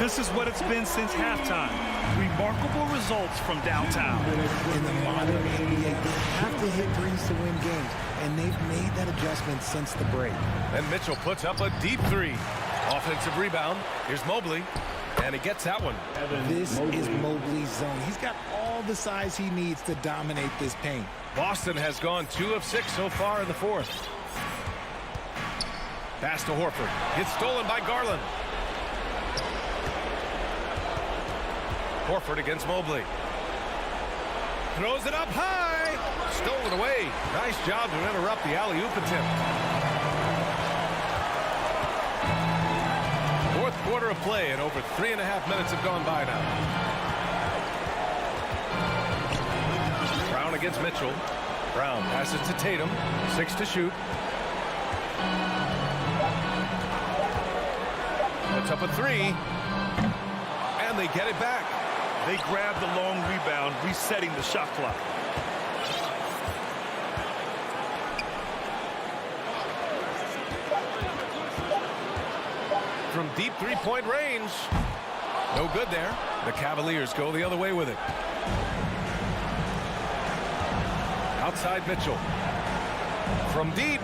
F: This is what it's been since halftime. Remarkable results from downtown.
I: In the modern NBA, they have to hit threes to win games, and they've made that adjustment since the break.
E: And Mitchell puts up a deep three. Offensive rebound. Here's Mobley, and he gets that one.
I: This is Mobley's zone. He's got all the size he needs to dominate this paint.
E: Boston has gone 2 of 6 so far in the fourth. Pass to Horford. It's stolen by Garland. Horford against Mobley. Throws it up high. Stolen away. Nice job to interrupt the alley-oop attempt. Fourth quarter of play, and over 3.5 minutes have gone by now. Brown against Mitchell. Brown passes to Tatum. 6 to shoot. Puts up a three. And they get it back.
F: They grab the long rebound, resetting the shot clock.
E: From deep three-point range. No good there. The Cavaliers go the other way with it. Outside Mitchell. From deep.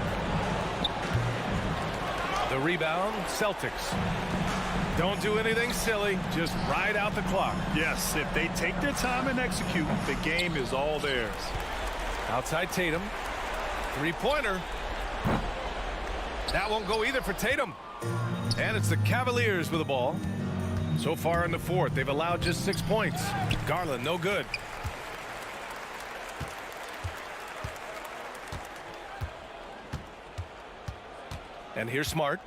E: The rebound, Celtics. Don't do anything silly. Just ride out the clock.
F: Yes, if they take their time and execute, the game is all theirs.
E: Outside Tatum. Three-pointer. That won't go either for Tatum. And it's the Cavaliers with the ball. So far in the fourth, they've allowed just 6 points. Garland, no good. And here's Smart.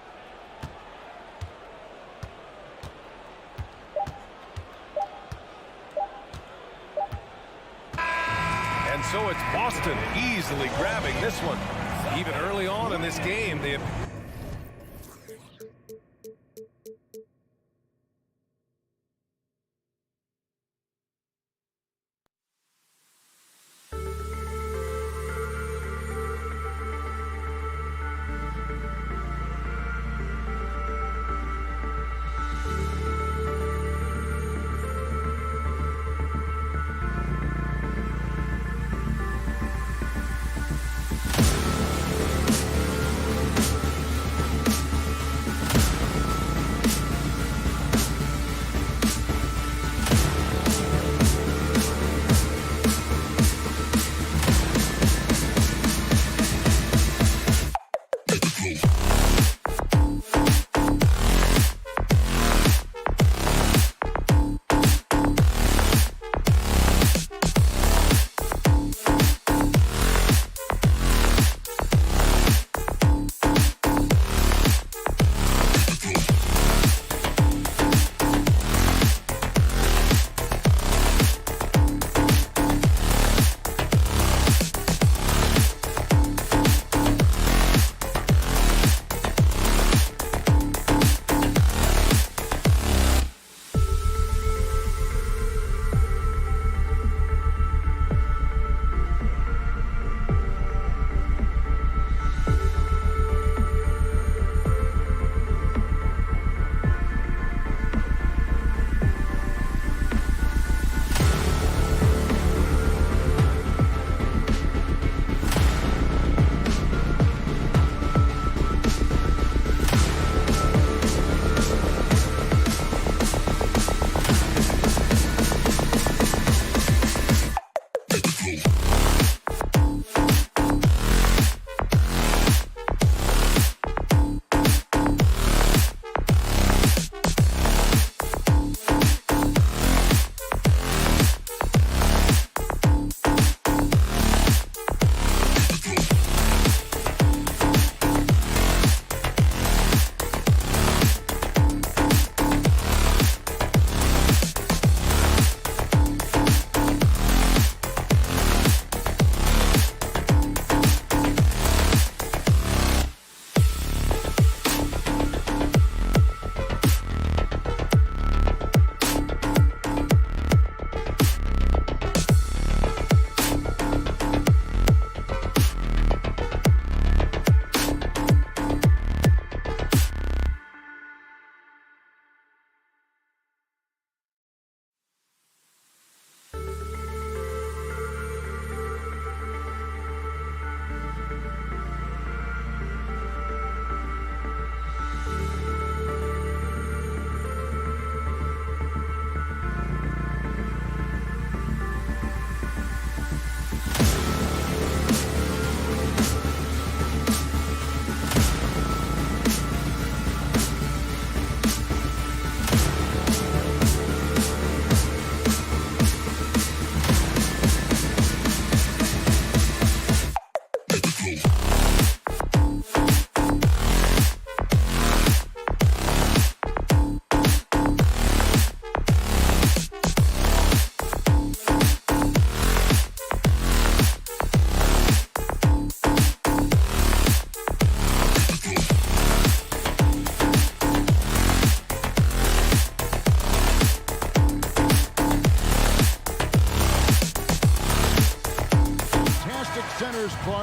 E: And so it's Boston easily grabbing this one. Even early on in this game, they have...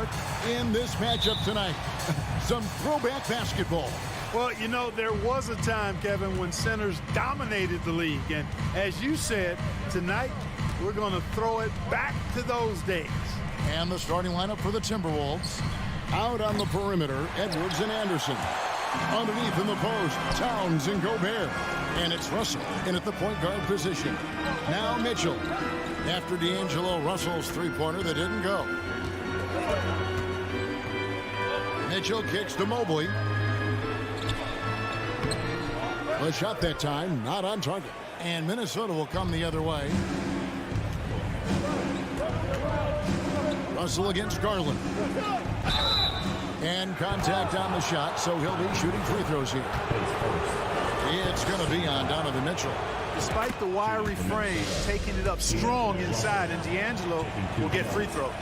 A: start in this matchup tonight. Some throwback basketball.
D: Well, you know, there was a time, Kevin, when centers dominated the league. And as you said, tonight we're going to throw it back to those days.
A: And the starting lineup for the Timberwolves. Out on the perimeter, Edwards and Anderson. Underneath in the post, Towns and Gobert. And it's Russell in at the point guard position. Now Mitchell. After D'Angelo Russell's three-pointer that didn't go. Mitchell kicks to Mobley. A shot that time, not on target. And Minnesota will come the other way. Russell against Garland. And contact on the shot, so he'll be shooting free throws here. It's going to be on Donovan Mitchell.
D: Despite the wiry frame, taking it up strong inside, and D'Angelo will get free throws.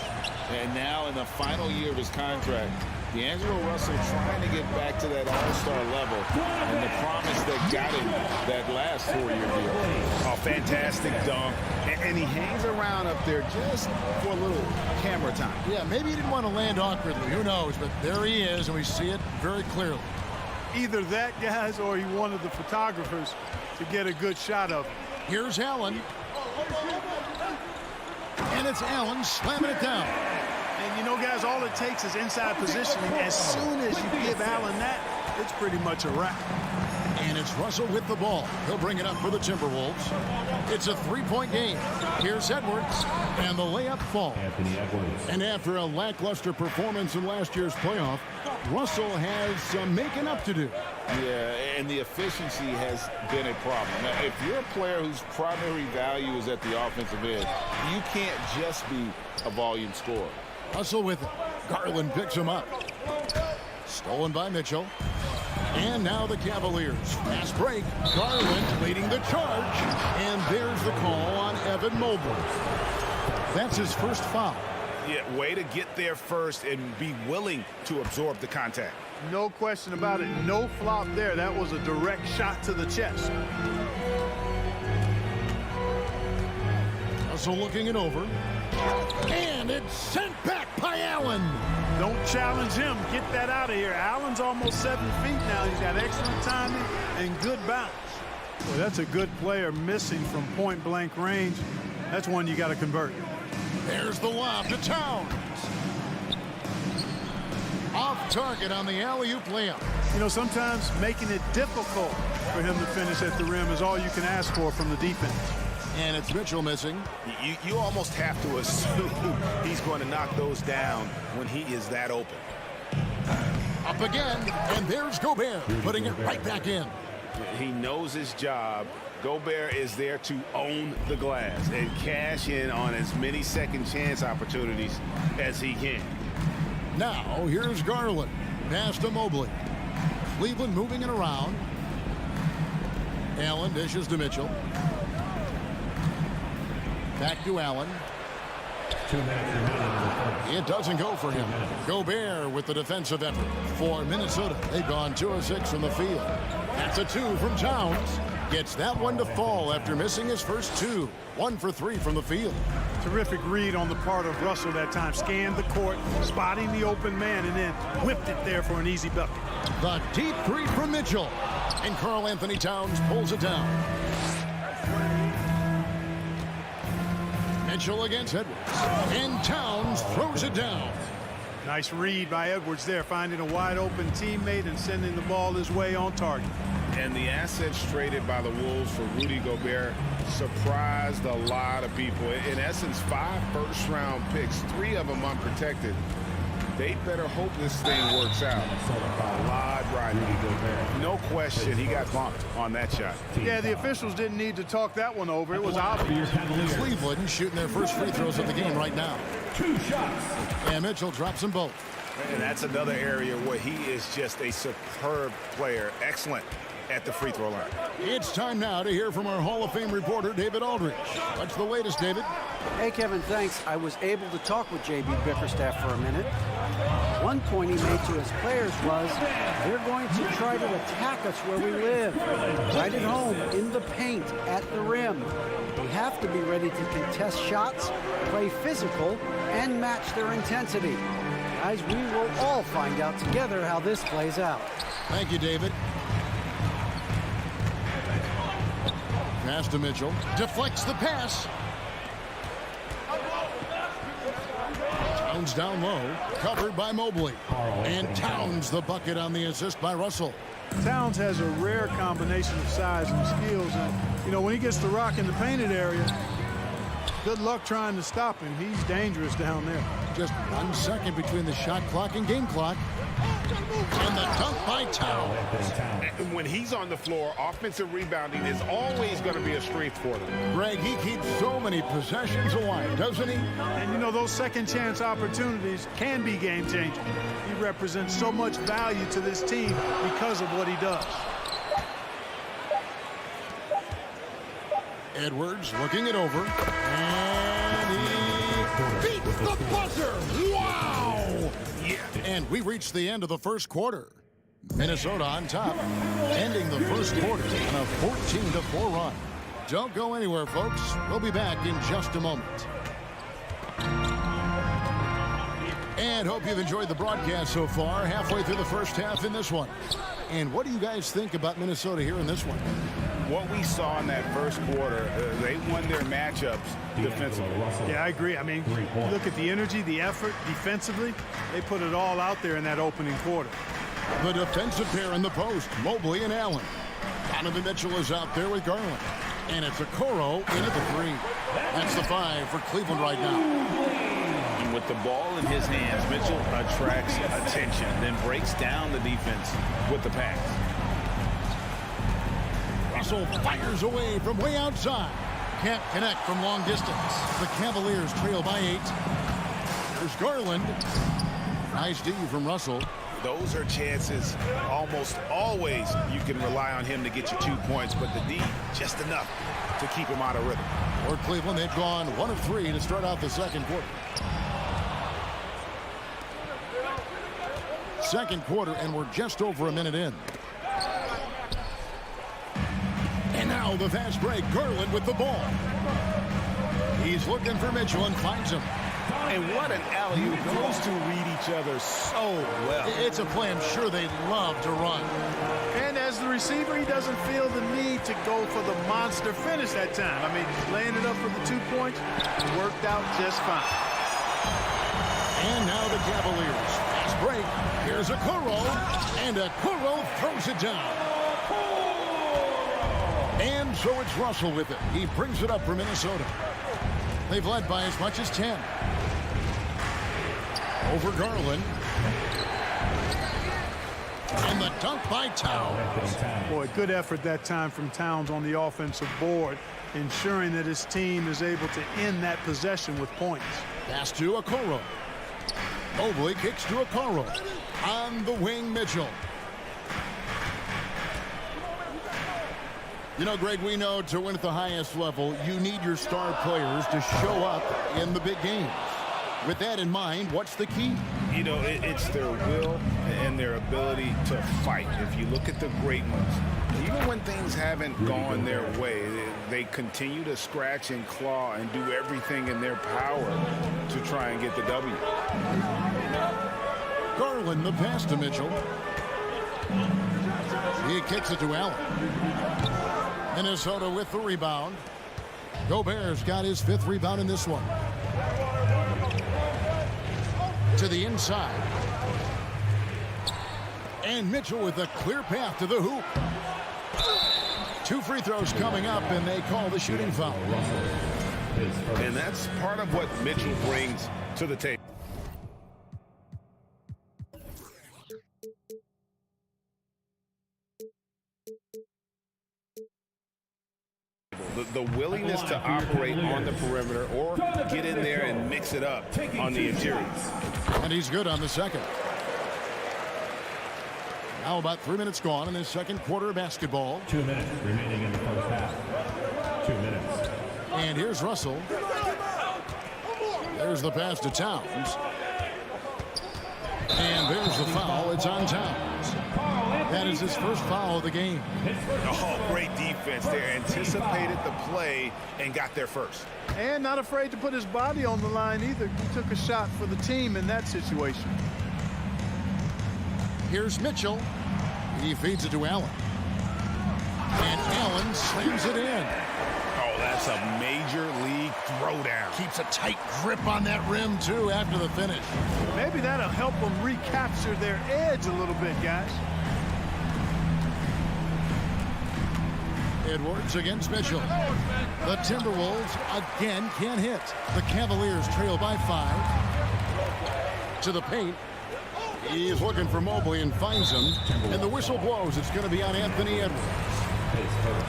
B: And now in the final year of his contract, D'Angelo Russell trying to get back to that all-star level and the promise that got him that last 4-year deal.
C: A fantastic dunk. And he hangs around up there just for a little camera time.
A: Yeah, maybe he didn't want to land awkwardly. Who knows? But there he is, and we see it very clearly.
D: Either that, guys, or he wanted the photographers to get a good shot of him.
A: Here's Allen. And it's Allen slamming it down.
D: And, you know, guys, all it takes is inside positioning. As soon as you give Allen that, it's pretty much a wrap.
A: And it's Russell with the ball. He'll bring it up for the Timberwolves. It's a three-point game. Here's Edwards, and the layup falls. And after a lackluster performance in last year's playoff, Russell has some making up to do.
B: Yeah, and the efficiency has been a problem. Now, if you're a player whose primary value is at the offensive end, you can't just be a volume scorer.
A: Russell with it. Garland picks him up. Stolen by Mitchell. And now the Cavaliers. Fast break. Garland leading the charge. And there's the call on Evan Mobley. That's his first foul.
C: Yeah, way to get there first and be willing to absorb the contact.
D: No question about it. No flop there. That was a direct shot to the chest.
A: Russell looking it over. And it's sent back by Allen.
D: Don't challenge him. Get that out of here. Allen's almost 7 feet now. He's got excellent timing and good bounce. Well, that's a good player missing from point-blank range. That's one you got to convert.
A: There's the lob to Towns. Off target on the alley-oop layup.
D: You know, sometimes making it difficult for him to finish at the rim is all you can ask for from the defense.
A: And it's Mitchell missing.
C: You almost have to assume he's going to knock those down when he is that open.
A: Up again, and there's Gobert putting it right back in.
C: He knows his job. Gobert is there to own the glass and cash in on as many second chance opportunities as he can.
A: Now, here's Garland. Pass to Mobley. Cleveland moving it around. Allen dishes to Mitchell. Back to Allen. It doesn't go for him. Gobert with the defensive effort for Minnesota. They've gone 2 of 6 from the field. That's a 2 from Towns. Gets that one to fall after missing his first 2. 1 for 3 from the field.
D: Terrific read on the part of Russell that time. Scanned the court, spotting the open man, and then whipped it there for an easy bucket.
A: The deep 3 from Mitchell. And Karl Anthony Towns pulls it down. Mitchell against Edwards. And Towns throws it down.
D: Nice read by Edwards there, finding a wide open teammate and sending the ball his way on target.
B: And the assets traded by the Wolves for Rudy Gobert surprised a lot of people. In essence, 5 first-round picks, 3 of them unprotected. They better hope this thing works out. A lot riding. No question, he got bumped on that shot.
D: Yeah, the officials didn't need to talk that one over. It was obvious.
A: Cleveland shooting their first free throws of the game right now.
H: 2 shots.
A: And Mitchell drops them both.
C: And that's another area where he is just a superb player. Excellent at the free throw line.
A: It's time now to hear from our Hall of Fame reporter, David Aldridge. What's the latest, David?
J: Hey, Kevin, thanks. I was able to talk with J.B. Bickerstaff for a minute. One point he made to his players was, they're going to try to attack us where we live, right at home, in the paint, at the rim. We have to be ready to contest shots, play physical, and match their intensity. Guys, we will all find out together how this plays out.
A: Thank you, David. Pass to Mitchell. Deflects the pass. Towns down low. Covered by Mobley. And Towns the bucket on the assist by Russell.
D: Towns has a rare combination of size and skills. And, you know, when he gets the rock in the painted area, good luck trying to stop him. He's dangerous down there.
A: Just 1 second between the shot clock and game clock. And the dunk by Towns.
B: And when he's on the floor, offensive rebounding is always going to be a strength for them.
A: Greg, he keeps so many possessions alive, doesn't he?
D: And, you know, those second chance opportunities can be game-changing. He represents so much value to this team because of what he does.
A: Edwards looking it over. And he beats the buzzer. Wow! Yeah. And we reached the end of the first quarter. Minnesota on top, ending the first quarter on a 14-4 run. Don't go anywhere, folks. We'll be back in just a moment. And hope you've enjoyed the broadcast so far, halfway through the first half in this one. And what do you guys think about Minnesota here in this one?
B: What we saw in that first quarter, they won their matchups defensively.
D: Yeah, I agree. I mean, look at the energy, the effort defensively. They put it all out there in that opening quarter.
A: The defensive pair in the post, Mobley and Allen. Donovan Mitchell is out there with Garland. And it's Okoro in at the 3. That's the 5 for Cleveland right now.
B: And with the ball in his hands, Mitchell attracts attention, then breaks down the defense with the pass.
A: Russell fires away from way outside. Can't connect from long distance. The Cavaliers trail by 8. There's Garland. Nice D from Russell.
B: Those are chances almost always you can rely on him to get you 2 points, but the D, just enough to keep him out of rhythm.
A: For Cleveland, they've gone 1 of 3 to start out the second quarter. Second quarter, and we're just over a minute in. And now the fast break. Garland with the ball. He's looking for Mitchell and finds him.
B: And what an alley-oop. Those two read each other so well.
A: It's a play I'm sure they love to run.
D: And as the receiver, he doesn't feel the need to go for the monster finish that time. I mean, laying it up for the 2 points worked out just fine.
A: And now the Cavaliers. Fast break. Here's Okoro. And Okoro throws it down. And so it's Russell with it. He brings it up for Minnesota. They've led by as much as 10. Over Garland. And the dunk by Towns.
D: Boy, good effort that time from Towns on the offensive board, ensuring that his team is able to end that possession with points.
A: Pass to Okoro. Mobley kicks to Okoro. On the wing, Mitchell. You know, Greg, we know to win at the highest level, you need your star players to show up in the big games. With that in mind, what's the key?
B: You know, it's their will and their ability to fight. If you look at the great ones, even when things haven't gone their way, they continue to scratch and claw and do everything in their power to try and get the W.
A: Garland, the pass to Mitchell. He kicks it to Allen. Minnesota with the rebound. Gobert's got his 5th rebound in this one. To the inside. And Mitchell with a clear path to the hoop. 2 free throws coming up, and they call the shooting foul.
B: And that's part of what Mitchell brings to the table. The willingness to operate on the perimeter or get in there and mix it up on the interior.
A: And he's good on the second. Now about 3 minutes gone in this second quarter of basketball.
H: 2 minutes remaining in the first half. 2 minutes.
A: And here's Russell. There's the pass to Towns. And there's the foul. It's on Towns. That is his first foul of the game.
B: Oh, great defense there. Anticipated the play and got there first.
D: And not afraid to put his body on the line either. He took a shot for the team in that situation.
A: Here's Mitchell. He feeds it to Allen. And Allen slams it in.
B: Oh, that's a major league throwdown.
A: Keeps a tight grip on that rim, too, after the finish.
D: Maybe that'll help them recapture their edge a little bit, guys.
A: Edwards against Mitchell. The Timberwolves again can't hit. The Cavaliers trail by 5. To the paint. He is looking for Mobley and finds him. And the whistle blows. It's going to be on Anthony Edwards.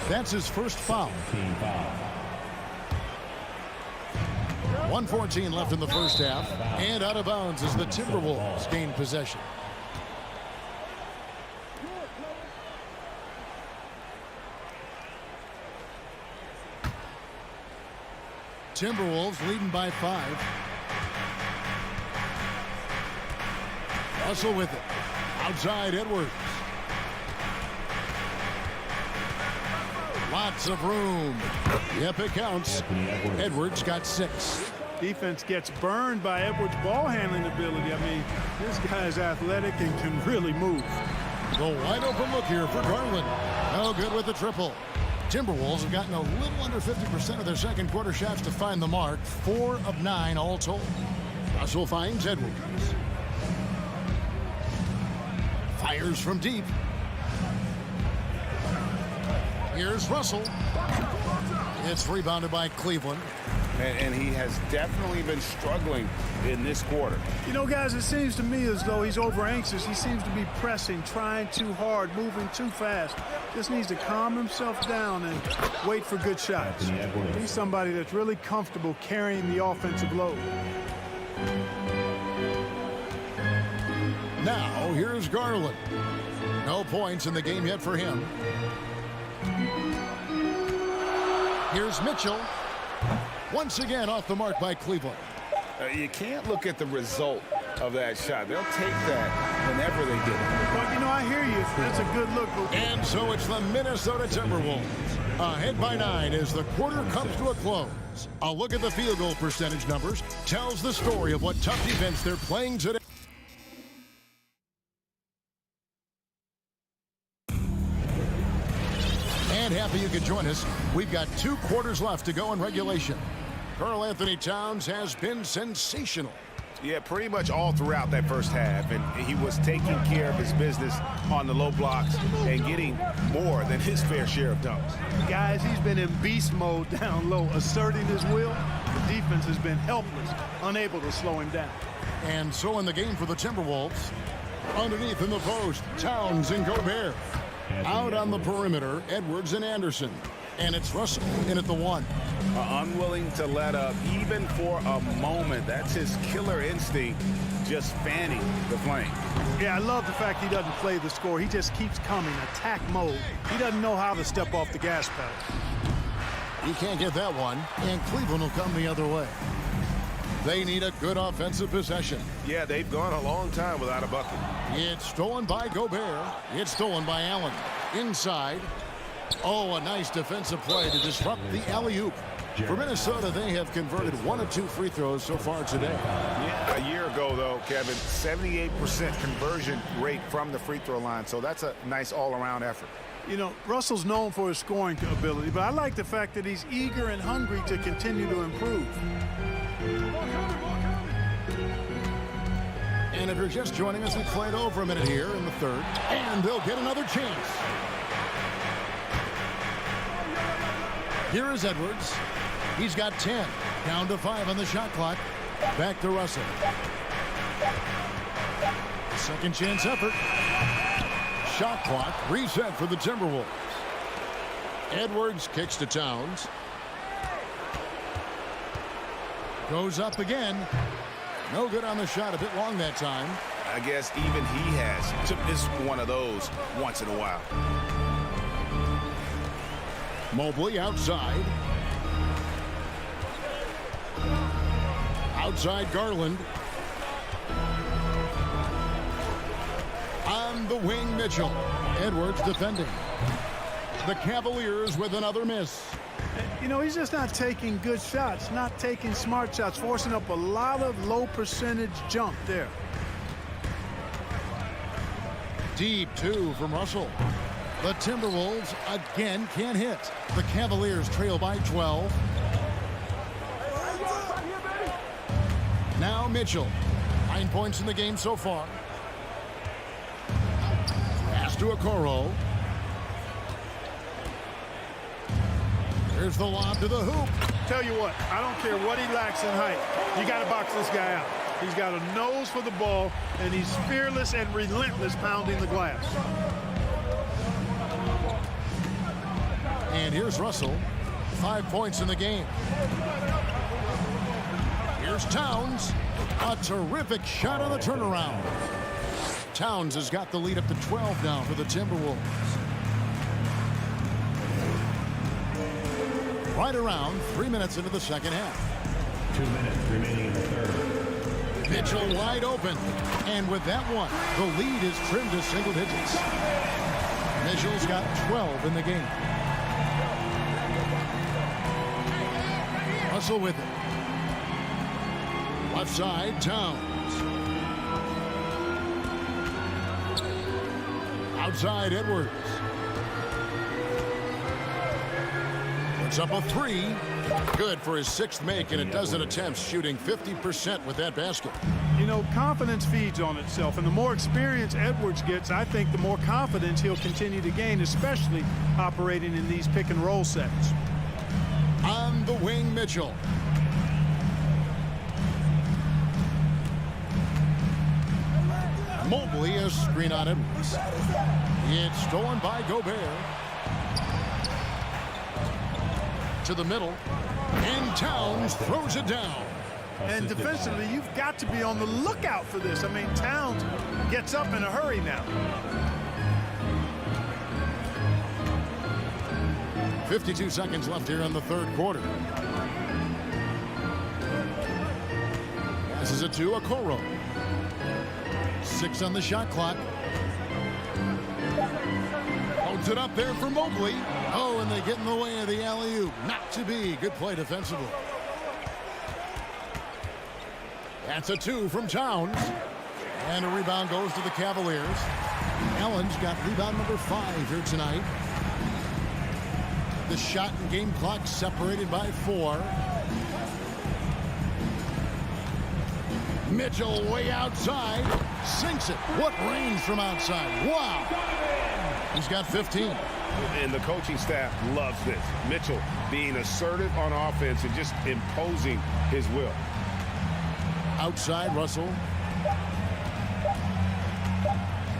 A: That's his first foul. 1:14 left in the first half. And out of bounds as the Timberwolves gain possession. Timberwolves leading by 5. Russell with it. Outside Edwards. Lots of room. Yep, it counts. Edwards got 6.
D: Defense gets burned by Edwards' ball handling ability. I mean, this guy's athletic and can really move.
A: The wide open look here for Garland. No good with the triple. Timberwolves have gotten a little under 50% of their second quarter shots to find the mark. 4 of 9 all told. Russell finds Edwards. Fires from deep. Here's Russell. It's rebounded by Cleveland.
B: And he has definitely been struggling in this quarter.
D: You know, guys, it seems to me as though he's over anxious. He seems to be pressing, trying too hard, moving too fast. Just needs to calm himself down and wait for good shots. He's somebody that's really comfortable carrying the offensive load.
A: Now, here's Garland. No points in the game yet for him. Here's Mitchell. Once again off the mark by Cleveland.
B: You can't look at the result of that shot. They'll take that whenever they get it.
D: But, you know, I hear you. That's a good look.
A: And so it's the Minnesota Timberwolves. Ahead by 9 as the quarter comes to a close. A look at the field goal percentage numbers tells the story of what tough defense they're playing today. And happy you could join us. We've got 2 quarters left to go in regulation. Karl Anthony Towns has been sensational.
C: Yeah, pretty much all throughout that first half. And he was taking care of his business on the low blocks and getting more than his fair share of dunks.
D: Guys, he's been in beast mode down low, asserting his will. The defense has been helpless, unable to slow him down.
A: And so in the game for the Timberwolves, underneath in the post, Towns and Gobert. Out on the perimeter, Edwards and Anderson. And it's Russell in at the 1.
B: Unwilling to let up even for a moment. That's his killer instinct, just fanning the flame.
D: Yeah, I love the fact he doesn't play the score. He just keeps coming, attack mode. He doesn't know how to step off the gas pedal.
A: He can't get that one, and Cleveland will come the other way. They need a good offensive possession.
C: Yeah, they've gone a long time without a bucket.
A: It's stolen by Gobert. It's stolen by Allen. Inside. Oh, a nice defensive play to disrupt the alley-oop. For Minnesota, they have converted 1 of 2 free throws so far today.
C: Yeah, a year ago, though, Kevin, 78% conversion rate from the free throw line. So that's a nice all-around effort.
D: You know, Russell's known for his scoring ability, but I like the fact that he's eager and hungry to continue to improve.
A: And if you're just joining us, we played over a minute here in the third. And they'll get another chance. Here is Edwards. He's got 10. Down to 5 on the shot clock. Back to Russell. Second chance effort. Shot clock reset for the Timberwolves. Edwards kicks to Towns. Goes up again. No good on the shot. A bit long that time.
C: I guess even he has to miss one of those once in a while.
A: Mobley outside. Outside Garland. On the wing, Mitchell. Edwards defending. The Cavaliers with another miss.
D: You know, he's just not taking good shots, not taking smart shots, forcing up a lot of low percentage jump there.
A: deep two from Russell. The Timberwolves again can't hit. The Cavaliers trail by 12. Now Mitchell. 9 points in the game so far. Pass to Okoro. Here's the lob to the hoop.
D: Tell you what, I don't care what he lacks in height. You got to box this guy out. He's got a nose for the ball, and he's fearless and relentless pounding the glass.
A: And here's Russell. 5 points in the game. Here's Towns. A terrific shot on the turnaround. Towns has got the lead up to 12 now for the Timberwolves. Right around 3 minutes into the second half.
H: 2 minutes remaining in the third.
A: Mitchell wide open. And with that one, the lead is trimmed to single digits. Mitchell's got 12 in the game. Russell with it. Left side, Towns. Outside, Edwards. Puts up a three. Good for his sixth make in a dozen attempts, shooting 50% with that basket.
D: You know, confidence feeds on itself, and the more experience Edwards gets, I think the more confidence he'll continue to gain, especially operating in these pick and roll sets.
A: On the wing, Mitchell. Mobley is screen on Edwards. It's stolen by Gobert. To the middle. And Towns throws it down.
D: And defensively, you've got to be on the lookout for this. I mean, Towns gets up in a hurry now.
A: 52 seconds left here in the third quarter. Passes it to Okoro. 6 on the shot clock. Holds it up there for Mobley. Oh, and they get in the way of the alley-oop. Not to be. Good play defensively. That's a 2 from Towns. And a rebound goes to the Cavaliers. Allen's got rebound number 5 here tonight. The shot and game clock separated by 4. Mitchell way outside. Sinks it. What range from outside. Wow. He's got 15.
B: And the coaching staff loves this. Mitchell being assertive on offense and just imposing his will.
A: Outside, Russell.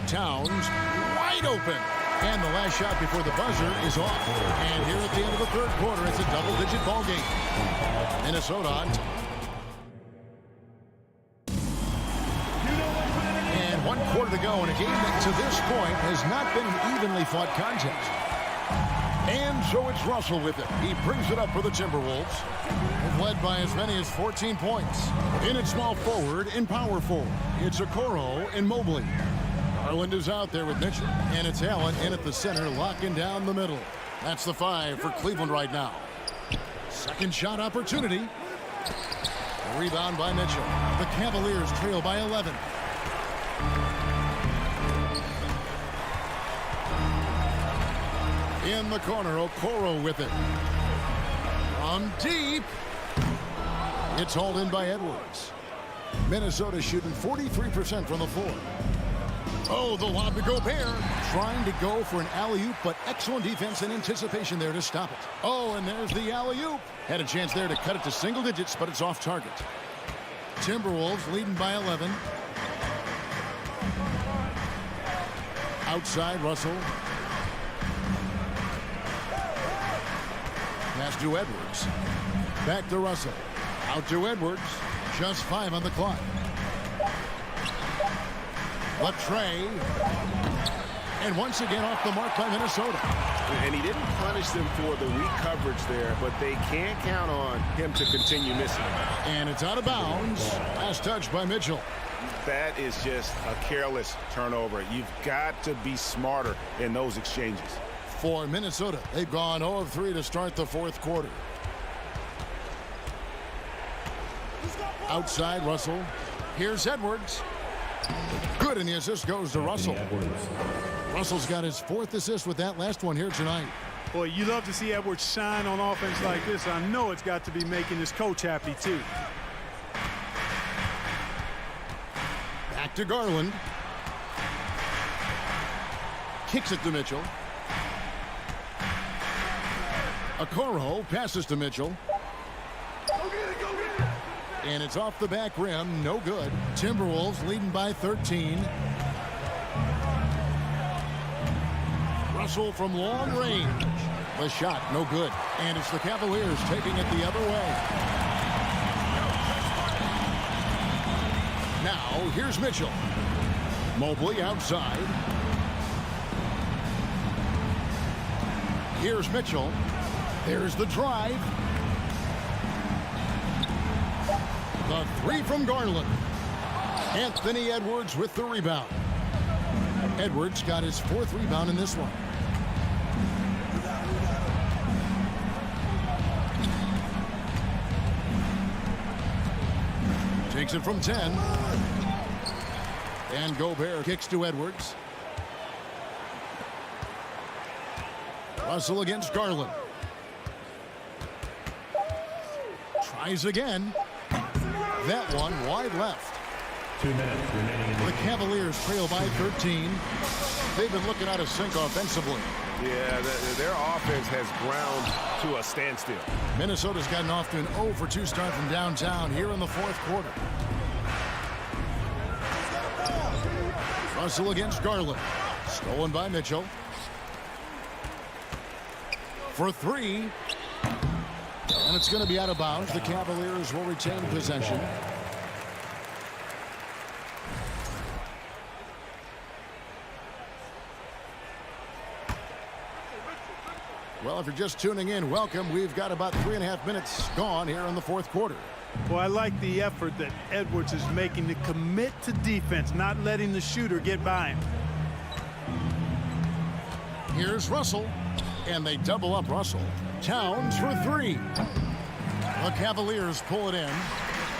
A: Towns wide open. And the last shot before the buzzer is off. And here at the end of the third quarter, it's a double-digit ball game. Minnesota on top. And 1 quarter to go in a game that to this point has not been an evenly fought contest. And so it's Russell with it. He brings it up for the Timberwolves. They've led by as many as 14 points. In at small forward and power forward, it's Okoro and Mobley. Garland is out there with Mitchell. And it's Allen in at the center, locking down the middle. That's the 5 for Cleveland right now. Second shot opportunity. A rebound by Mitchell. The Cavaliers trail by 11. In the corner, Okoro with it. From deep. It's hauled in by Edwards. Minnesota shooting 43% from the floor. Oh, the lob to Gobert. Trying to go for an alley-oop, but excellent defense and anticipation there to stop it. Oh, and there's the alley-oop. Had a chance there to cut it to single digits, but it's off target. Timberwolves leading by 11. Outside, Russell. Pass to Edwards. Back to Russell. Out to Edwards. Just 5 on the clock. Latrey. And once again off the mark by Minnesota.
B: And he didn't punish them for the weak coverage there, but they can't count on him to continue missing.
A: And it's out of bounds. Last touch by Mitchell.
B: That is just a careless turnover. You've got to be smarter in those exchanges.
A: For Minnesota, they've gone 0 of 3 to start the fourth quarter. Outside, Russell. Here's Edwards. Good, and the assist goes to Russell. Russell's got his 4th assist with that last one here tonight.
D: Boy, you love to see Edwards shine on offense like this. I know it's got to be making his coach happy, too.
A: Back to Garland. Kicks it to Mitchell. Okoro passes to Mitchell. And it's off the back rim. No good. Timberwolves leading by 13. Russell from long range. The shot, no good. And it's the Cavaliers taking it the other way. Now, here's Mitchell. Mobley outside. Here's Mitchell. There's the drive. The 3 from Garland. Anthony Edwards with the rebound. Edwards got his 4th rebound in this one. Takes it from 10. And Gobert kicks to Edwards. Russell against Garland. Tries again. That one wide left.
H: 2 minutes remaining in
A: The Cavaliers trail by 13. They've been looking out of sync offensively.
C: Yeah, their offense has ground to a standstill.
A: Minnesota's gotten off to an 0 for 2 start from downtown here in the 4th quarter. Russell against Garland. Stolen by Mitchell. For 3. And it's going to be out of bounds. The Cavaliers will retain possession. Well, if you're just tuning in, welcome. We've got about 3.5 minutes gone here in the 4th quarter.
D: Well, I like the effort that Edwards is making to commit to defense, not letting the shooter get by him.
A: Here's Russell, and they double up Russell. Towns for 3. The Cavaliers pull it in.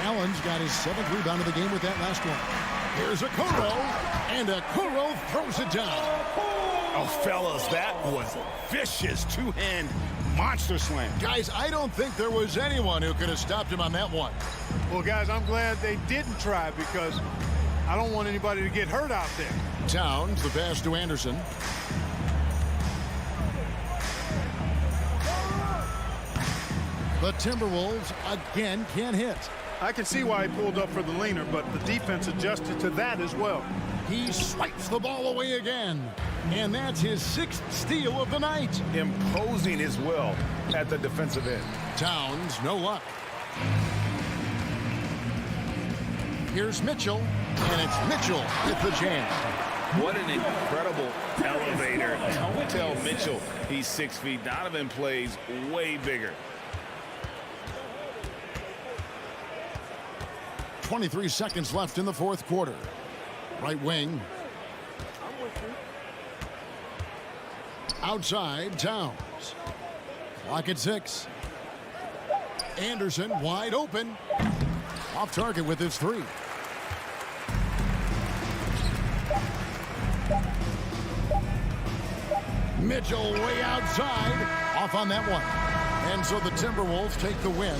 A: Allen's got his 7th rebound of the game with that last one. Here's Okoro, and Okoro throws it down.
B: Oh, fellas, that was a vicious 2-hand monster slam.
A: Guys, I don't think there was anyone who could have stopped him on that one.
D: Well, guys, I'm glad they didn't try because I don't want anybody to get hurt out there.
A: Towns, the pass to Anderson. The Timberwolves again can't hit.
D: I can see why he pulled up for the leaner, but the defense adjusted to that as well.
A: He swipes the ball away again. And that's his 6th steal of the night.
B: Imposing his will at the defensive end.
A: Towns, no luck. Here's Mitchell, and it's Mitchell with the jam.
B: What an incredible elevator. Don't tell Mitchell he's 6 feet. Donovan plays way bigger.
A: 23 seconds left in the 4th quarter. Right wing. Outside, Towns. Clock at 6. Anderson wide open. Off target with his 3. Mitchell way outside. Off on that one. And so the Timberwolves take the win.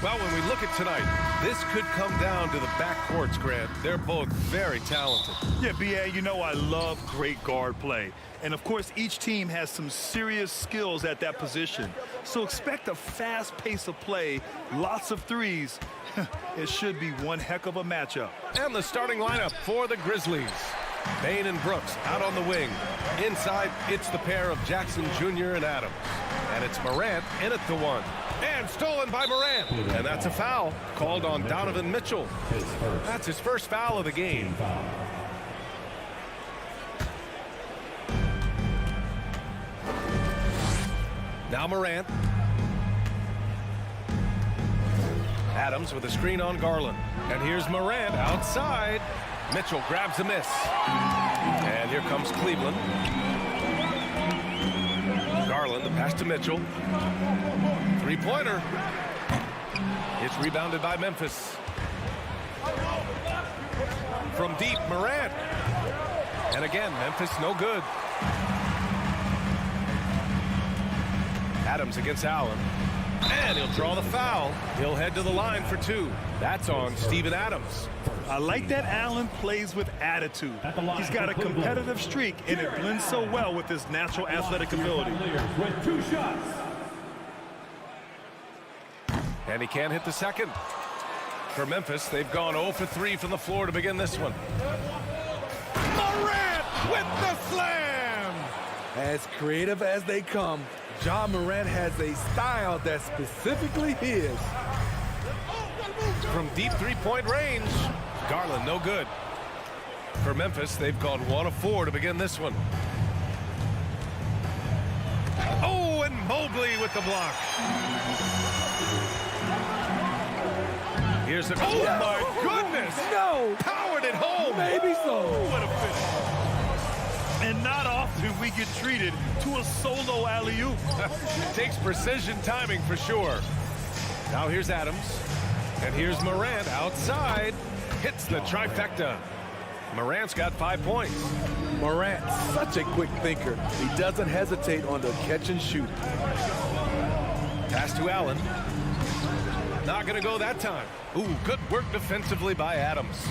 E: Well, when we look at tonight, this could come down to the backcourts, Grant. They're both very talented.
F: Yeah, B.A., you know I love great guard play. And, of course, each team has some serious skills at that position. So expect a fast pace of play, lots of threes. It should be one heck of a matchup.
E: And the starting lineup for the Grizzlies. Bane and Brooks out on the wing. Inside, it's the pair of Jackson Jr. and Adams. And it's Morant in at the one. And stolen by Morant. And that's a foul called on Donovan Mitchell. That's his first foul of the game. Now Morant. Adams with a screen on Garland. And here's Morant outside. Mitchell grabs a miss. And here comes Cleveland. Garland, the pass to Mitchell. Three-pointer. It's rebounded by Memphis. From deep, Morant. And again, Memphis no good. Adams against Allen. And he'll draw the foul. He'll head to the line for two. That's on Steven Adams.
F: I like that Allen plays with attitude. He's got a competitive streak, and it blends so well with his natural athletic ability.
H: With 2 shots.
E: And he can't hit the second. For Memphis, they've gone 0 for 3 from the floor to begin this one. Morant with the slam!
G: As creative as they come, Ja Morant has a style that's specifically his.
E: From deep three-point range, Garland no good. For Memphis, they've gone 1 of 4 to begin this one. Oh, and Mobley with the block. Here's a... Oh, my goodness!
G: No!
E: Powered it home!
G: Maybe so.
E: What a finish.
F: And not often we get treated to a solo alley-oop.
E: Takes precision timing for sure. Now here's Adams. And here's Morant outside. Hits the trifecta. Morant's got 5 points.
G: Morant, such a quick thinker. He doesn't hesitate on the catch and shoot.
E: Pass to Allen. Not going to go that time. Ooh, good work defensively by Adams.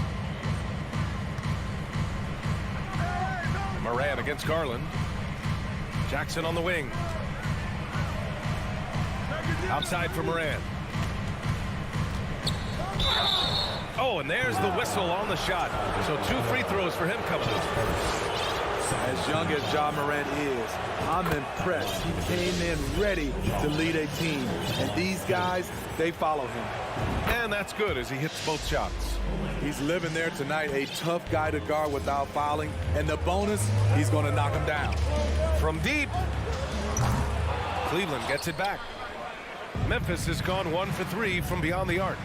E: Morant against Garland. Jackson on the wing. Outside for Morant. Oh, and there's the whistle on the shot. So 2 free throws for him coming.
G: As young as Ja Morant is, I'm impressed. He came in ready to lead a team. And these guys, they follow him.
E: And that's good as he hits both shots.
G: He's living there tonight, a tough guy to guard without fouling. And the bonus, he's going to knock him down.
E: From deep. Cleveland gets it back. Memphis has gone 1 for 3 from beyond the arc.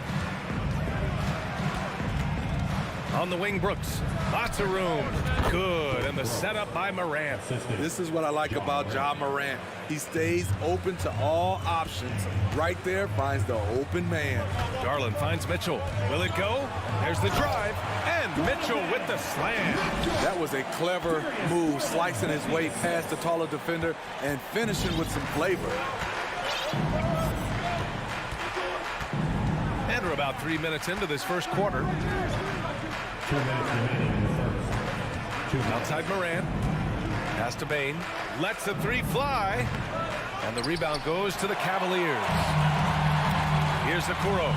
E: On the wing, Brooks. Lots of room. Good. And the setup by Morant.
G: This is what I like about Ja Morant. He stays open to all options. Right there finds the open man.
E: Garland finds Mitchell. Will it go? There's the drive. And Mitchell with the slam.
G: That was a clever move, slicing his way past the taller defender and finishing with some flavor.
E: And we're about 3 minutes into this first quarter.
H: 2 minutes remaining in the first.
E: Outside Morant. Pass to Bane. Lets the 3 fly. And the rebound goes to the Cavaliers. Here's Okoro.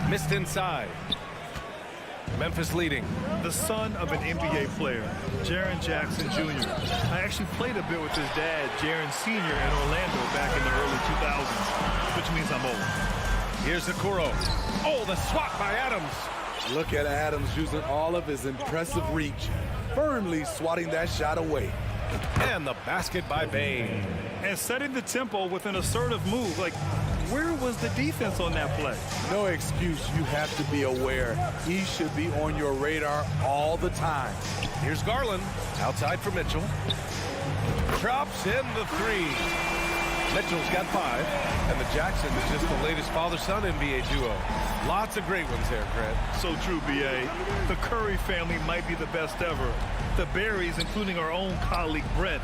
E: Missed inside. Memphis leading.
F: The son of an NBA player, Jaren Jackson Jr. I actually played a bit with his dad, Jaren Sr. in Orlando back in the early 2000s, which means I'm old.
E: Here's Okoro. Oh, the swat by Adams.
G: Look at Adams using all of his impressive reach, firmly swatting that shot away.
E: And the basket by Bane.
F: And setting the tempo with an assertive move. Like, where was the defense on that play?
G: No excuse. You have to be aware. He should be on your radar all the time.
E: Here's Garland. Outside for Mitchell. Drops in the 3. Mitchell's got 5. And the Jackson is just the latest father-son NBA duo. Lots of great ones there, Grant.
F: So true, B.A. The Curry family might be the best ever. The Berries, including our own colleague Brent.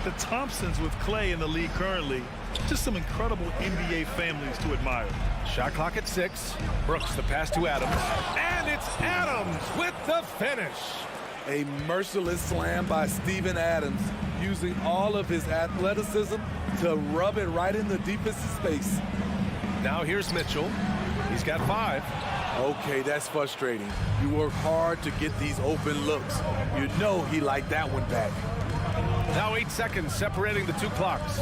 F: The Thompsons with Clay in the league currently. Just some incredible NBA families to admire.
E: Shot clock at 6. Brooks, the pass to Adams. And it's Adams with the finish.
G: A merciless slam by Steven Adams, using all of his athleticism to rub it right in the defensive space.
E: Now here's Mitchell. He's got 5.
G: Okay, that's frustrating. You work hard to get these open looks. You know he liked that one back.
E: Now 8 seconds separating the 2 clocks.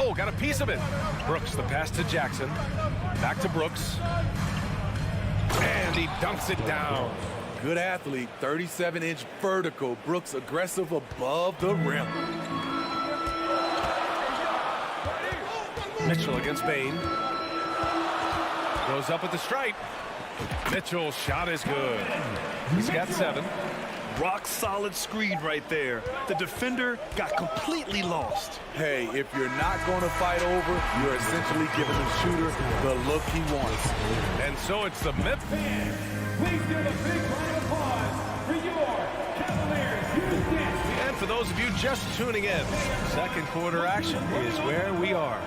E: Oh, got a piece of it. Brooks, the pass to Jackson. Back to Brooks. And he dunks it down.
G: Good athlete, 37-inch vertical. Brooks aggressive above the rim.
E: Mitchell against Bain. Goes up at the stripe. Mitchell's shot is good. He's got 7.
F: Rock solid screen right there. The defender got completely lost.
G: Hey, if you're not going to fight over, you're essentially giving the shooter the look he wants.
E: And so it's the Memphis.
H: Please give a big round of applause for your Cavaliers.
E: And for those of you just tuning in, second quarter action is where we are.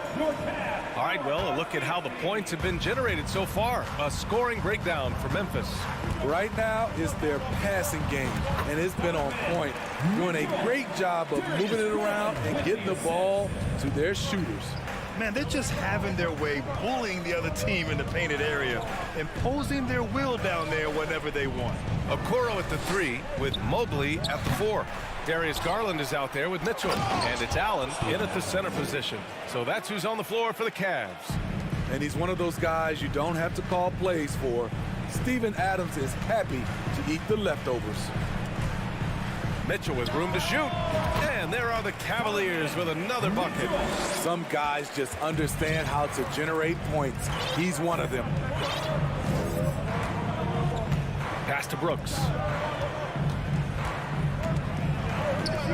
E: All right, well, a look at how the points have been generated so far. A scoring breakdown for Memphis.
G: Right now is their passing game, and it's been on point, doing a great job of moving it around and getting the ball to their shooters.
F: Man, they're just having their way, bullying the other team in the painted area, imposing their will down there whenever they want.
E: Okoro at the 3 with Mobley at the 4. Darius Garland is out there with Mitchell, and it's Allen in at the center position. So that's who's on the floor for the Cavs.
G: And he's one of those guys you don't have to call plays for. Steven Adams is happy to eat the leftovers.
E: Mitchell with room to shoot. And there are the Cavaliers with another bucket.
G: Some guys just understand how to generate points. He's one of them.
E: Pass to Brooks.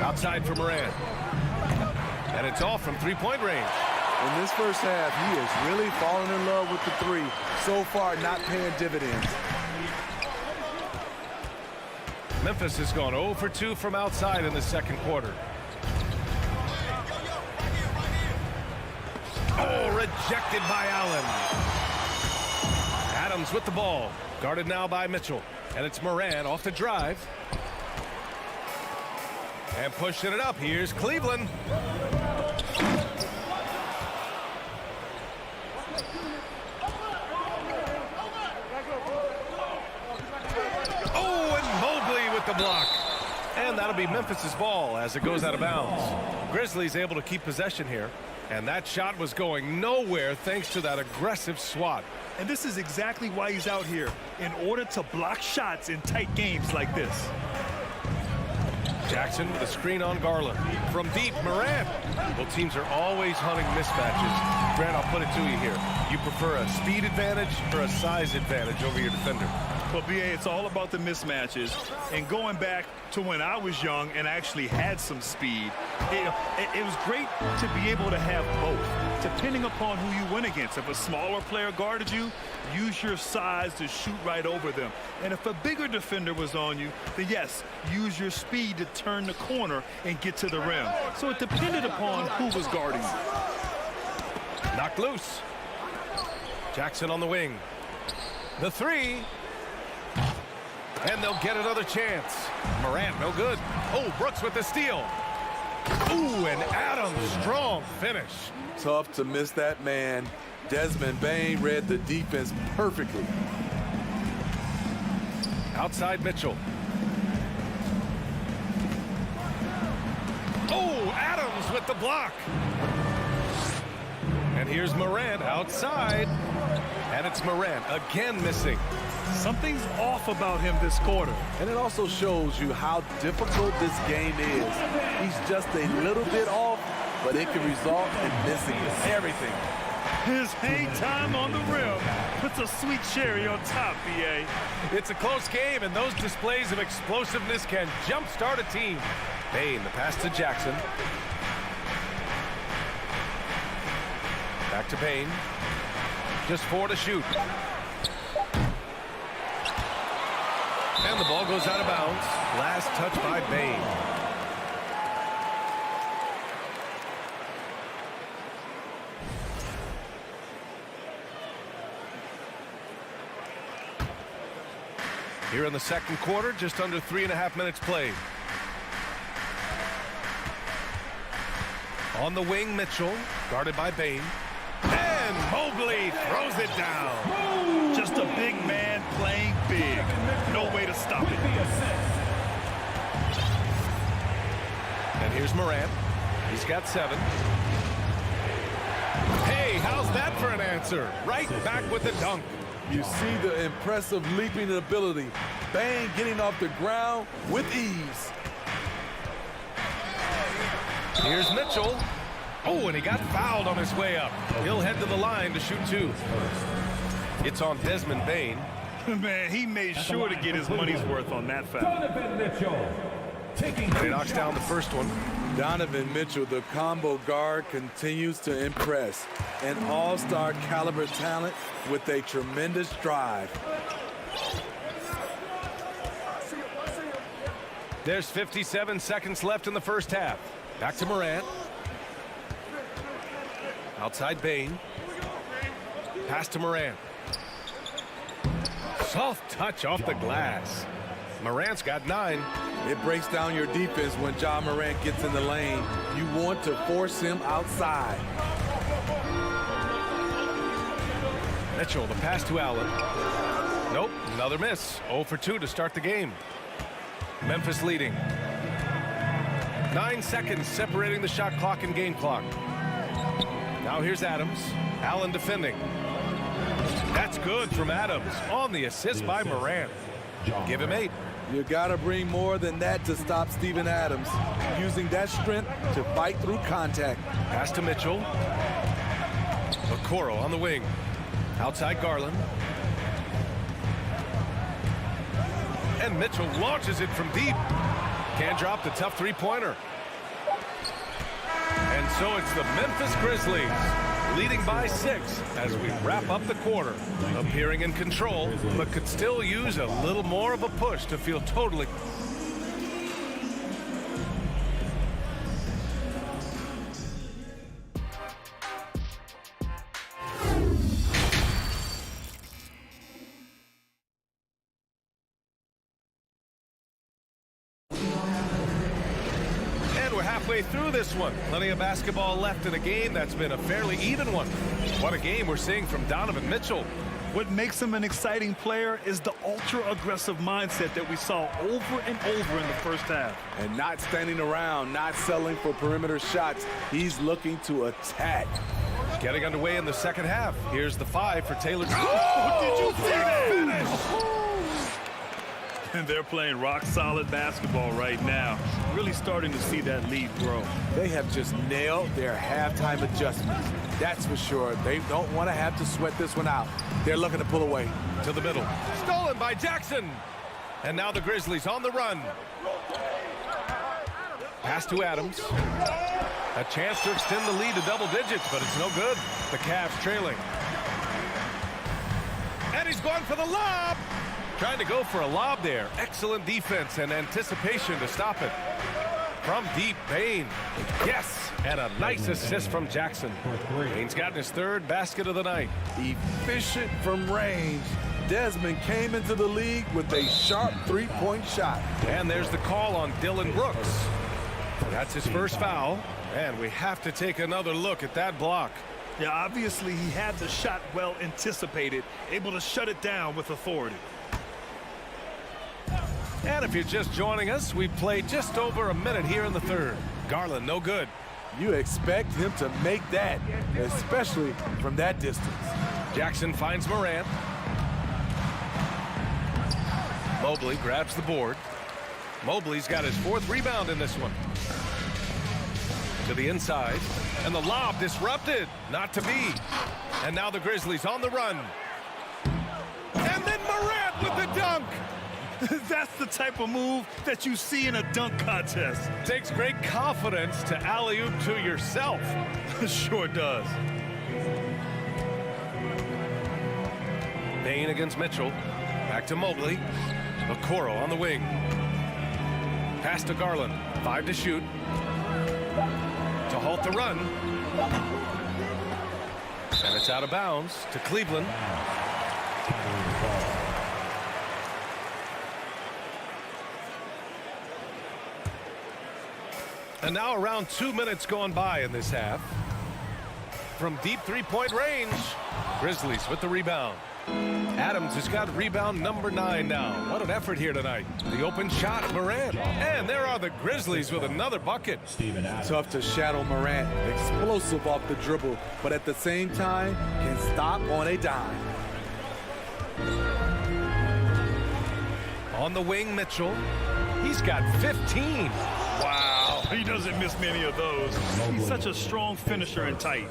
E: Outside for Moran. And it's off from three-point range.
G: In this first half, he is really falling in love with the 3. So far, not paying dividends.
E: Memphis has gone 0 for 2 from outside in the second quarter. Oh, rejected by Allen. Adams with the ball. Guarded now by Mitchell. And it's Moran off the drive. And pushing it up. Here's Cleveland. The block. And that'll be Memphis's ball as it goes out of bounds. Grizzlies able to keep possession here. And that shot was going nowhere thanks to that aggressive swat.
F: And this is exactly why he's out here, in order to block shots in tight games like this.
E: Jackson with a screen on Garland. From deep, Moran. Well, teams are always hunting mismatches. Grant, I'll put it to you here. You prefer a speed advantage or a size advantage over your defender?
F: Well, BA, it's all about the mismatches. And going back to when I was young and actually had some speed, it was great to be able to have both, depending upon who you went against. If a smaller player guarded you, use your size to shoot right over them. And if a bigger defender was on you, then yes, use your speed to turn the corner and get to the rim. So it depended upon who was guarding you.
E: Knocked loose. Jackson on the wing. The 3. And they'll get another chance. Morant, no good. Oh, Brooks with the steal. Ooh, and Adams, strong finish.
G: Tough to miss that man. Desmond Bain read the defense perfectly.
E: Outside Mitchell. Oh, Adams with the block. And here's Morant outside. And it's Morant again missing.
F: Something's off about him this quarter.
G: And it also shows you how difficult this game is. He's just a little bit off, but it can result in missing everything.
F: His hang time on the rim puts a sweet cherry on top, BA.
E: It's a close game, and those displays of explosiveness can jumpstart a team. Bain, the pass to Jackson. Back to Bain. Just 4 to shoot. And the ball goes out of bounds. Last touch by Bain. Here in the second quarter, just under 3.5 minutes played. On the wing, Mitchell, guarded by Bane. And Mobley throws it down.
F: Just a big man playing big. No way to stop it.
E: And here's Morant. He's got 7. Hey, how's that for an answer? Right back with the dunk.
G: You see the impressive leaping ability. Bane getting off the ground with ease.
E: Here's Mitchell. Oh, and he got fouled on his way up. He'll head to the line to shoot 2. It's on Desmond Bane.
F: Man, he made sure to get his money's worth on that foul.
E: And he knocks down the first one.
G: Donovan Mitchell, the combo guard, continues to impress. An all-star caliber talent with a tremendous drive.
E: There's 57 seconds left in the first half. Back to Morant. Outside Bane. Pass to Morant. Soft touch off the glass. Morant's got 9.
G: It breaks down your defense when Ja Morant gets in the lane. You want to force him outside.
E: Mitchell, the pass to Allen. Nope, another miss. 0 for 2 to start the game. Memphis leading. 9 seconds separating the shot clock and game clock. Now here's Adams. Allen defending. That's good from Adams on the assist by Morant. Give him 8.
G: You got to bring more than that to stop Steven Adams. Using that strength to fight through contact.
E: Pass to Mitchell. Okoro on the wing. Outside Garland. And Mitchell launches it from deep. Can't drop the tough three-pointer. And so it's the Memphis Grizzlies leading by 6 as we wrap up the quarter. Appearing in control, but could still use a little more of a push to feel totally... through this one. Plenty of basketball left in a game that's been a fairly even one. What a game we're seeing from Donovan Mitchell.
F: What makes him an exciting player is the ultra-aggressive mindset that we saw over and over in the first half.
G: And not standing around, not settling for perimeter shots. He's looking to attack.
E: Getting underway in the second half. Here's the 5 for Taylor.
F: Oh, did you see that? And they're playing rock-solid basketball right now. Really starting to see that lead grow.
G: They have just nailed their halftime adjustments. That's for sure. They don't want to have to sweat this one out. They're looking to pull away.
E: To the middle. Stolen by Jackson. And now the Grizzlies on the run. Pass to Adams. A chance to extend the lead to double digits, but it's no good. The Cavs trailing. And he's going for the lob. Trying to go for a lob there. Excellent defense and anticipation to stop it. From deep, Bane. Yes, and a nice assist from Jackson. Bane's gotten his 3rd basket of the night.
G: Efficient from range. Desmond came into the league with a sharp 3-point shot.
E: And there's the call on Dylan Brooks. That's his first foul. And we have to take another look at that block.
F: Yeah, obviously he had the shot well anticipated, able to shut it down with authority.
E: And if you're just joining us, we've played just over a minute here in the 3rd. Garland, no good.
G: You expect him to make that, especially from that distance.
E: Jackson finds Morant. Mobley grabs the board. Mobley's got his 4th rebound in this one. To the inside. And the lob disrupted. Not to be. And now the Grizzlies on the run. And then Morant with the dunk.
F: That's the type of move that you see in a dunk contest.
E: Takes great confidence to alley-oop to yourself.
F: Sure does.
E: Bane against Mitchell. Back to Mobley. Okoro on the wing. Pass to Garland. 5 to shoot. To halt the run. And it's out of bounds to Cleveland. And now around 2 minutes gone by in this half. From deep three-point range, Grizzlies with the rebound. Adams has got rebound number 9 now. What an effort here tonight. The open shot, Morant. And there are the Grizzlies with another bucket.
G: Tough to shadow Morant. Explosive off the dribble, but at the same time, can stop on a dime.
E: On the wing, Mitchell. He's got 15.
F: Wow, he doesn't miss many of those. He's such a strong finisher and tight.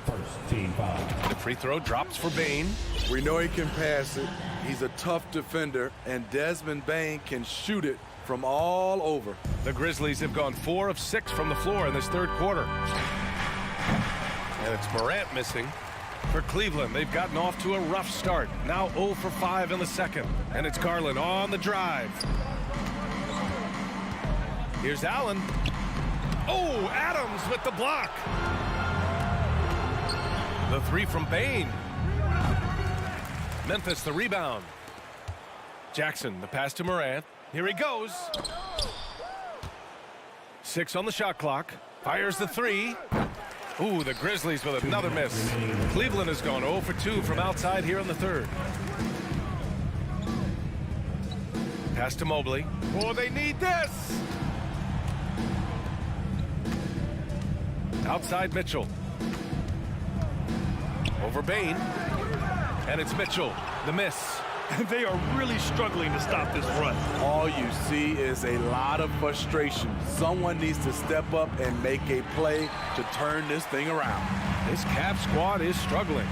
H: First team foul.
E: The free throw drops for Bane.
G: We know he can pass it. He's a tough defender, and Desmond Bane can shoot it from all over.
E: The Grizzlies have gone 4 of 6 from the floor in this third quarter. And it's Morant missing. For Cleveland, they've gotten off to a rough start. Now 0 for 5 in the second. And it's Garland on the drive. Here's Allen. Oh, Adams with the block. The 3 from Bane. Memphis the rebound. Jackson the pass to Morant. Here he goes. 6 on the shot clock. Fires the 3. Ooh, the Grizzlies with another miss. Cleveland has gone 0 for 2 from outside here in the third. Pass to Mobley. Oh, they need this. Outside Mitchell. Over Bane. And it's Mitchell. The miss.
F: They are really struggling to stop this run.
G: All you see is a lot of frustration. Someone needs to step up and make a play to turn this thing around.
E: This Cavs squad is struggling.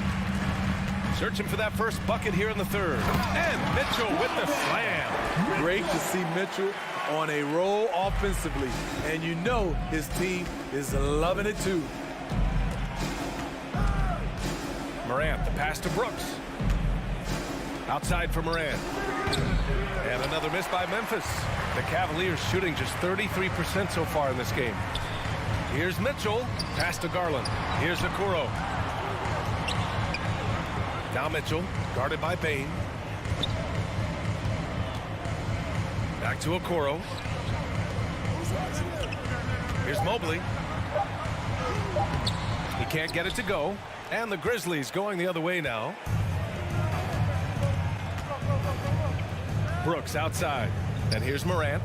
E: Searching for that first bucket here in the third. And Mitchell with the slam.
G: Great to see Mitchell on a roll offensively. And you know his team is loving it too.
E: Morant, the pass to Brooks. Outside for Morant. And another miss by Memphis. The Cavaliers shooting just 33% so far in this game. Here's Mitchell. Pass to Garland. Here's Okoro. Now Mitchell, guarded by Bane. Back to Okoro. Here's Mobley. He can't get it to go. And the Grizzlies going the other way now. Brooks outside. And here's Morant.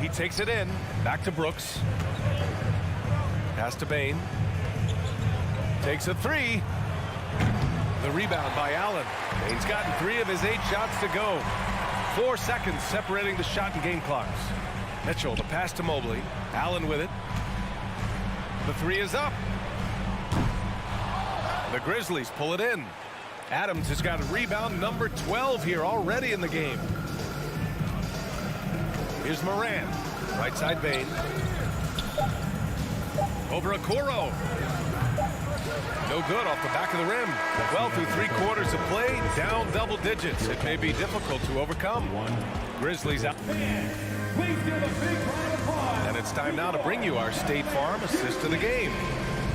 E: He takes it in. Back to Brooks. Pass to Bane. Takes a 3. The rebound by Allen. Bane's gotten 3 of his 8 shots to go. 4 seconds separating the shot and game clocks. Mitchell, the pass to Mobley. Allen with it. The 3 is up. The Grizzlies pull it in. Adams has got a rebound number 12 here already in the game. Here's Morant. Right side Bane. Over Okoro. No good off the back of the rim. Well, through 3 quarters of play, down double digits. It may be difficult to overcome. Grizzlies out. And it's time now to bring you our State Farm assist of the game.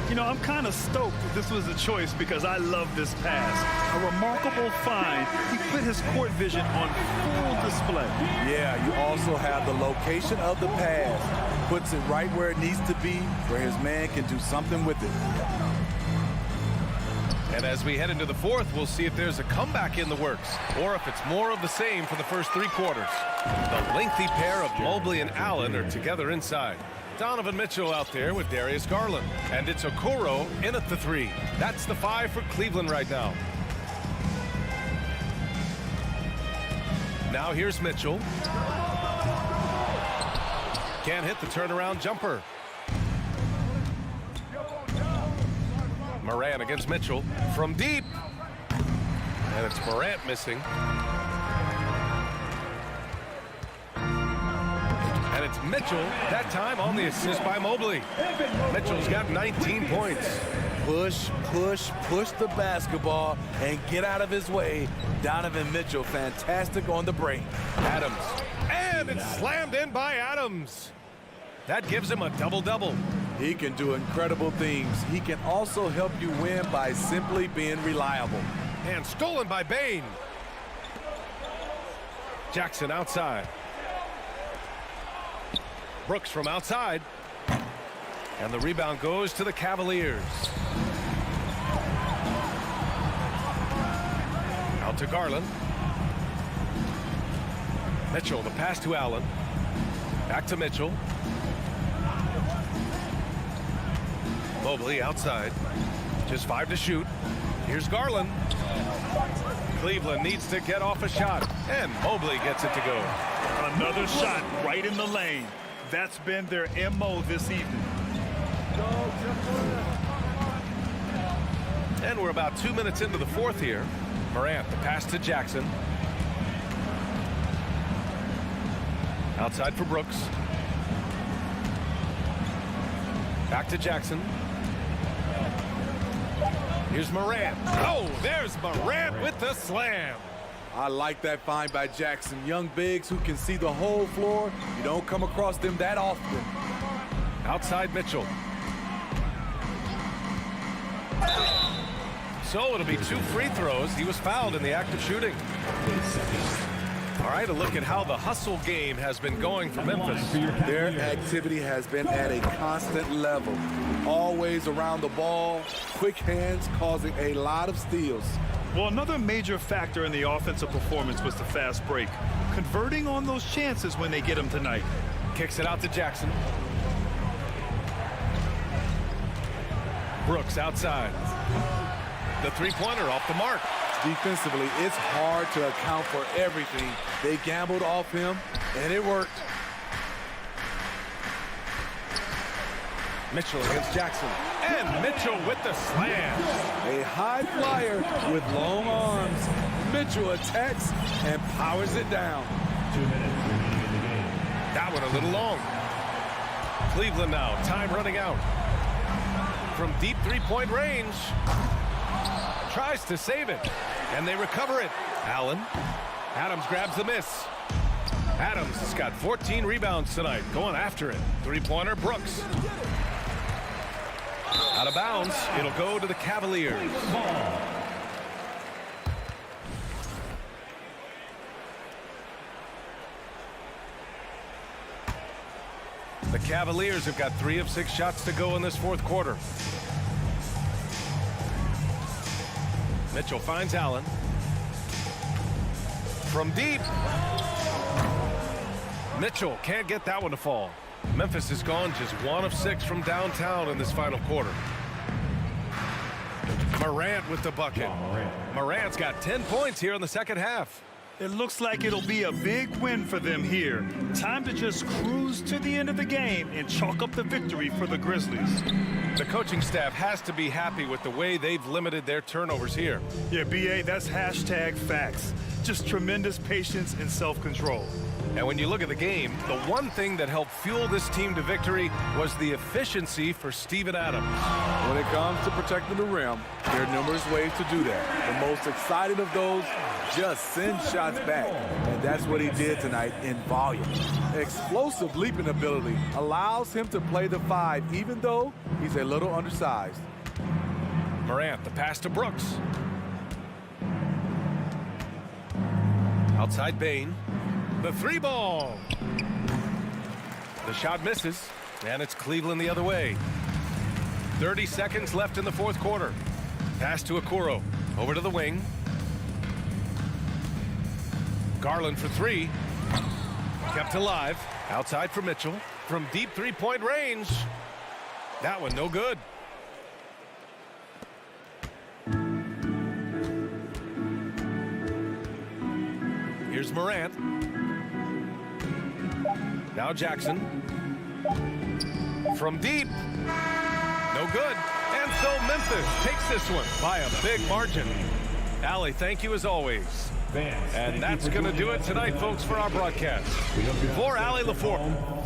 F: You know, I'm kind of stoked that this was a choice because I love this pass. A remarkable find. He put his court vision on full display.
G: Yeah, you also have the location of the pass. Puts it right where it needs to be, where his man can do something with it.
E: And as we head into the fourth, we'll see if there's a comeback in the works or if it's more of the same for the first 3 quarters. The lengthy pair of Mobley and Allen are together inside. Donovan Mitchell out there with Darius Garland. And it's Okoro in at the 3. That's the 5 for Cleveland right now. Now here's Mitchell. Can't hit the turnaround jumper. Morant against Mitchell from deep. And it's Morant missing. And it's Mitchell, that time on the assist by Mobley. Mitchell's got 19 points.
G: Push, push, push the basketball and get out of his way. Donovan Mitchell, fantastic on the break.
E: Adams. And it's slammed in by Adams. That gives him a double-double.
G: He can do incredible things. He can also help you win by simply being reliable.
E: And stolen by Bane. Brooks from outside. And the rebound goes to the Cavaliers. Out to Garland. Mitchell, the pass to Allen. Back to Mitchell. Mobley outside. Just 5 to shoot. Here's Garland. Cleveland needs to get off a shot. And Mobley gets it to go.
F: Another shot right in the lane. That's been their MO this evening.
E: And we're about 2 minutes into the fourth here. Morant, the pass to Jackson. Outside for Brooks. Back to Jackson. Here's Morant. Oh, there's Morant with the slam.
G: I like that find by Jackson. Young bigs who can see the whole floor. You don't come across them that often.
E: Outside Mitchell. So it'll be 2 free throws. He was fouled in the act of shooting. All right, a look at how the hustle game has been going for Memphis.
G: Their activity has been at a constant level. Always around the ball, quick hands causing a lot of steals.
F: Well, another major factor in the offensive performance was the fast break. Converting on those chances when they get them tonight.
E: Kicks it out to Jackson. Brooks outside. The three-pointer off the mark.
G: Defensively, it's hard to account for everything. They gambled off him, and it worked.
E: Mitchell against Jackson. And Mitchell with the slam.
G: A high flyer with long arms. Mitchell attacks and powers it down.
H: 2 minutes remaining in the game.
E: That one a little long. Cleveland now, time running out. From deep three-point range. Tries to save it. And they recover it. Allen. Adams grabs the miss. Adams has got 14 rebounds tonight. Going after it. Three-pointer, Brooks. Out of bounds. It'll go to the Cavaliers. The Cavaliers have got 3 of 6 shots to go in this fourth quarter. Mitchell finds Allen. From deep. Mitchell can't get that one to fall. Memphis has gone just 1 of 6 from downtown in this final quarter. Morant with the bucket. Morant's got 10 points here in the second half.
F: It looks like it'll be a big win for them here. Time to just cruise to the end of the game and chalk up the victory for the Grizzlies.
E: The coaching staff has to be happy with the way they've limited their turnovers here.
F: Yeah, BA, that's hashtag facts. Just tremendous patience and self-control.
E: And when you look at the game, the one thing that helped fuel this team to victory was the efficiency for Steven Adams.
G: When it comes to protecting the rim, there are numerous ways to do that. The most exciting of those, just send shots back. And that's what he did tonight in volume. Explosive leaping ability allows him to play the 5, even though he's a little undersized.
E: Morant, the pass to Brooks. Outside Bane. The 3-ball. The shot misses, and it's Cleveland the other way. 30 seconds left in the fourth quarter. Pass to Okoro. Over to the wing. Garland for 3. Kept alive. Outside for Mitchell. From deep three-point range. That one no good. Here's Morant. Now Jackson. From deep. No good. And so Memphis takes this one by a big margin. Allie, thank you as always. And that's going to do it tonight, folks, for our broadcast. For Allie LaForte.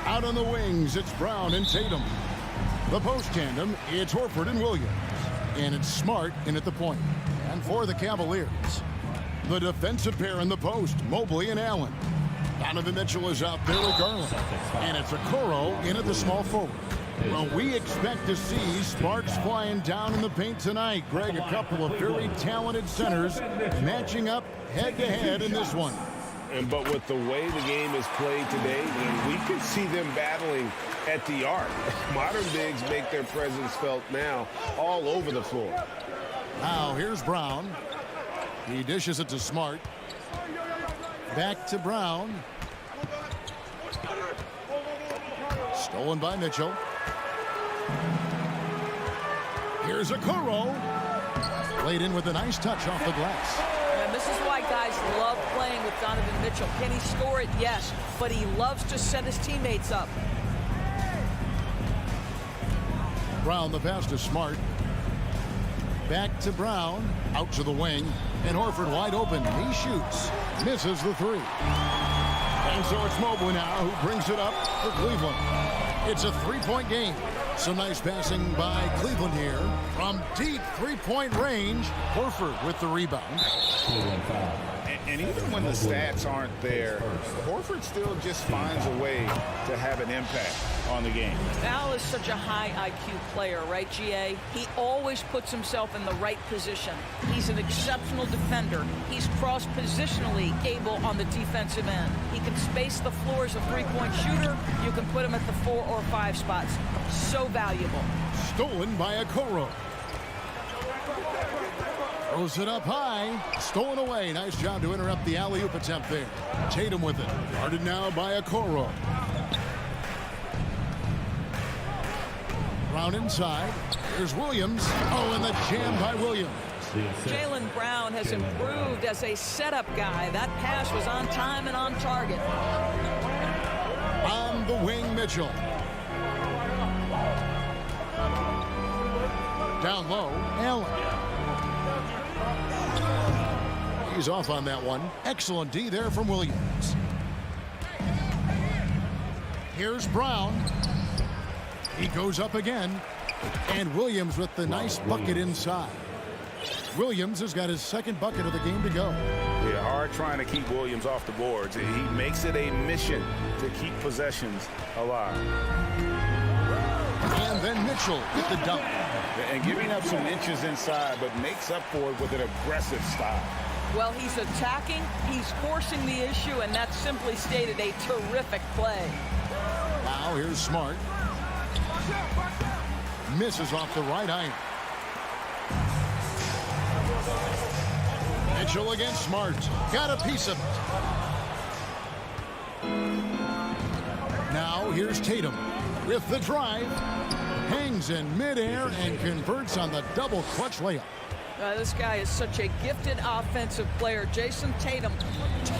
A: Out on the wings, it's Brown and Tatum. The post tandem, it's Horford and Williams. And it's Smart in at the point. And for the Cavaliers, the defensive pair in the post, Mobley and Allen. Donovan Mitchell is out there with Garland. And it's Okoro in at the small forward. Well, we expect to see sparks flying down in the paint tonight. Greg, a couple of very talented centers matching up head-to-head in this one.
B: But with the way the game is played today, we can see them battling at the arc. Modern bigs make their presence felt now all over the floor.
A: Now here's Brown. He dishes it to Smart. Back to Brown. Stolen by Mitchell. Here's Okoro. Laid in with a nice touch off the glass.
K: And this is why guys love playing with Donovan Mitchell. Can he score it? Yes. But he loves to set his teammates up.
A: Brown the pass to Smart. Back to Brown. Out to the wing. And Horford wide open. He shoots. Misses the three. And so it's Mobley now who brings it up for Cleveland. It's a three-point game. Some nice passing by Cleveland here. From deep three-point range, Horford with the rebound.
B: And even when the stats aren't there, Horford still just finds a way to have an impact on the game.
K: Al is such a high IQ player, right, GA? He always puts himself in the right position. He's an exceptional defender. He's cross-positionally able on the defensive end. He can space the floor as a three-point shooter. You can put him at the 4 or 5 spots. So valuable.
A: Stolen by Okoro. Throws it up high. Stolen away. Nice job to interrupt the alley-oop attempt there. Tatum with it. Guarded now by Okoro. Brown inside. Here's Williams. Oh, and the jam by Williams.
K: Jaylen Brown has improved as a setup guy. That pass was on time and on target.
A: On the wing, Mitchell. Down low, Allen. He's off on that one. Excellent D there from Williams. Here's Brown. He goes up again. And Williams with the nice bucket inside. Williams has got his second bucket of the game to go.
B: Yeah, hard trying to keep Williams off the boards. He makes it a mission to keep possessions alive.
A: And then Mitchell with the dunk.
B: And giving up some inches inside, but makes up for it with an aggressive style.
K: Well, he's attacking, he's forcing the issue, and that's simply stated a terrific play.
A: Now here's Smart. Misses off the right iron. Mitchell against Smart. Got a piece of it. Now here's Tatum with the drive. Hangs in midair and converts on the double clutch layup.
K: This guy is such a gifted offensive player. Jason Tatum,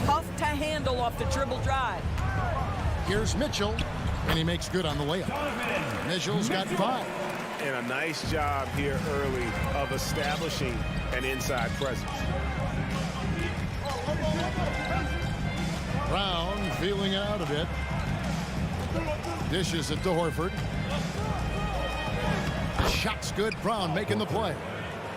K: tough to handle off the dribble drive.
A: Here's Mitchell, and he makes good on the layup. Mitchell's got 5.
B: And a nice job here early of establishing an inside presence.
A: Brown feeling out a bit. Dishes it to Horford. Shot's good. Brown making the play.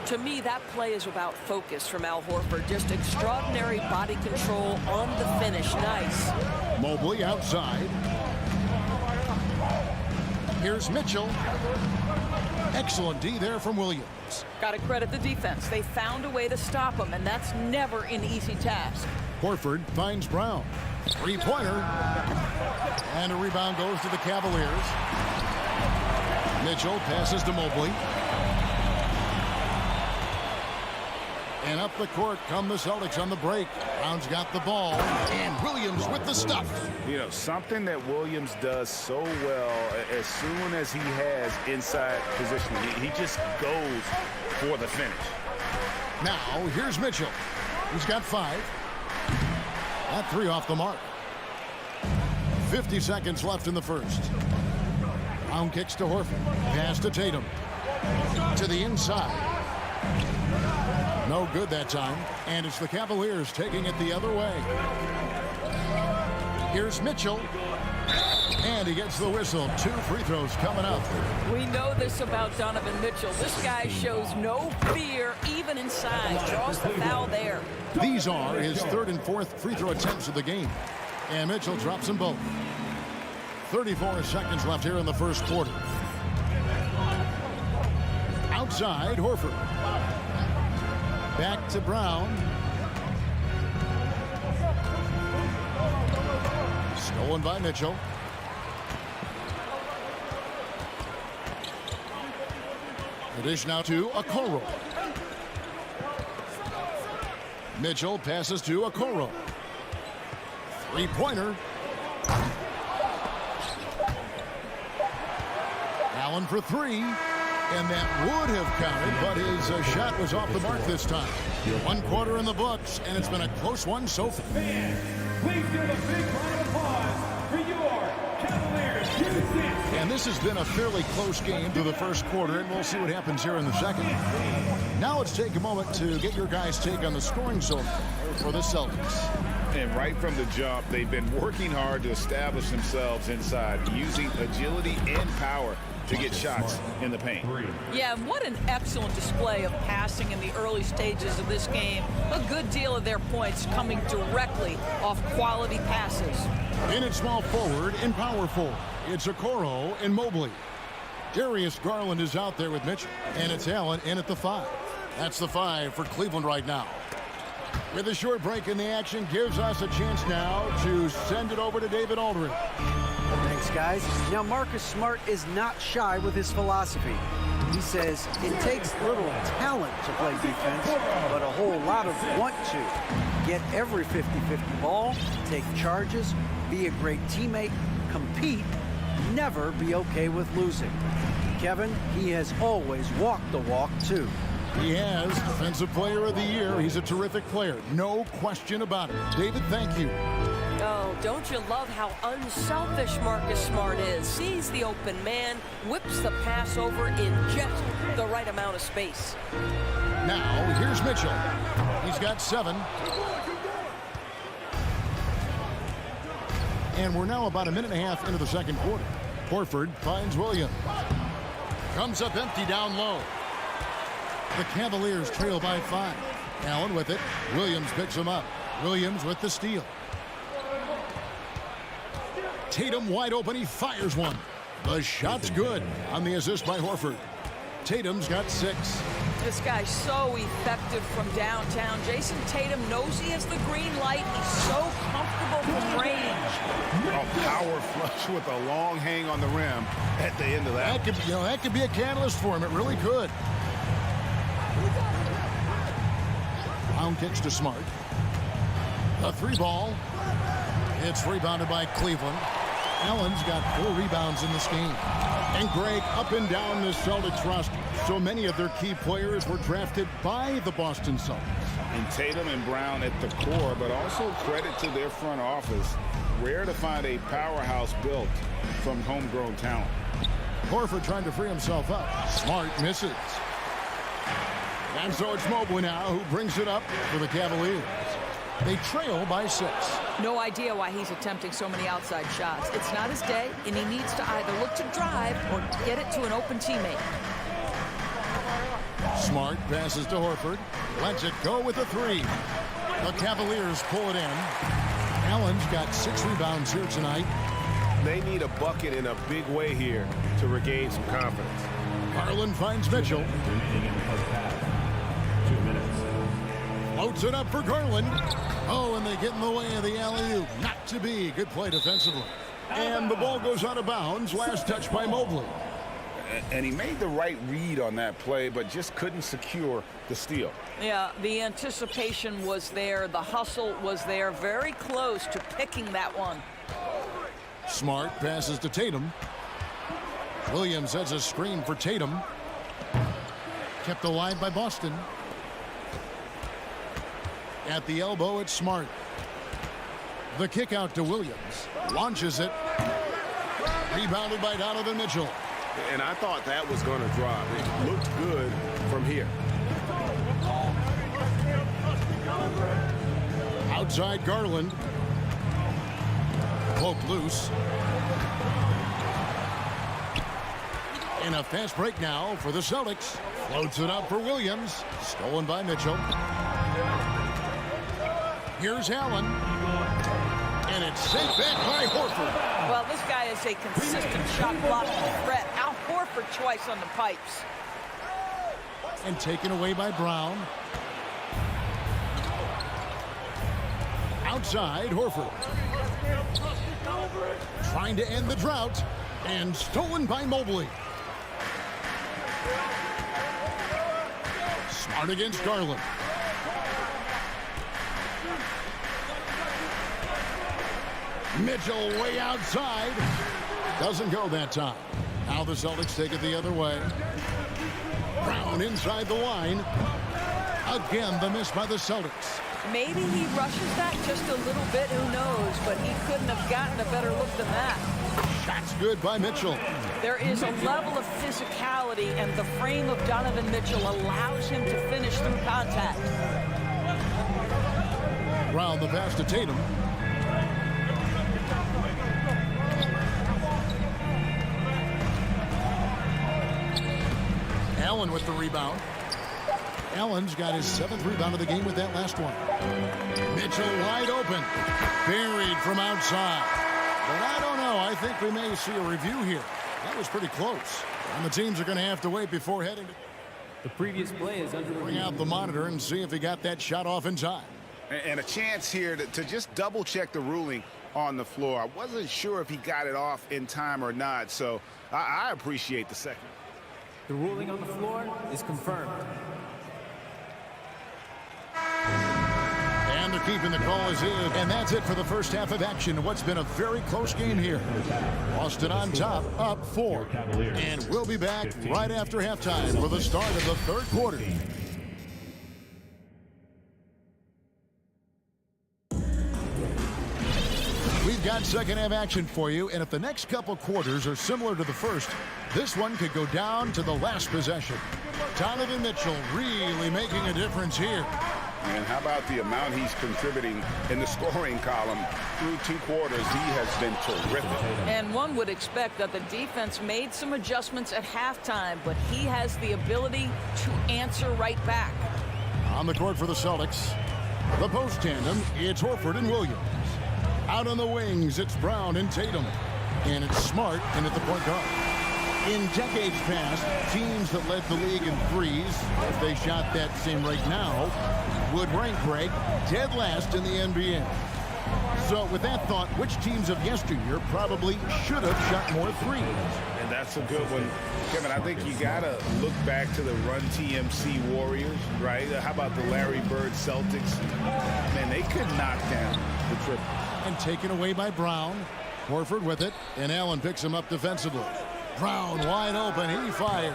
K: To me, that play is about focus from Al Horford. Just extraordinary body control on the finish. Nice.
A: Mobley outside. Here's Mitchell. Excellent D there from Williams.
K: Got to credit the defense. They found a way to stop him, and that's never an easy task.
A: Horford finds Brown. Three-pointer. And a rebound goes to the Cavaliers. Mitchell passes to Mobley. And up the court come the Celtics on the break. Brown's got the ball. And Williams with the stuff.
B: You know, something that Williams does so well as soon as he has inside position, he just goes for the finish.
A: Now, here's Mitchell. He's got 5. That 3 off the mark. 50 seconds left in the first. Brown kicks to Horford. Pass to Tatum. To the inside. No good that time. And it's the Cavaliers taking it the other way. Here's Mitchell. And he gets the whistle. 2 free throws coming up.
K: We know this about Donovan Mitchell. This guy shows no fear, even inside. Draws the foul there.
A: These are his 3rd and 4th free throw attempts of the game. And Mitchell drops them both. 34 seconds left here in the first quarter. Outside, Horford. Back to Brown. Stolen by Mitchell. The dish now to Okoro. Mitchell passes to Okoro. Three-pointer. Allen for three. And that would have counted, but his shot was off the mark this time. 1 quarter in the books, and it's been a close one so far.
L: Please give a big round of applause for your Cavaliers.
A: And this has been a fairly close game through the first quarter, and we'll see what happens here in the second. Now let's take a moment to get your guys' take on the scoring so far for the Celtics.
B: And right from the jump, they've been working hard to establish themselves inside, using agility and power to get shots in the paint.
K: Yeah, and what an excellent display of passing in the early stages of this game. A good deal of their points coming directly off quality passes.
A: In at small forward and power forward, it's Okoro and Mobley. Darius Garland is out there with Mitchell, and it's Allen in at the 5. That's the 5 for Cleveland right now. With a short break in the action, gives us a chance now to send it over to David Aldridge.
J: Thanks, guys. Now, Marcus Smart is not shy with his philosophy. He says it takes little talent to play defense, but a whole lot of want to. Get every 50-50 ball, take charges, be a great teammate, compete, never be okay with losing. Kevin, he has always walked the walk, too.
A: He has Defensive Player of the Year. He's a terrific player. No question about it. David, thank you.
M: Oh, don't you love how unselfish Marcus Smart is? Sees the open man, whips the pass over in just the right amount of space.
A: Now, here's Mitchell. He's got 7. And we're now about a minute and a half into the second quarter. Horford finds Williams. Comes up empty down low. The Cavaliers trail by 5. Allen with it. Williams picks him up. Williams with the steal. Tatum wide open. He fires one. The shot's good on the assist by Horford. Tatum's got 6.
K: This guy's so effective from downtown. Jason Tatum knows he has the green light. He's so comfortable from range.
C: A power flush with a long hang on the rim at the end of that.
A: That could be a catalyst for him. It really could. Brown kicks to Smart. A 3 ball. It's rebounded by Cleveland. Allen's got 4 rebounds in this game. And Greg, up and down the Celtics roster, so many of their key players were drafted by the Boston Celtics.
B: And Tatum and Brown at the core, but also credit to their front office. Rare to find a powerhouse built from homegrown talent.
A: Horford trying to free himself up. Smart misses. And so it's Mobley now who brings it up for the Cavaliers. They trail by 6.
K: No idea why he's attempting so many outside shots. It's not his day, and he needs to either look to drive or get it to an open teammate.
A: Smart passes to Horford. Lets it go with a 3. The Cavaliers pull it in. Allen's got 6 rebounds here tonight.
C: They need a bucket in a big way here to regain some confidence.
A: Garland finds Mitchell.
H: 2 minutes.
A: Floats it up for Garland. Oh, and they get in the way of the alley-oop. Not to be. Good play defensively. And the ball goes out of bounds. Last touch by Mobley.
B: And he made the right read on that play, but just couldn't secure the steal.
K: Yeah, the anticipation was there. The hustle was there. Very close to picking that one.
A: Smart passes to Tatum. Williams has a screen for Tatum. Kept alive by Boston. At the elbow, it's Smart. The kick out to Williams. Launches it. Rebounded by Donovan Mitchell.
C: And I thought that was going to drop. It looked good from here.
A: Outside Garland. Poked loose. And a fast break now for the Celtics. Floats it up for Williams. Stolen by Mitchell. Here's Allen. And it's sent back by Horford.
K: Well, this guy is a consistent shot blocking threat. Al Horford twice on the pipes.
A: And taken away by Brown. Outside, Horford. Trying to end the drought. And stolen by Mobley. Smart against Garland. Mitchell way outside. Doesn't go that time. Now the Celtics take it the other way. Brown inside the line. Again, the miss by the Celtics.
K: Maybe he rushes that just a little bit, who knows, but he couldn't have gotten a better look than that.
A: Shot's good by Mitchell.
K: There is a level of physicality, and the frame of Donovan Mitchell allows him to finish through contact.
A: Brown the pass to Tatum. Allen with the rebound. Allen's got his 7th rebound of the game with that last one. Mitchell wide open. Buried from outside. But I don't know. I think we may see a review here. That was pretty close. And the teams are going to have to wait before heading to...
N: The previous play is under
A: Bring out the monitor and see if he got that shot off in time.
C: And a chance here to just double-check the ruling on the floor. I wasn't sure if he got it off in time or not, so I appreciate the second.
N: The ruling on the floor is confirmed.
A: And they're keeping the call as is. And that's it for the first half of action. What's been a very close game here. Boston on top, up 4. And we'll be back right after halftime for the start of the third quarter. We've got second half action for you, and if the next couple quarters are similar to the first, this one could go down to the last possession. Donovan Mitchell really making a difference here.
B: And how about the amount he's contributing in the scoring column through 2 quarters? He has been terrific.
K: And one would expect that the defense made some adjustments at halftime, but he has the ability to answer right back.
A: On the court for the Celtics, the post tandem, it's Horford and Williams. Out on the wings, it's Brown and Tatum. And it's Smart in at the point guard. In decades past, teams that led the league in threes, if they shot that same rate now, would rank Greg dead last in the NBA. So with that thought, which teams of yesteryear probably should have shot more threes?
B: And that's a good one. Kevin, I think you got to look back to the Run TMC Warriors, right? How about the Larry Bird Celtics? Man, they could knock down the triple.
A: And taken away by Brown. Horford with it, and Allen picks him up defensively. Brown wide open, he fires.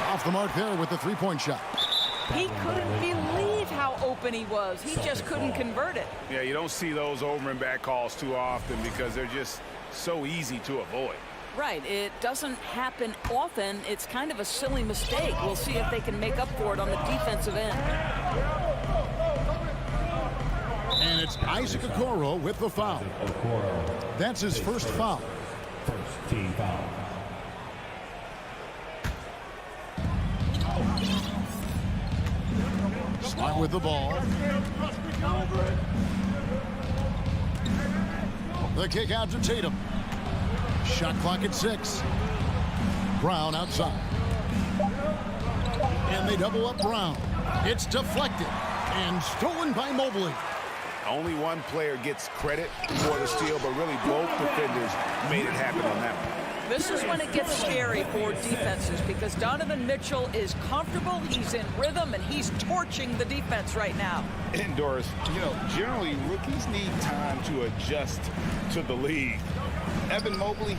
A: Off the mark there with the three-point shot.
K: He couldn't believe how open he was. He just couldn't convert it.
B: Yeah, you don't see those over and back calls too often because they're just so easy to avoid.
K: Right, it doesn't happen often. It's kind of a silly mistake. We'll see if they can make up for it on the defensive end.
A: And it's Isaac Okoro with the foul. That's his first foul.
H: First team foul.
A: Smart with the ball. The kick out to Tatum. Shot clock at 6. Brown outside. And they double up Brown. It's deflected and stolen by Mobley.
B: Only one player gets credit for the steal, but really both defenders made it happen on that one.
K: This is when it gets scary for defenses because Donovan Mitchell is comfortable, he's in rhythm, and he's torching the defense right now.
B: Indoors, generally rookies need time to adjust to the league. Evan Mobley,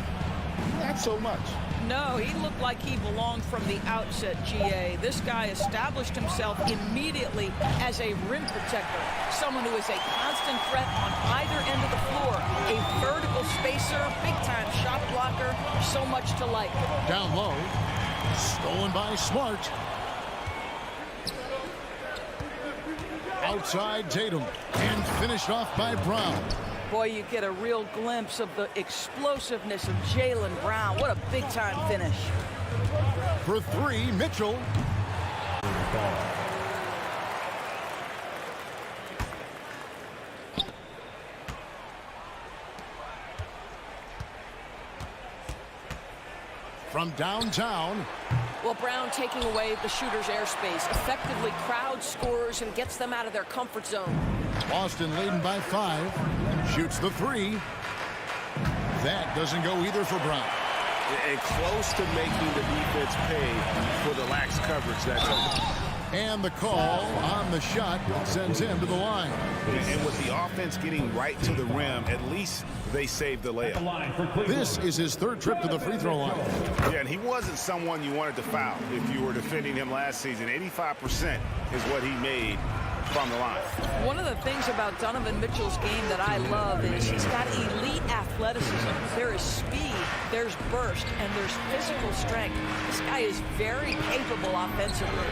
B: not so much.
K: No, he looked like he belonged from the outset, GA. This guy established himself immediately as a rim protector, someone who is a constant threat on either end of the floor, a vertical spacer, big-time shot blocker, so much to like.
A: Down low, stolen by Smart. Outside Tatum, and finished off by Brown.
K: Boy, you get a real glimpse of the explosiveness of Jaylen Brown. What a big-time finish.
A: For 3, Mitchell. from downtown.
M: Well, Brown taking away the shooter's airspace, effectively crowd scores and gets them out of their comfort zone.
A: Boston leading by 5. Shoots the 3. That doesn't go either for Brown.
C: And close to making the defense pay for the lax coverage that's over.
A: And the call on the shot sends him to the line.
C: And with the offense getting right to the rim, at least they saved the layup.
A: This is his 3rd trip to the free throw line.
C: Yeah, and he wasn't someone you wanted to foul if you were defending him last season. 85% is what he made from the line.
K: One of the things about Donovan Mitchell's game that I love is he's got elite athleticism. There is speed, there's burst, and there's physical strength. This guy is very capable offensively.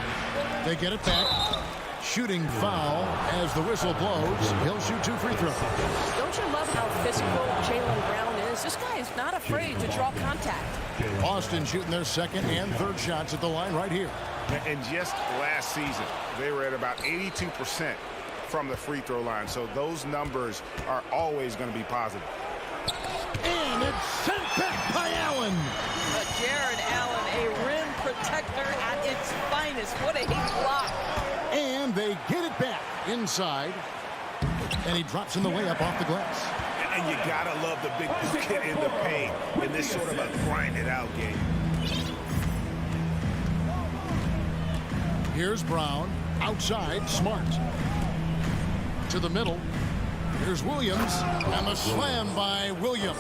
A: They get it back. Shooting foul as the whistle blows. He'll shoot 2 free throws.
M: Don't you love how physical Jaylen Brown is? This guy is not afraid to draw contact.
A: Boston shooting their 2nd and 3rd shots at the line right here.
C: And just last season, they were at about 82% from the free throw line. So those numbers are always going to be positive.
A: And it's sent back by Allen.
K: Jared Allen, a rim protector at its finest. What a block.
A: And they get it back inside. And he drops in the way up off the glass.
C: And you got to love the big bucket in the paint in this sort of a grinded-out game.
A: Here's Brown. Outside, Smart. To the middle. Here's Williams. And the slam by Williams.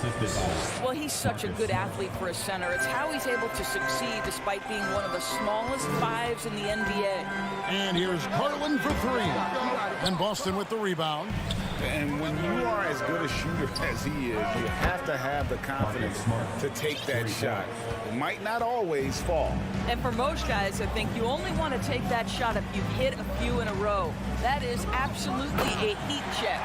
K: Well, he's such a good athlete for a center. It's how he's able to succeed despite being one of the smallest 5s in the NBA.
A: And here's Garland for 3. And Boston with the rebound.
C: And when you are as good a shooter as he is, you have to have the confidence to take that shot. It might not always fall.
K: And for most guys, I think you only want to take that shot if you've hit a few in a row. That is absolutely a heat check.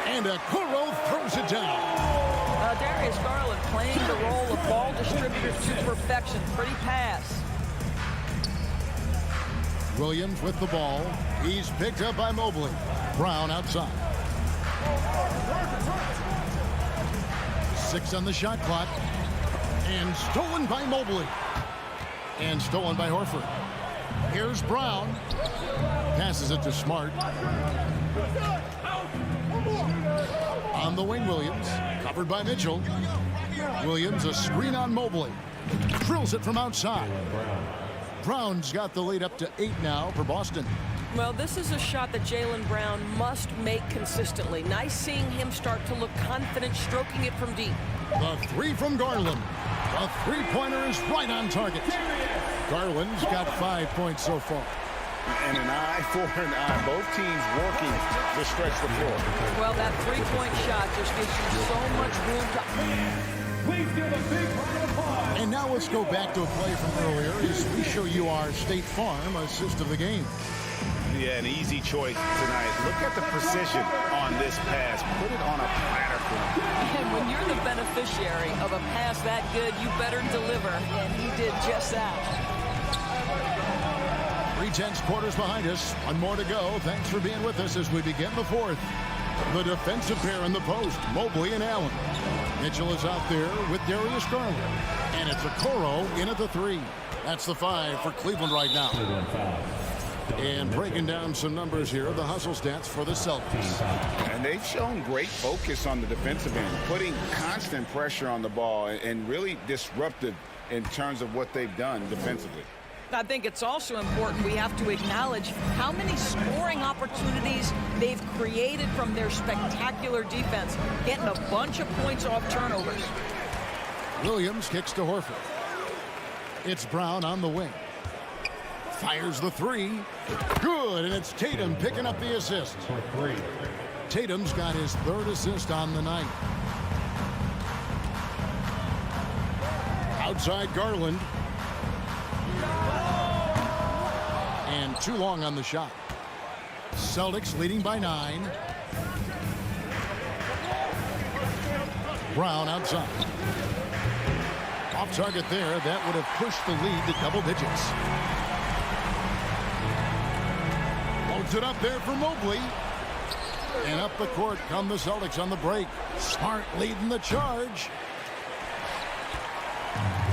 A: And Okoro throws it down.
K: Darius Garland playing the role of ball distributor to perfection. Pretty pass.
A: Williams with the ball. He's picked up by Mobley. Brown outside. 6 on the shot clock. And stolen by Mobley. And stolen by Horford. Here's Brown. Passes it to Smart. On the wing, Williams. Covered by Mitchell. Williams, a screen on Mobley. Drills it from outside. Brown's got the lead up to 8 now for Boston.
M: Well, this is a shot that Jaylen Brown must make consistently. Nice seeing him start to look confident, stroking it from deep.
A: The 3 from Garland. The 3-pointer is right on target. Garland's got 5 points so far.
C: And an eye for an eye. Both teams working to stretch the floor.
K: Well, that 3-point shot just gives you so much room to...
L: Please give a big round of applause.
A: And now let's go back to a play from earlier as we show you our State Farm assist of the game.
C: Yeah, an easy choice tonight. Look at the precision on this pass. Put it on a platter for him.
K: And when you're the beneficiary of a pass that good, you better deliver. And he did just that.
A: 3/10 quarters behind us. 1 more to go. Thanks for being with us as we begin the 4th. The defensive pair in the post, Mobley and Allen. Mitchell is out there with Darius Garland. And it's Okoro in at the 3. That's the 5 for Cleveland right now. And breaking down some numbers here, the hustle stats for the Celtics.
C: And they've shown great focus on the defensive end, putting constant pressure on the ball and really disruptive in terms of what they've done defensively.
K: I think it's also important we have to acknowledge how many scoring opportunities they've created from their spectacular defense, getting a bunch of points off turnovers.
A: Williams kicks to Horford. It's Brown on the wing. Fires the 3. Good, and it's Tatum picking up the assist. Tatum's got his 3rd assist on the night. Outside Garland. And too long on the shot. Celtics leading by 9. Brown outside. Off target there. That would have pushed the lead to double digits. Loads it up there for Mobley. And up the court come the Celtics on the break. Smart leading the charge.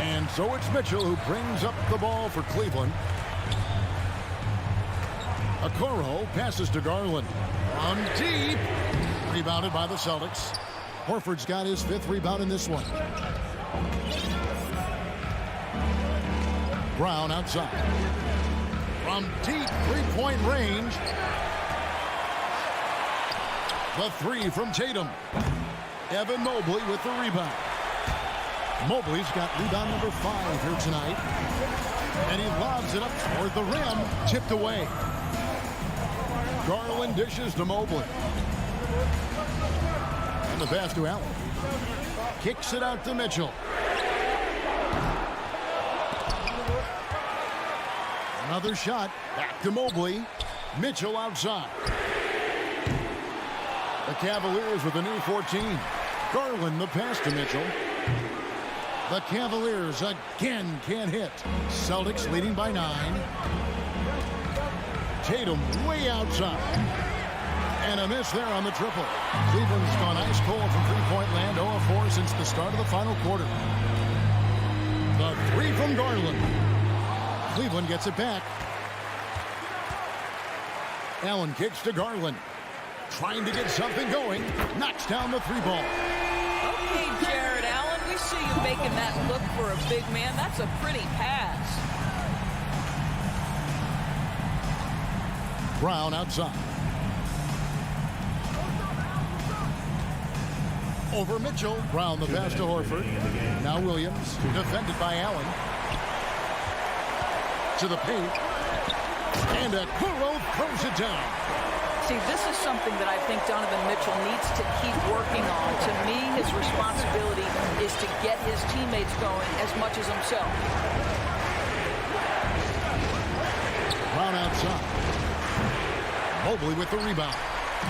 A: And so it's Mitchell who brings up the ball for Cleveland. Okoro passes to Garland. From deep. Rebounded by the Celtics. Horford's got his 5th rebound in this one. Brown outside. From deep 3-point range. The 3 from Tatum. Evan Mobley with the rebound. Mobley's got rebound number 5 here tonight. And he lobs it up toward the rim. Tipped away. Garland dishes to Mobley. And the pass to Allen. Kicks it out to Mitchell. Another shot. Back to Mobley. Mitchell outside. The Cavaliers with a new 14. Garland the pass to Mitchell. The Cavaliers again can't hit. Celtics leading by 9. Tatum way outside. And a miss there on the triple. Cleveland's gone ice cold from 3-point land, 0 of 4 since the start of the final quarter. The 3 from Garland. Cleveland gets it back. Allen kicks to Garland. Trying to get something going. Knocks down the 3 ball.
K: Okay, Jared Allen, we see you making that look for a big man. That's a pretty pass.
A: Brown outside. Over Mitchell. Brown the pass to Horford. Now Williams. Defended by Allen. To the paint. And Okoro throws it down.
K: See, this is something that I think Donovan Mitchell needs to keep working on. To me, his responsibility is to get his teammates going as much as himself.
A: Brown outside. Mobley with the rebound.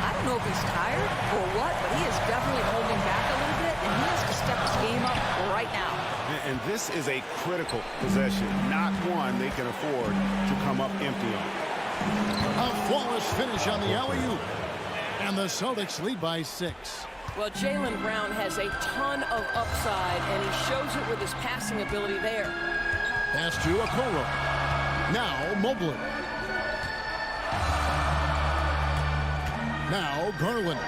K: I don't know if he's tired or what, but he is definitely holding back a little bit, and he has to step his game up right now.
B: And this is a critical possession, not one they can afford to come up empty on.
A: A flawless finish on the alley-oop. And the Celtics lead by 6.
M: Well, Jaylen Brown has a ton of upside, and he shows it with his passing ability there.
A: Pass to Okoro. Now Mobley. Now Garland.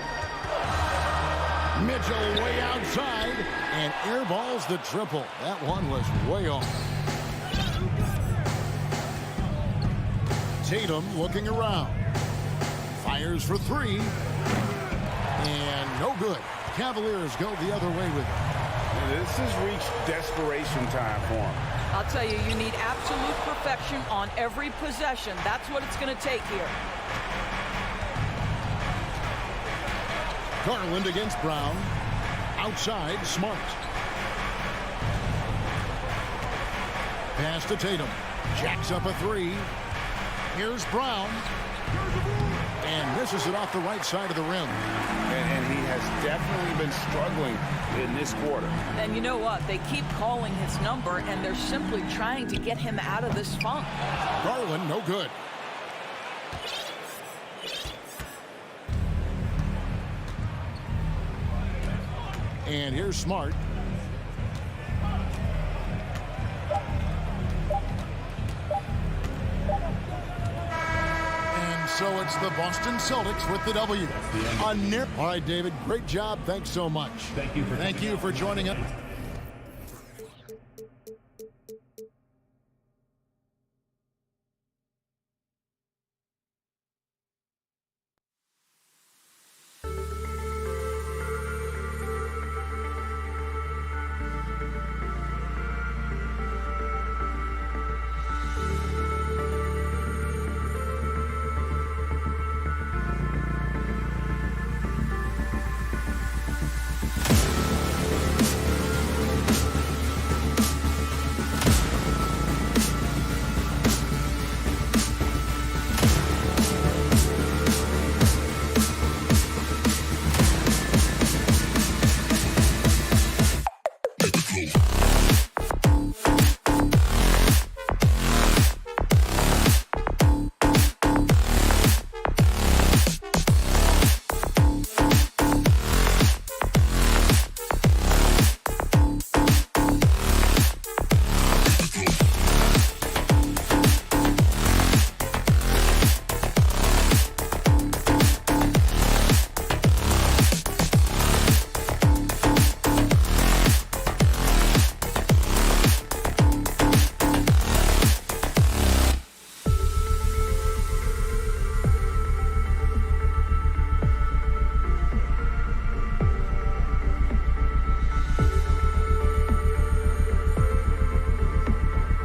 A: Mitchell way outside and airballs the triple. That one was way off. Tatum looking around. Fires for 3. And no good. Cavaliers go the other way with it.
B: This has reached desperation time for him.
K: I'll tell you, you need absolute perfection on every possession. That's what it's going to take here.
A: Garland against Brown. Outside, Smart. Pass to Tatum. Jacks up a 3. Here's Brown. And misses it off the right side of the rim.
B: And he has definitely been struggling in this quarter.
K: And you know what? They keep calling his number, and they're simply trying to get him out of this funk.
A: Garland, no good. And here's Smart. And so it's the Boston Celtics with the W. All right, David, great job. Thanks so much. Thank you for joining us.